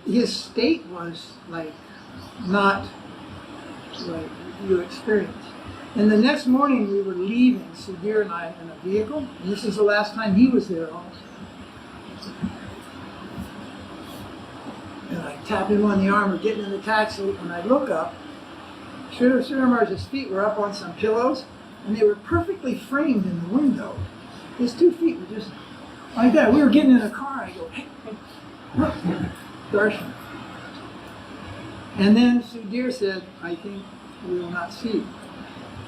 his state was like, not like you experience. And the next morning we were leaving, Sridhara and I, in a vehicle. And this is the last time he was there also. And I tap him on the arm, we're getting in the taxi, and I look up. Sridhara Maharaj's feet were up on some pillows, and they were perfectly framed in the window. His 2 feet were just like that. We were getting in a car, I go, hey, look, darshan. And then Sudhir said, I think we will not see you.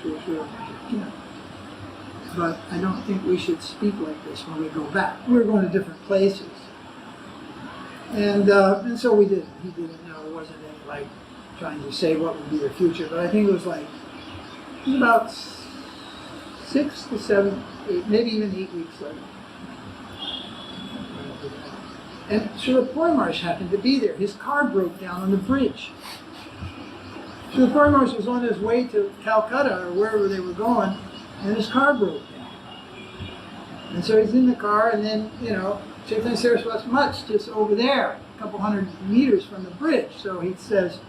Sridhara Maharaj said, yeah. But I don't think we should speak like this when we go back. We were going to different places. And so we didn't. He didn't know. There wasn't any like trying to say what would be the future. But I think it was like, it was about 6 to 7, 8, maybe even 8 weeks later. And Srila Maharaj happened to be there. His car broke down on the bridge. Srila Maharaj was on his way to Calcutta or wherever they were going, and his car broke down. And so he's in the car, and then, you know, Chaitanya Saraswati Mutt's just over there, a couple hundred meters from the bridge. So he says,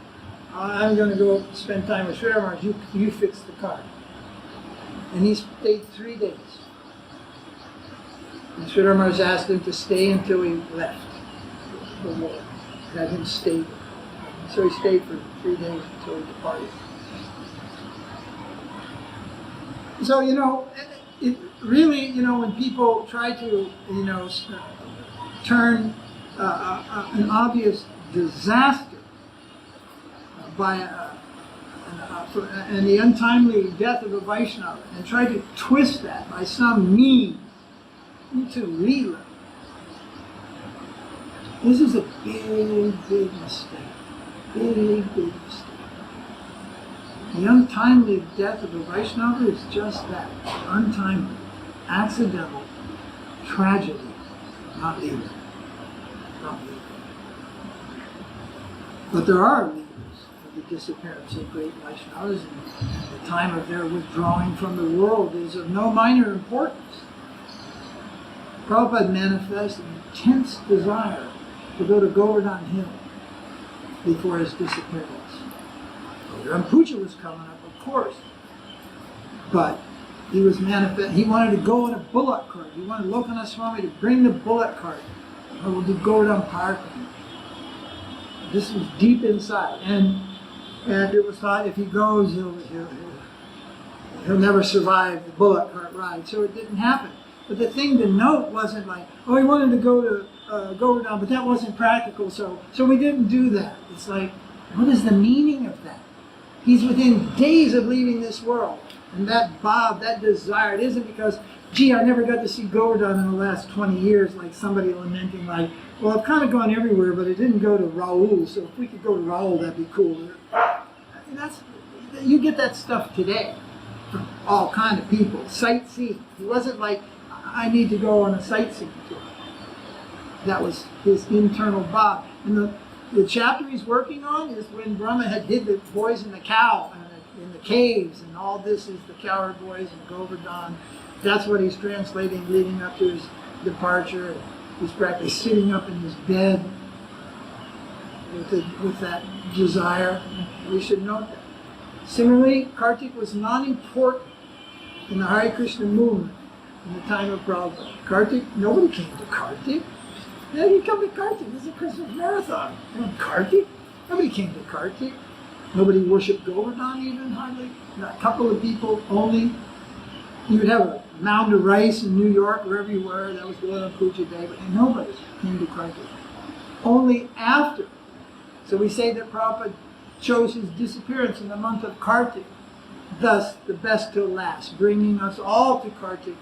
I'm going to go spend time with Srila Maharaj, you fix the car. And he stayed 3 days. And Srila Maharaj asked him to stay until he left the war. Had him stay. So he stayed for 3 days until he departed. So, you know, it really, you know, when people try to, you know, turn an obvious disaster by and the untimely death of a Vaishnava and try to twist that by some means into Leela, this is a big, big mistake. Big, big mistake. The untimely death of a Vaishnava is just that. Untimely, accidental, tragedy, not Leela. Not Leela. But there are Leelas of the disappearance of great Vaishnavas, and the time of their withdrawing from the world is of no minor importance. Prabhupada manifests an intense desire to go to Govardhan Hill before his disappearance. Ram Puja was coming up, of course, but he was he wanted to go in a bullock cart. He wanted Lokanath Swami to bring the bullock cart. Or we'll do Govardhan Park. This was deep inside, and it was thought if he goes, he'll never survive the bullock cart ride. So it didn't happen. But the thing to note wasn't like, oh, he wanted to go to Govardhan, but that wasn't practical, so we didn't do that. It's like, what is the meaning of that? He's within days of leaving this world. And that Bob, that desire, it isn't because, gee, I never got to see Govardhan in the last 20 years, like somebody lamenting like, well, I've kind of gone everywhere, but I didn't go to Raul, so if we could go to Raul, that'd be cool. And you get that stuff today from all kind of people, sightseeing. He wasn't like, I need to go on a sightseeing tour. That was his internal Bob. And the chapter he's working on is when Brahma had hid the boys in the cow in the caves, and all this is the cowherd boys and Govardhan. That's what he's translating leading up to his departure. He's practically sitting up in his bed with that desire. We should note that. Similarly, Kartik was not important in the Hare Krishna movement in the time of Prabhupada. Kartik, nobody came to Kartik. Yeah, you come to Kartik. This is a Christmas marathon. Kartik? Nobody came to Kartik. Nobody worshipped Govardhan even, hardly. A couple of people only. You would have mound of rice in New York, wherever you were, that was going on Puja Deva, and nobody came to Kartik. Only after. So we say that Prabhupada chose his disappearance in the month of Kartik, thus the best till last, bringing us all to Kartik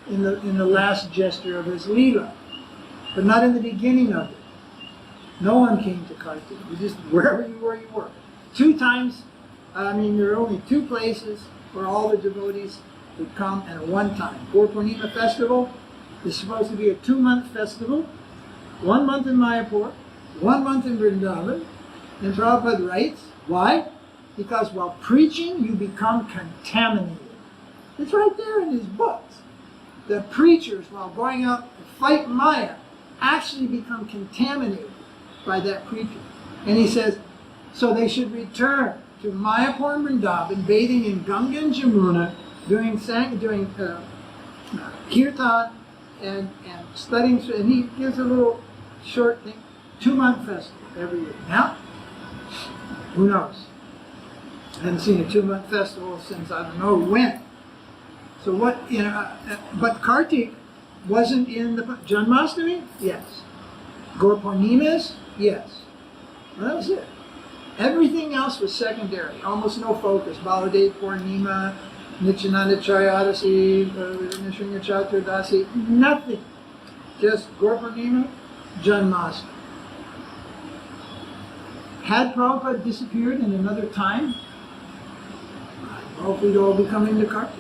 in the last gesture of his Leela, but not in the beginning of it. No one came to Kartik. You just, wherever you were. 2 times, there are only 2 places where all the devotees would come at one time. Gaur Purnima festival is supposed to be a 2-month festival, 1 month in Mayapur, 1 month in Vrindavan. And Prabhupada writes, why? Because while preaching, you become contaminated. It's right there in his books. The preachers, while going out to fight Maya, actually become contaminated by that preaching. And he says, so they should return to Mayapur and Vrindavan, bathing in Ganga and Jamuna, doing kirtan and studying. And he gives a little short thing, 2-month festival every year. Now, who knows? I haven't seen a 2-month festival since I don't know when. So what, but Kartik wasn't in the Janmashtami? Yes. Gaur Purnimas? Yes. Well, that was it. Everything else was secondary, almost no focus. Baladev Purnima, Nityananda Charyadasi, Nisringa Chaturdasi, nothing. Just Gaur Purnima, Janmashtami. Had Prabhupada disappeared in another time, I don't know if we'd all be coming to Kartik.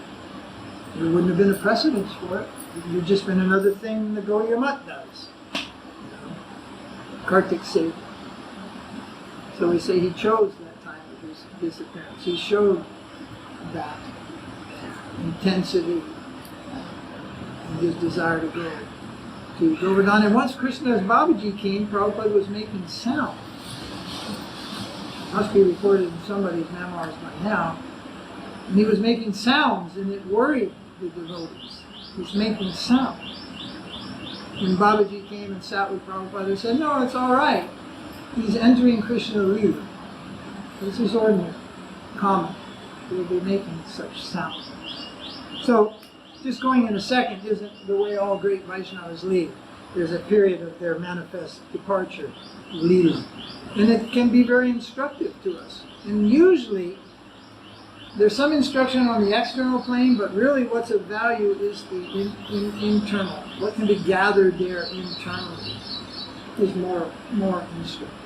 There wouldn't have been a precedence for it. It would have just been another thing the Gaudiya Math does. Kartik saved. So we say he chose that time of his disappearance. He showed that intensity and his desire to go to Govardhan. And once Haridas Babaji came, Prabhupada was making sound. It must be recorded in somebody's memoirs by now. And he was making sounds, and it worried the devotees. He's making sounds. When Babaji came and sat with Prabhupada, he said, no, it's all right. He's entering Krishna Leela. This is ordinary, common. He'll be making such sounds. So, just going in a second isn't the way all great Vaishnavas lead. There's a period of their manifest departure, Leela. And it can be very instructive to us. And usually, there's some instruction on the external plane, but really what's of value is the internal. What can be gathered there internally is more instructive.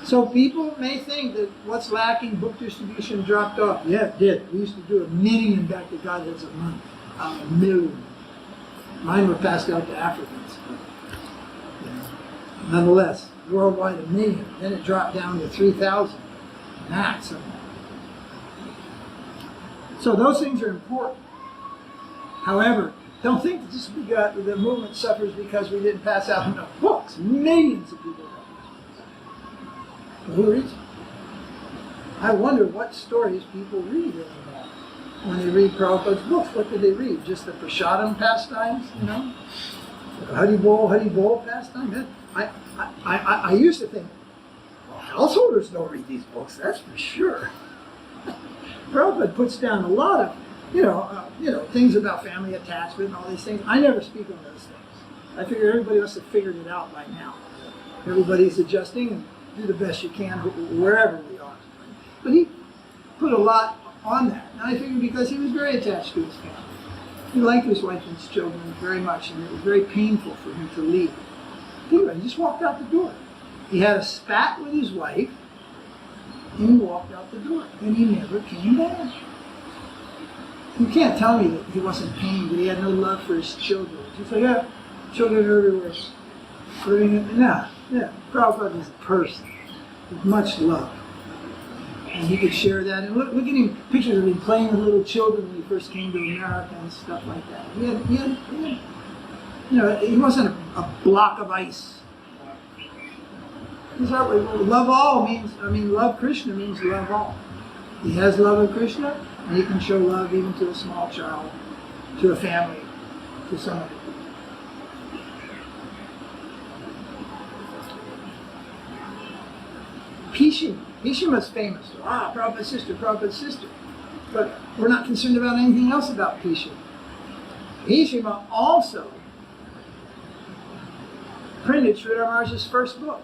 So people may think that what's lacking, book distribution dropped off. Yeah, it did. We used to do 1 million back to Godheads a month. 1 million. Mine were passed out to Africans. But, nonetheless, worldwide 1 million. Then it dropped down to 3,000 max. So those things are important. However, don't think that just the movement suffers because we didn't pass out enough books. Millions of people have books. For who reads them? I wonder what stories people read anymore. When they read Prabhupada's books, what do they read? Just the prasadam pastimes, Haribol pastime? I used to think, well, householders don't read these books, that's for sure. Prabhupada puts down a lot of, things about family attachment and all these things. I never speak on those things. I figure everybody must have figured it out by now. Everybody's adjusting and do the best you can wherever we are. But he put a lot on that. And I figure because he was very attached to his family. He liked his wife and his children very much, and it was very painful for him to leave. Think about it, he just walked out the door. He had a spat with his wife, and he walked out the door, and he never came back. You can't tell me that he wasn't pained, that he had no love for his children. You say, yeah, children are everywhere. Prabhupada is a person with much love. And he could share that. And look at him, pictures of him playing with little children when he first came to America and stuff like that. He wasn't a block of ice. Love all means, love Krishna means love all. He has love of Krishna, and he can show love even to a small child, to a family, to somebody. Pishima's famous. Prabhupada's sister. But we're not concerned about anything else about Pishima. Bhishma also printed Sridhar Maharaj's first book.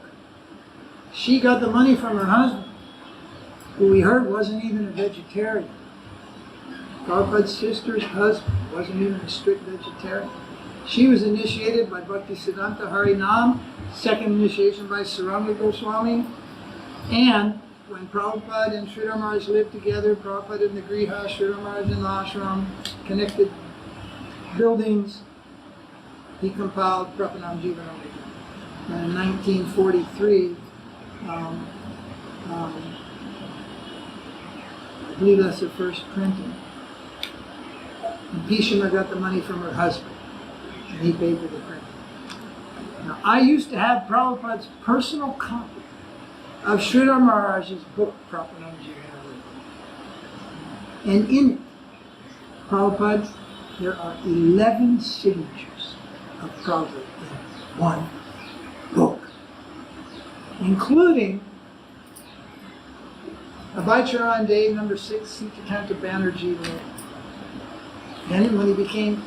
She got the money from her husband, who we heard wasn't even a vegetarian. Prabhupada's sister's husband wasn't even a strict vegetarian. She was initiated by Bhaktisiddhanta Harinam, second initiation by Saranga Goswami, and when Prabhupada and Sridhar Maharaj lived together, Prabhupada in the Griha, Sridhar Maharaj in the Ashram, connected buildings, he compiled Prapanam Jivanamrita. And in 1943, I believe that's the first printing. And Bhishma got the money from her husband, and he paid for the printing. Now, I used to have Prabhupada's personal copy of Sridhar Maharaj's book, Prapanam Jivanamrita. And in it, Prabhupada, there are 11 signatures of Prabhupada in one book, including Abhaicharan Day, number 6, Siddhanta Banerjee wrote. Then when he became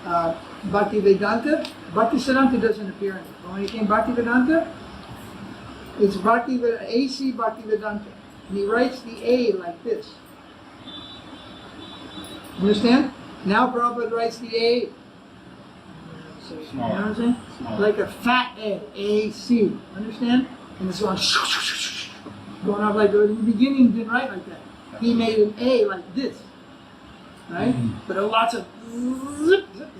Bhakti Vedanta, Bhakti Siddhanta doesn't appear in it. But when he became Bhakti Vedanta, it's A.C. Bhakti Vedanta. And he writes the A like this. Understand? Now Prabhupada writes the A. So, you know what I'm saying? Like a fat A, A-C. Understand? And it's going off like that. In the beginning, he didn't write like that. He made an A like this. Right? But there were lots of zip, zip,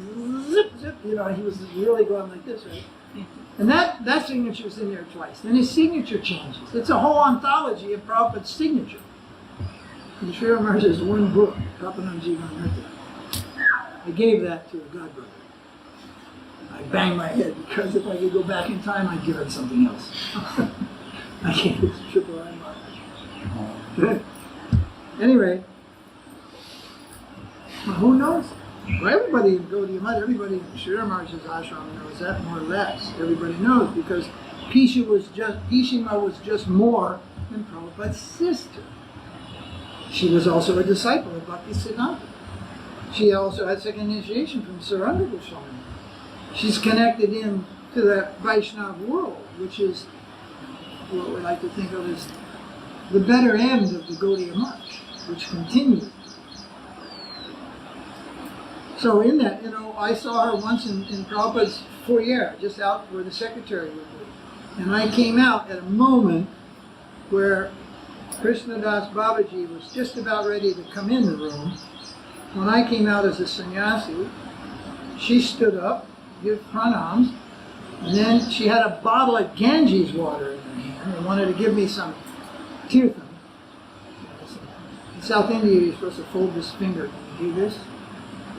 zip, zip. You know, he was really going like this, right? And that signature is in there twice. Then his signature changes. It's a whole anthology of Prabhupada's signature. And Sridhar Maharaj is one book, Prapanam Jivanamrita. I gave that to a godbrother. I banged my head because if I could go back in time, I'd give it something else. I gave it to Triple I Maharaj. Anyway, well, who knows? Well, everybody in Gaudiya Math, everybody in Sridhar Maharaj's ashram knows that more or less. Everybody knows because Bhishma was just more than Prabhupada's sister. She was also a disciple of Bhakti Siddhanta. She also had second initiation from Saranga Goswami. She's connected in to the Vaishnava world, which is what we like to think of as the better end of the Gaudiya Math, which continues. So in that, you know, I saw her once in Prabhupada's foyer, just out where the secretary would be. And I came out at a moment where Haridas Babaji was just about ready to come in the room. When I came out as a sannyasi, she stood up, gave pranams, and then she had a bottle of Ganges water in her hand and wanted to give me some tirtham. In South India, you're supposed to fold this finger. Can you do this?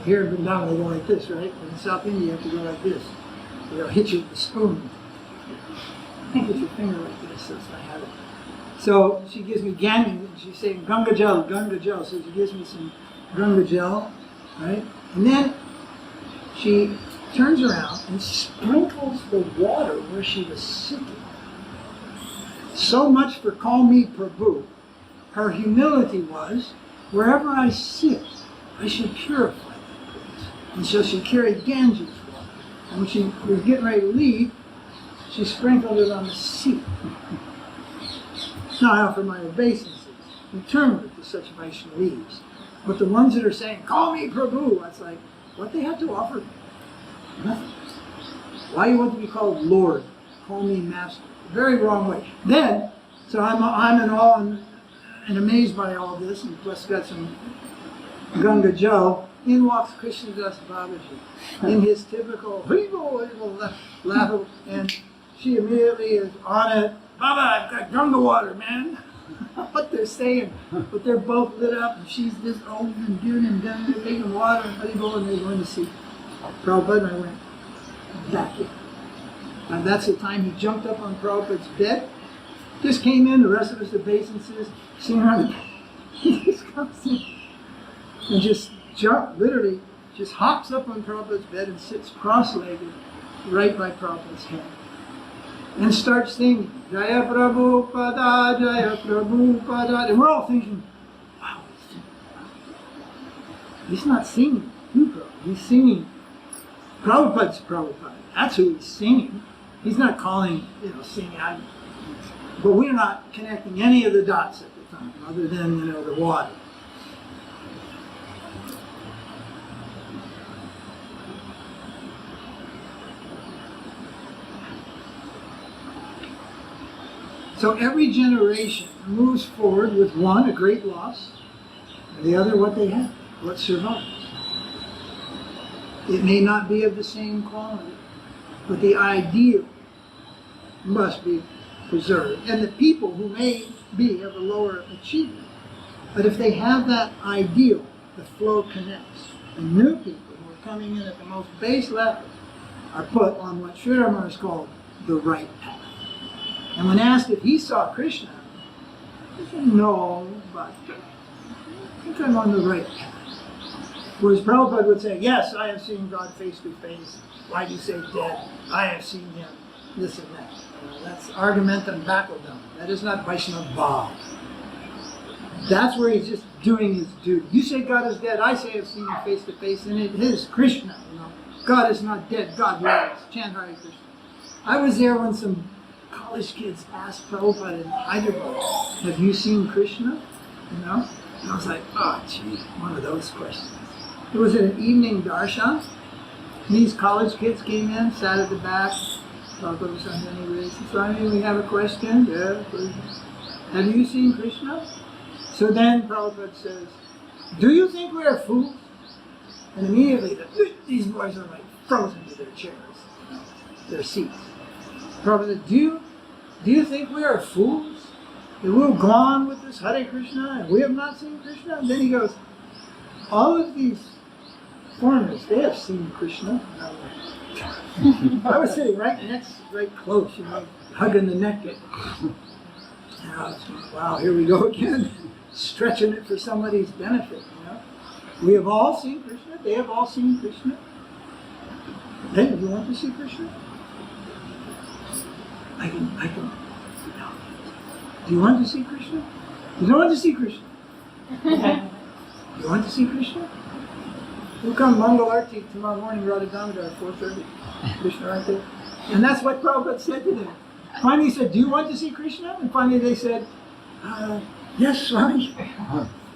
Here in Vrindavan, they go like this, right? But in South India, you have to go like this. They'll hit you with a spoon. Put your finger like this, that's my habit. So she gives me Ganges, and she's saying Ganga Jal, Ganga Jal. So she gives me some Ganga Jal, right? And then she turns around and sprinkles the water where she was sitting. So much for call me Prabhu. Her humility was, wherever I sit, I should purify that place. And so she carried Ganges water. And when she was getting ready to leave, she sprinkled it on the seat. Now I offer my obeisances. Return to such Vaishnavis. But the ones that are saying, call me Prabhu, it's like, what they have to offer? Nothing. Why do you want to be called Lord? Call me Master. Very wrong way. Then, so I'm in awe and amazed by all this, and plus got some Ganga Jal. In walks Haridas Babaji in his typical laugh, and she immediately is on it. Baba, I've got Ganga water, man. What they're saying, but they're both lit up, and she's this old and doing and done, they're taking water and Haribol, and they're going to see Prabhupada, and I went back in. And that's the time he jumped up on Prabhupada's bed, just came in, the rest of us obeisances, sitting around, he just comes in and just literally just hops up on Prabhupada's bed and sits cross-legged right by Prabhupada's head. And starts singing, Jaya Prabhupada, Jaya Prabhupada. And we're all thinking, wow, he's not singing. He's singing. Prabhupada's Prabhupada. That's who he's singing. He's not calling, singing out. But we're not connecting any of the dots at the time, other than, the water. So every generation moves forward with one, a great loss, and the other, what they have, what survives. It may not be of the same quality, but the ideal must be preserved. And the people who may be of a lower achievement, but if they have that ideal, the flow connects. And new people who are coming in at the most base level are put on what Sridhara is called the right path. And when asked if he saw Krishna, he said, no, but I think I'm on the right path. Whereas Prabhupada would say, yes, I have seen God face to face. Why do you say dead? I have seen him, this and that. That's argumentum backwardum. That is not Vaishnava Bhav. That's where he's just doing his duty. You say God is dead, I say I've seen him face to face, and it is Krishna. God is not dead, God lives. Chant Hare Krishna. I was there when some college kids asked Prabhupada in Hyderabad, have you seen Krishna? And I was like, oh gee, one of those questions. It was an evening darshan. And these college kids came in, sat at the back. Prabhupada was on any race. Swami, we have a question. Yeah, please. Have you seen Krishna? So then Prabhupada says, do you think we are fools? And immediately these boys are like frozen to their chairs, their seats. Prabhupada said, do you think we are fools? That we'll go on with this Hare Krishna and we have not seen Krishna? And then he goes, all of these foreigners, they have seen Krishna. I was sitting right close, hugging the neck. And I was like, wow, here we go again, stretching it for somebody's benefit. We have all seen Krishna. They have all seen Krishna. Hey, do you want to see Krishna? I can. No. Do you want to see Krishna? You don't want to see Krishna. You want to see Krishna? We'll come Mangal Arti tomorrow morning, Radha Damodar at 4:30. Krishna right there. And that's what Prabhupada said to them. Finally he said, do you want to see Krishna? And finally they said, yes, Swami.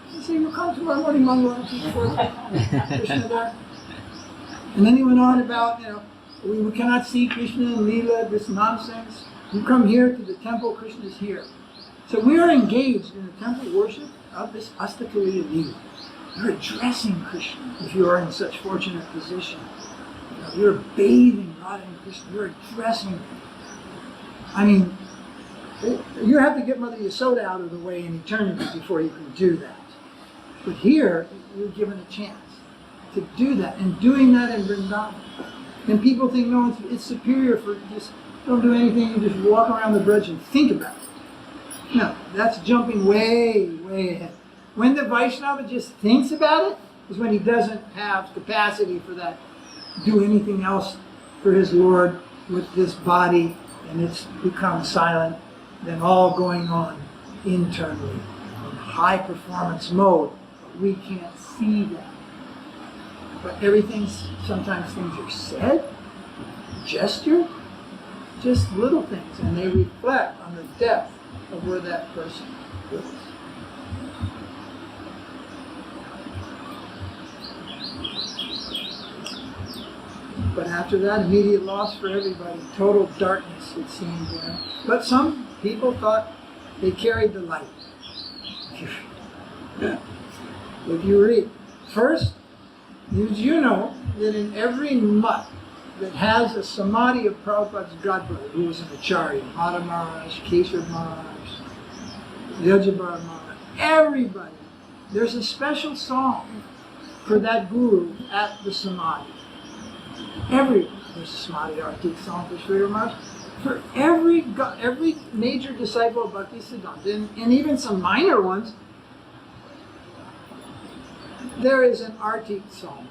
He said, you'll come tomorrow morning, Mangal Arti at 4:30. Krishna there. And then he went on about, we cannot see Krishna in Leela, this nonsense. You come here to the temple, Krishna is here. So we are engaged in the temple worship of this Astakaliya Leela. You're addressing Krishna if you are in such fortunate position. You're bathing Radha and Krishna. You're addressing him. I mean, you have to get Mother Yasoda out of the way in eternity before you can do that. But here, you're given a chance to do that, and doing that in Vrindavan. And people think, no, it's superior for just don't do anything, you just walk around the bridge and think about it. No, that's jumping way, way ahead. When the Vaishnava just thinks about it, is when he doesn't have capacity for that, do anything else for his Lord with this body, and it's become silent, then all going on internally in high performance mode. But we can't see that. But sometimes things are said, gestured, just little things, and they reflect on the depth of where that person is. But after that, immediate loss for everybody, total darkness, it seemed. But some people thought they carried the light. If you read, first, did you know that in every mutt that has a samadhi of Prabhupada's godbrother, who was an acharya, Madha Maharaj, Keshav Maharaj, Yajabar Maharaj, everybody, there's a special song for that guru at the samadhi. Everyone, there's a samadhi artik song for Sridhara Maharaj. For every major disciple of Bhakti Siddhanta, and even some minor ones, there is an artik song.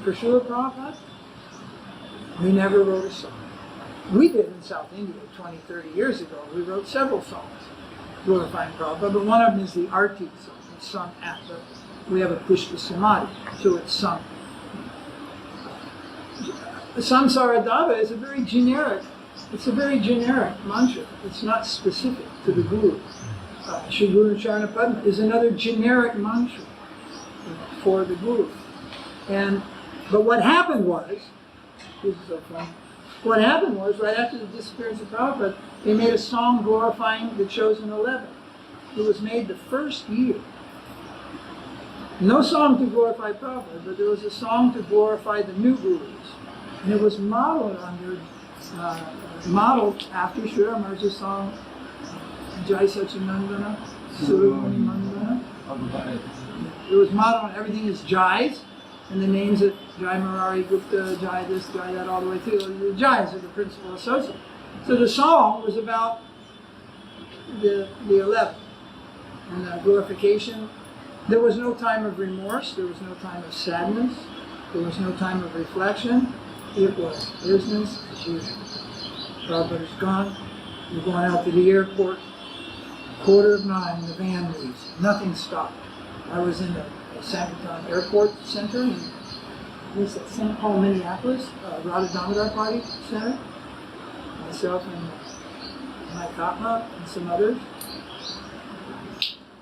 For Srila Prabhupada, we never wrote a song. We did in South India 20, 30 years ago. We wrote several songs glorifying Prabhupada, but one of them is the artik song. It's sung at the we have a Pushpa Samadhi, so it's sung. Samsara Dava is a very generic mantra. It's not specific to the Guru. Shri Guru Charana Padma is another generic mantra for the Guru. But what happened was, this is so fun, what happened was, right after the disappearance of Prabhupada, they made a song glorifying the Chosen 11. It was made the first year. No song to glorify Prabhupada, but there was a song to glorify the new Gurus. And it was modeled after Srila Maharaj's song, Jai Sachinandana, Surabhumi Mandana. It was modeled on everything is Jais, and the names of Jai Murari Gupta, Jai this, Jai that, all the way through. The Jais are the principal associate. So the song was about the 11 and the glorification. There was no time of remorse, there was no time of sadness, there was no time of reflection. It was business as usual. Prabhupada is gone. We're going out to the airport. 9:15, the van leaves. Nothing stopped. I was in the Sankirtan Airport Center in St. Paul, Minneapolis, Radha Damodar Party Center. Myself and Mike Hotma and some others.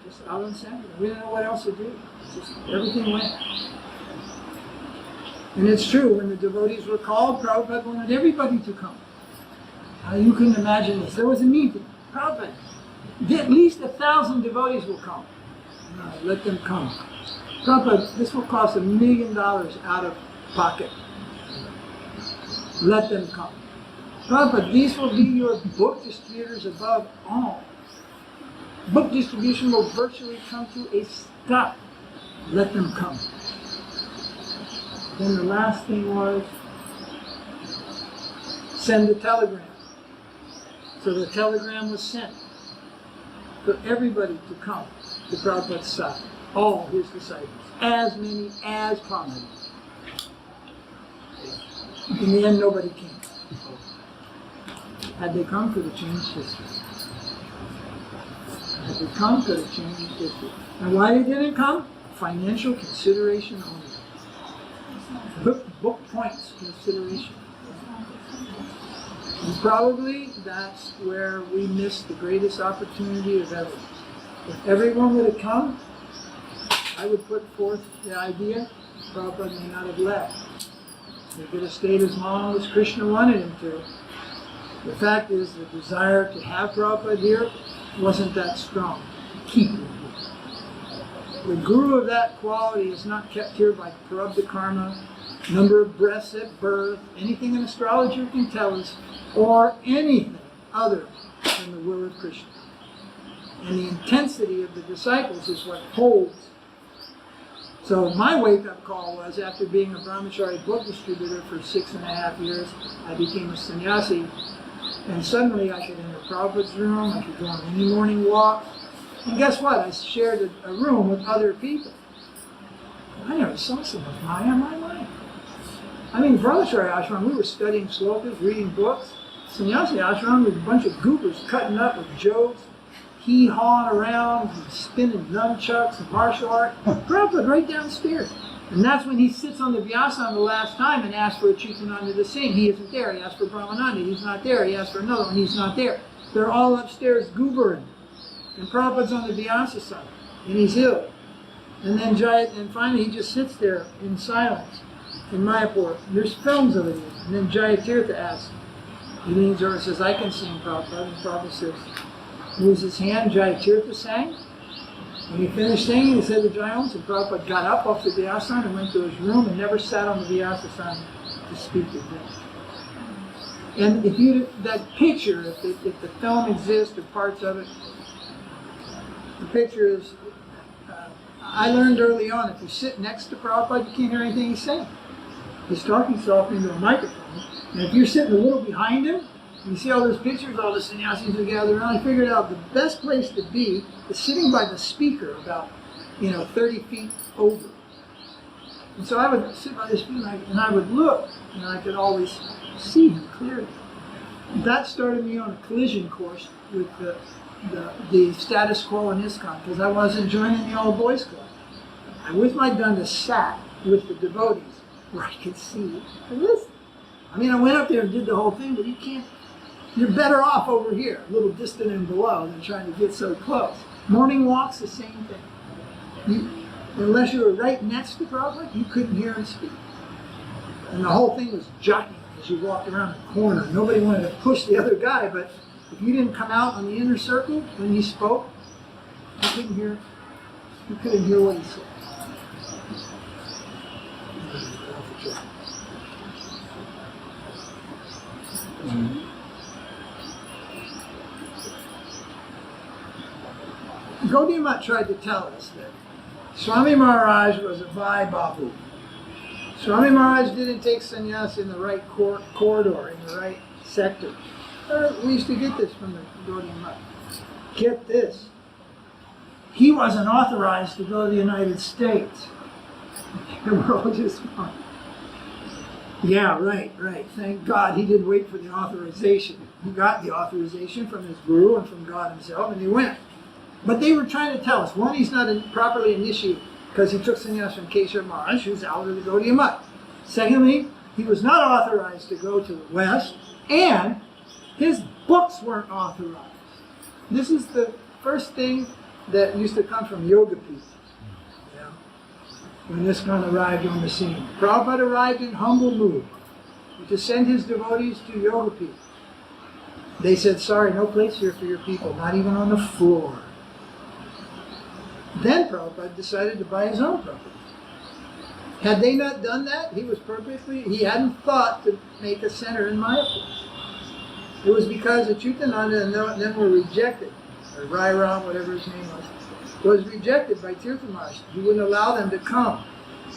Just out in Sankirtan. We didn't know what else to do. Just everything went. And it's true, when the devotees were called, Prabhupada wanted everybody to come. You couldn't imagine this. There was a meeting. Prabhupada, at least 1,000 devotees will come. Let them come. Prabhupada, this will cost $1 million out of pocket. Let them come. Prabhupada, these will be your book distributors above all. Book distribution will virtually come to a stop. Let them come. Then the last thing was, send a telegram. So the telegram was sent for everybody to come to Prabhupada's side, all his disciples, as many as possible. In the end, nobody came. Had they come, could have changed history. Had they come, could have changed history. And why they didn't come? Financial consideration only. Book points consideration. And probably that's where we missed the greatest opportunity of ever. If everyone would have come, I would put forth the idea, Prabhupada may not have left. He could have stayed as long as Krishna wanted him to. The fact is, the desire to have Prabhupada here wasn't that strong. Keep him here. The guru of that quality is not kept here by prarabdha karma, number of breaths at birth, anything an astrologer can tell us, or anything other than the will of Krishna. And the intensity of the disciples is what holds. So my wake-up call was, after being a brahmachari book distributor for 6.5 years, I became a sannyasi, and suddenly I could enter Prabhupada's room, I could go on any morning walk, and guess what? I shared a room with other people. I never saw so much Maya in my life. I mean, brahmachari ashram, we were studying slokas, reading books. Sannyasi ashram was a bunch of goobers cutting up with jokes, hee-hawing around, and spinning nunchucks and martial art. Prabhupada right downstairs. And that's when he sits on the vyasana the last time and asks for a Chitananda to sing. He isn't there. He asks for Brahmananda. He's not there. He asks for another one. He's not there. They're all upstairs goobering. And Prabhupada's on the vyasa side. And he's ill. And then finally he just sits there in silence in Mayapur. There's films of it. And then Jayatirtha asks. He leans over and says, I can sing, Prabhupada. And Prabhupada says, moves his hand. Jayatirtha sang. When he finished singing, he said the Jayams, and Prabhupada got up off the vyasana and went to his room and never sat on the vyasana to speak to them. And that picture, if the film exists or parts of it, the picture is, I learned early on, if you sit next to Prabhupada, you can't hear anything he's saying. He's talking softly into a microphone. And if you're sitting a little behind him, you see all those pictures, all the sannyasis are gathered around, I figured out the best place to be is sitting by the speaker about, 30 feet over. And so I would sit by the speaker and I would look, and I could always see him clearly. And that started me on a collision course with the status quo in ISKCON, because I wasn't joining the all boys club. I wish my Dunda sat with the devotees where I could see and listen. I mean, I went up there and did the whole thing, but you can't. You're better off over here, a little distant and below, than trying to get so close. Morning walks, the same thing. Unless you were right next to Prabhupada, you couldn't hear him speak. And the whole thing was jockeying as you walked around the corner. Nobody wanted to push the other guy, but if you didn't come out on the inner circle when he spoke, you couldn't hear. You couldn't hear what he said. Gaudiya Math tried to tell us that Swami Maharaj was a Vai Babu. Swami Maharaj didn't take sannyas in the right corridor, in the right sector. We used to get this from the Gaudiya Math. Get this. He wasn't authorized to go to the United States. And we're all just going, yeah, right. Thank God he didn't wait for the authorization. He got the authorization from his guru and from God himself, and he went. But they were trying to tell us, one, he's not properly initiated because he took sannyas from Keshav Maharaj, who's out of the Gaudiya Math. Secondly, he was not authorized to go to the West, and his books weren't authorized. This is the first thing that used to come from yoga people. Yeah. When this one arrived on the scene. Prabhupada arrived in humble mood to send his devotees to yoga people. They said, sorry, no place here for your people, not even on the floor. Then Prabhupada decided to buy his own property. Had they not done that, he hadn't thought to make a center in Mayapur. It was because Achyutananda and them were rejected, or Rai-Ram, whatever his name was rejected by Tirtha Maharaj. He wouldn't allow them to come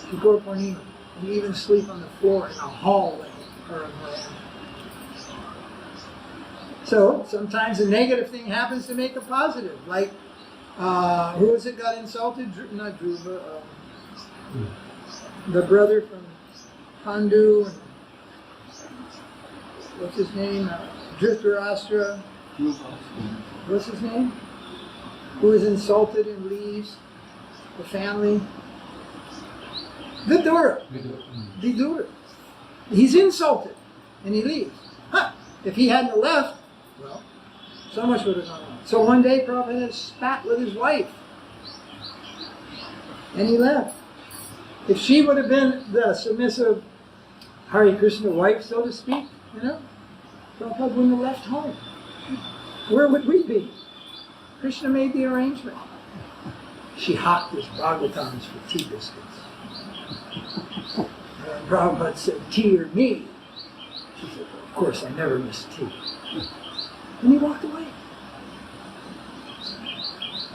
to Gaur Purnima and even sleep on the floor in a hallway or a veranda. So sometimes a negative thing happens to make a positive, like who was it got insulted? Not Dhruva, the brother from Pandu, and what's his name? Dhritarashtra. What's his name? Who is insulted and leaves the family? Vidura. Vidura. He's insulted and he leaves. Huh. If he hadn't left, well, so much would have gone on. So one day Prabhupada had spat with his wife and he left. If she would have been the submissive Hare Krishna wife, so to speak, Prabhupada wouldn't have left home. Where would we be? Krishna made the arrangement. She hawked his Bhagavatams for tea biscuits. And Prabhupada said, tea or me? She said, well, of course, I never miss tea. And he walked away.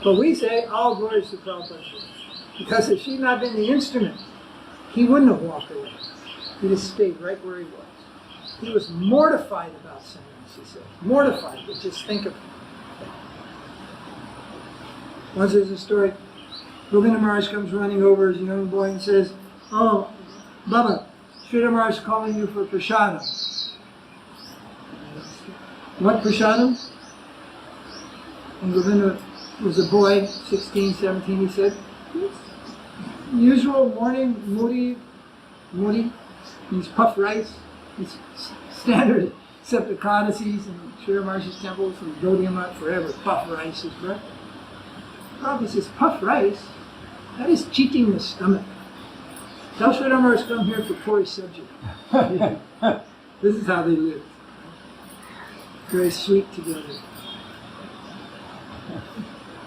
But we say, all glories to Prabhupada. Because if she'd not been the instrument, he wouldn't have walked away. He'd have stayed right where he was. He was mortified about sannyas, he said. Mortified, but just think of it. Once there's a story, Govinda Maharaj comes running over as a young boy and says, oh, Baba, Sridhara Maharaj is calling you for prasadam. What prasadam? And Govinda was a boy, 16, 17, he said, usual morning muri means puffed rice. It's standard septicodices and Sridhara Maharaj's temples and Gaudiya Math forever. Puffed rice is breakfast. Prabhupada says, puffed rice? That is cheating the stomach. Tell Sridhara Maharaj to come here for Puri subject. This is how they live. Very sweet together.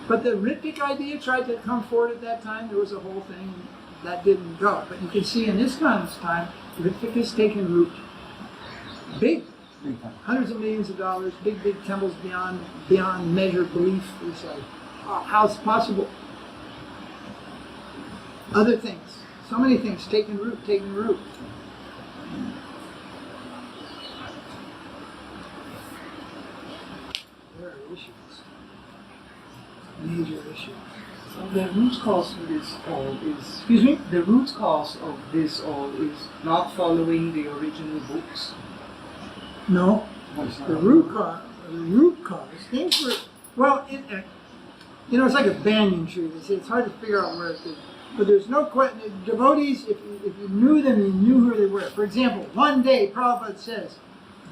But the Ritvik idea tried to come forward at that time. There was a whole thing that didn't go. But you can see in this kind of time, Ritvik has taken root. Big, hundreds of millions of dollars, big temples beyond measure, belief. It's like, how's it possible? Other things, so many things taking root. There are issues, major issues. So the root cause of this all is... Excuse me? The root cause of this all is not following the original books. No, the root cause. Things were, well, it's like a banyan tree. It's hard to figure out where But there's no question, devotees, if you knew them, you knew who they were. For example, one day Prabhupada says,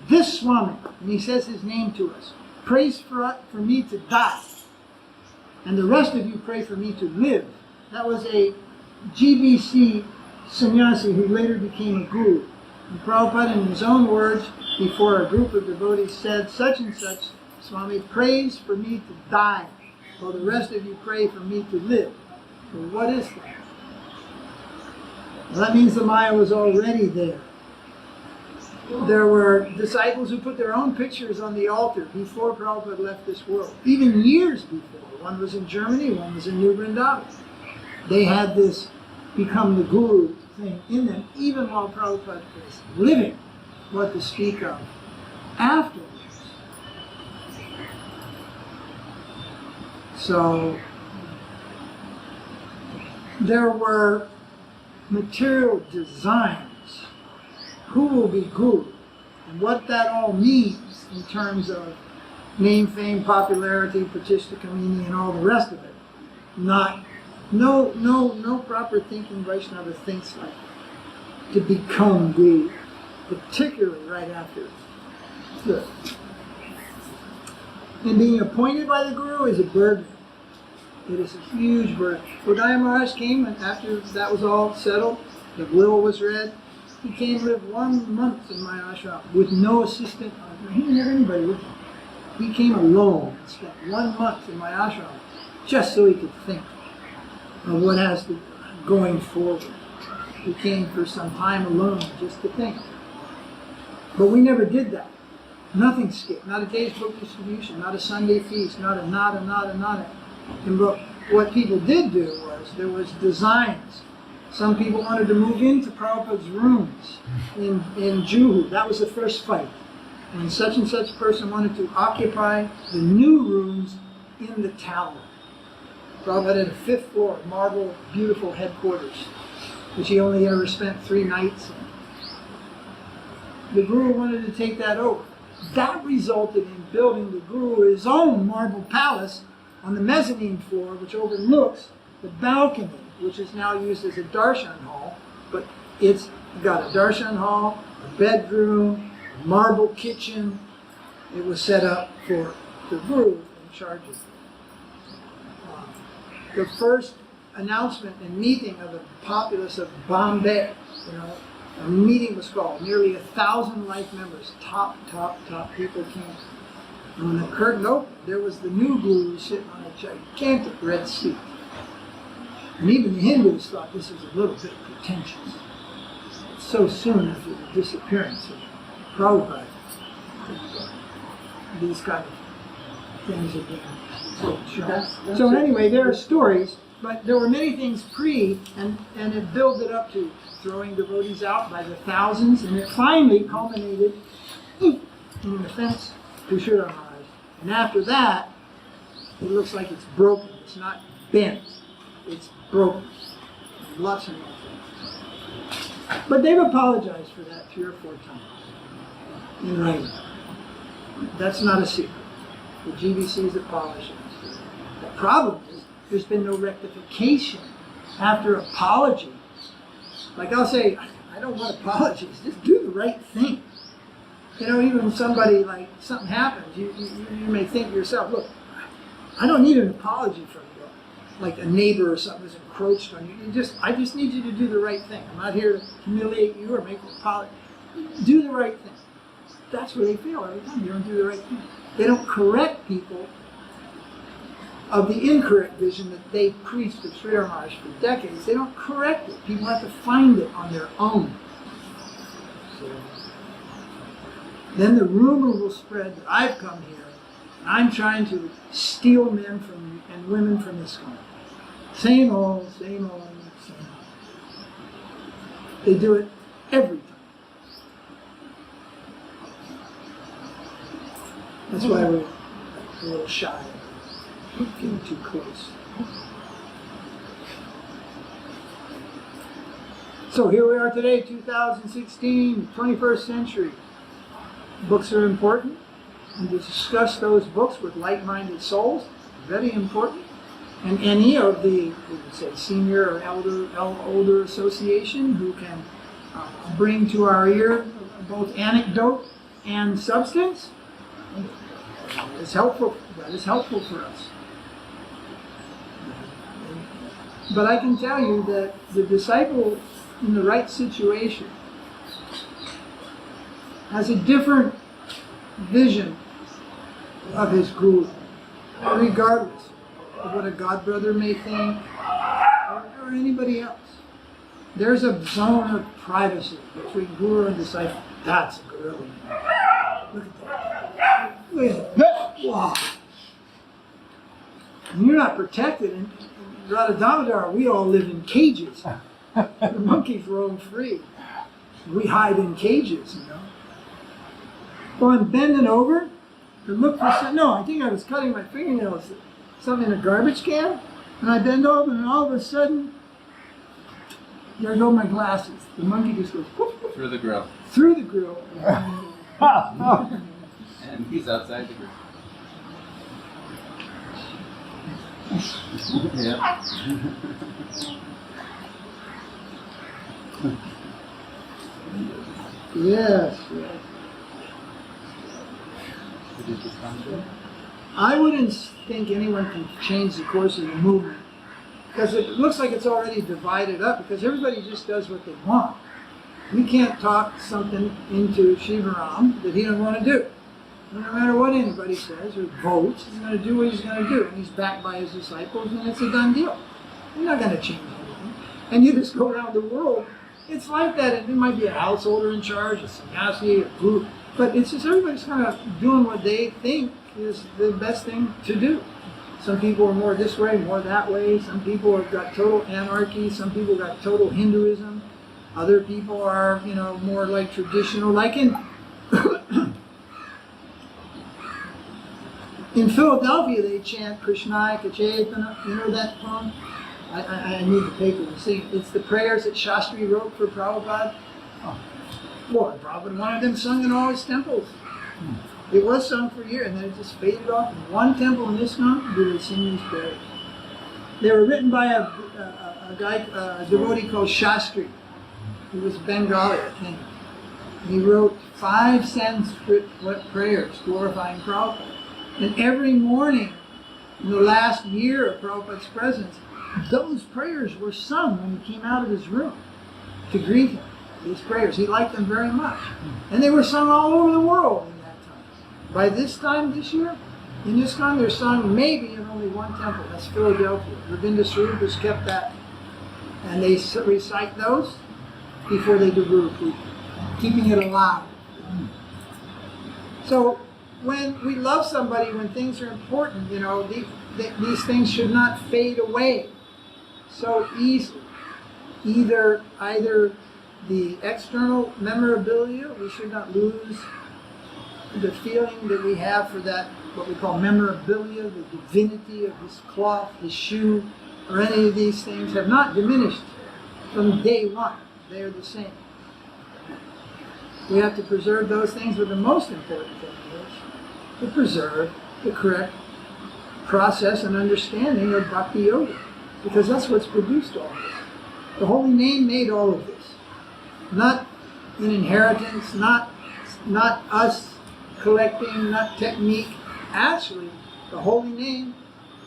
this Swami, and he says his name to us, prays for me to die. And the rest of you pray for me to live. That was a GBC sannyasi who later became a guru. And Prabhupada, in his own words, before a group of devotees said, such and such, Swami prays for me to die, while the rest of you pray for me to live. Well, what is that? Well, that means the Maya was already there. There were disciples who put their own pictures on the altar before Prabhupada left this world, even years before. One was in Germany, one was in New Vrindavan. They had this become the guru thing in them, even while Prabhupada was living, what to speak of afterwards. So there were material designs. Who will be guru? And what that all means in terms of name, fame, popularity, Pratishta Kamini, and all the rest of it. No proper thinking Vaishnava thinks like that. To become guru, particularly right after this. And being appointed by the guru is a burden. It is a huge burden. Udaya Maharaj came, and after that was all settled, the will was read, he came to live 1 month in my ashram with no assistant. He didn't have anybody with him. He came alone and spent 1 month in my ashram just so he could think of what has to going forward. He came for some time alone just to think. But we never did that. Nothing skipped. Not a day's book distribution, not a Sunday feast, not a nada. And what people did do was, there was designs. Some people wanted to move into Prabhupada's rooms in Juhu. That was the first fight. When such and such person wanted to occupy the new rooms in the tower. Prabhupada had a 5th floor, marble, beautiful headquarters, which he only ever spent 3 nights in. The Guru wanted to take that over. That resulted in building the Guru his own marble palace on the mezzanine floor, which overlooks the balcony, which is now used as a darshan hall, but it's got a darshan hall, a bedroom, a marble kitchen. It was set up for the Guru in charge of it. The first announcement and meeting of the populace of Bombay, a meeting was called. Nearly 1,000 life members, top people came. And when the curtain opened, there was the new Guru sitting on a gigantic red seat. And even the Hindus thought this was a little bit pretentious. So soon after the disappearance of Prabhupada, these kind of things again. So anyway, there are stories, but there were many things and it built it up to throwing devotees out by the thousands, and it finally culminated in an offense to Srila Maharaj. And after that, it looks like it's broken. It's not bent. It's broken. Lots and lots of things. But they've apologized for that 3 or 4 times in writing. That's not a secret. The GBC's apologized. The problem is there's been no rectification after apology. Like I'll say, I don't want apologies. Just do the right thing. Even when somebody, something happens, you may think to yourself, look, I don't need an apology from you. Like a neighbor or something has encroached on you. I just need you to do the right thing. I'm not here to humiliate you or make an apology. Do the right thing. That's where they fail every time. They don't do the right thing. They don't correct people of the incorrect vision that they preached of Srila Maharaj for decades. They don't correct it. People have to find it on their own. So, then the rumor will spread that I've come here and I'm trying to steal men and women from this country. Same old. They do it every time. That's why we're a little shy of getting too close. So here we are today, 2016, 21st century. Books are important, and to discuss those books with like-minded souls, very important. and any of the, we would say, senior or older association who can bring to our ear both anecdote and substance, is helpful. That is helpful for us. But I can tell you that the disciple in the right situation has a different vision of his guru, regardless of what a godbrother may think or anybody else. There's a zone of privacy between guru and disciple. That's a gorilla. Look at that. Look at that. Wow. And you're not protected. In Radha Damodar, we all live in cages. The monkeys roam free. We hide in cages, you know. Well, I'm bending over to look for something. No, I think I was cutting my fingernails. Something in a garbage can. And I bend over, and all of a sudden, there go my glasses. The monkey just goes whoop, whoop, Through the grill. through the grill. And he's outside the grill. Yeah. Yes, yes. I wouldn't think anyone can change the course of the movement, because it looks like it's already divided up, because everybody just does what they want. You can't talk something into Shivaram that he doesn't want to do. No matter what anybody says or votes, he's going to do what he's going to do. And he's backed by his disciples, and it's a done deal. You're not going to change anything. And you just go around the world, it's like that. It might be a householder in charge, a sannyasi, a guru, but it's just everybody's kind of doing what they think is the best thing to do. Some people are more this way, more that way. Some people have got total anarchy. Some people got total Hinduism. Other people are, you know, more like traditional, like in in Philadelphia, they chant Krishna Ekachakra. You know that poem? I need the paper to see. It's the prayers that Shastri wrote for Prabhupada. Oh. Well, Prabhupada wanted them sung in all his temples. It was sung for a year, and then it just faded off. In one temple in ISKCON, they would sing these prayers. They were written by a devotee called Shastri. He was Bengali, I think. He wrote 5 Sanskrit prayers glorifying Prabhupada. And every morning, in the last year of Prabhupada's presence, those prayers were sung when he came out of his room to greet him. These prayers, he liked them very much. And they were sung all over the world in that time. By this time this year, in ISKCON, they're sung maybe in only one temple. That's Philadelphia. Govinda has kept that. And they recite those before they do Guru Puja, keeping it alive. So when we love somebody, when things are important, you know, these things should not fade away so easily. Either the external memorabilia, we should not lose the feeling that we have for that, what we call memorabilia, the divinity of his cloth, his shoe, or any of these things have not diminished from day one. They are the same. We have to preserve those things, but the most important thing is to preserve the correct process and understanding of Bhakti Yoga, because that's what's produced all this. The Holy Name made all of this. Not an inheritance, not us collecting, not technique. Actually, the Holy Name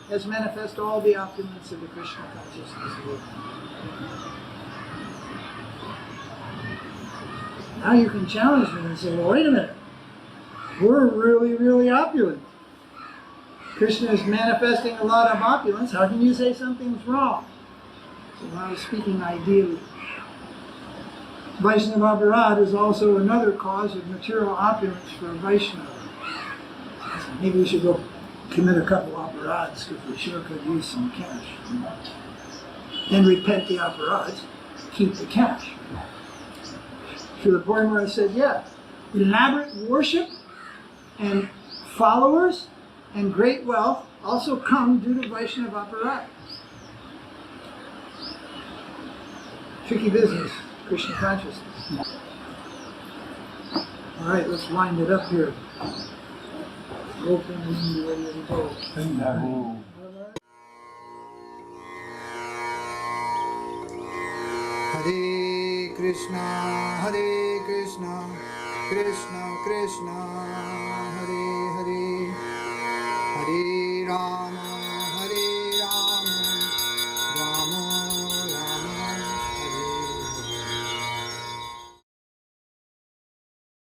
has manifested all the opulence of the Krishna consciousness. Now you can challenge me and say, well, wait a minute. We're really, really opulent. Krishna is manifesting a lot of opulence. How can you say something's wrong? So I was speaking ideally. Vaishnava Aparad is also another cause of material opulence for Vaishnava. Maybe we should go commit a couple aparads, because we sure could use some cash. Then repent the aparads, keep the cash. To the point where I said, yeah, elaborate worship and followers and great wealth also come due to Vaishnava Aparad. Tricky business, Krishna consciousness. All right, let's wind it up here. Open and ready to go. Hare Krishna, Krishna Krishna, Hare Hare, Hare Rama,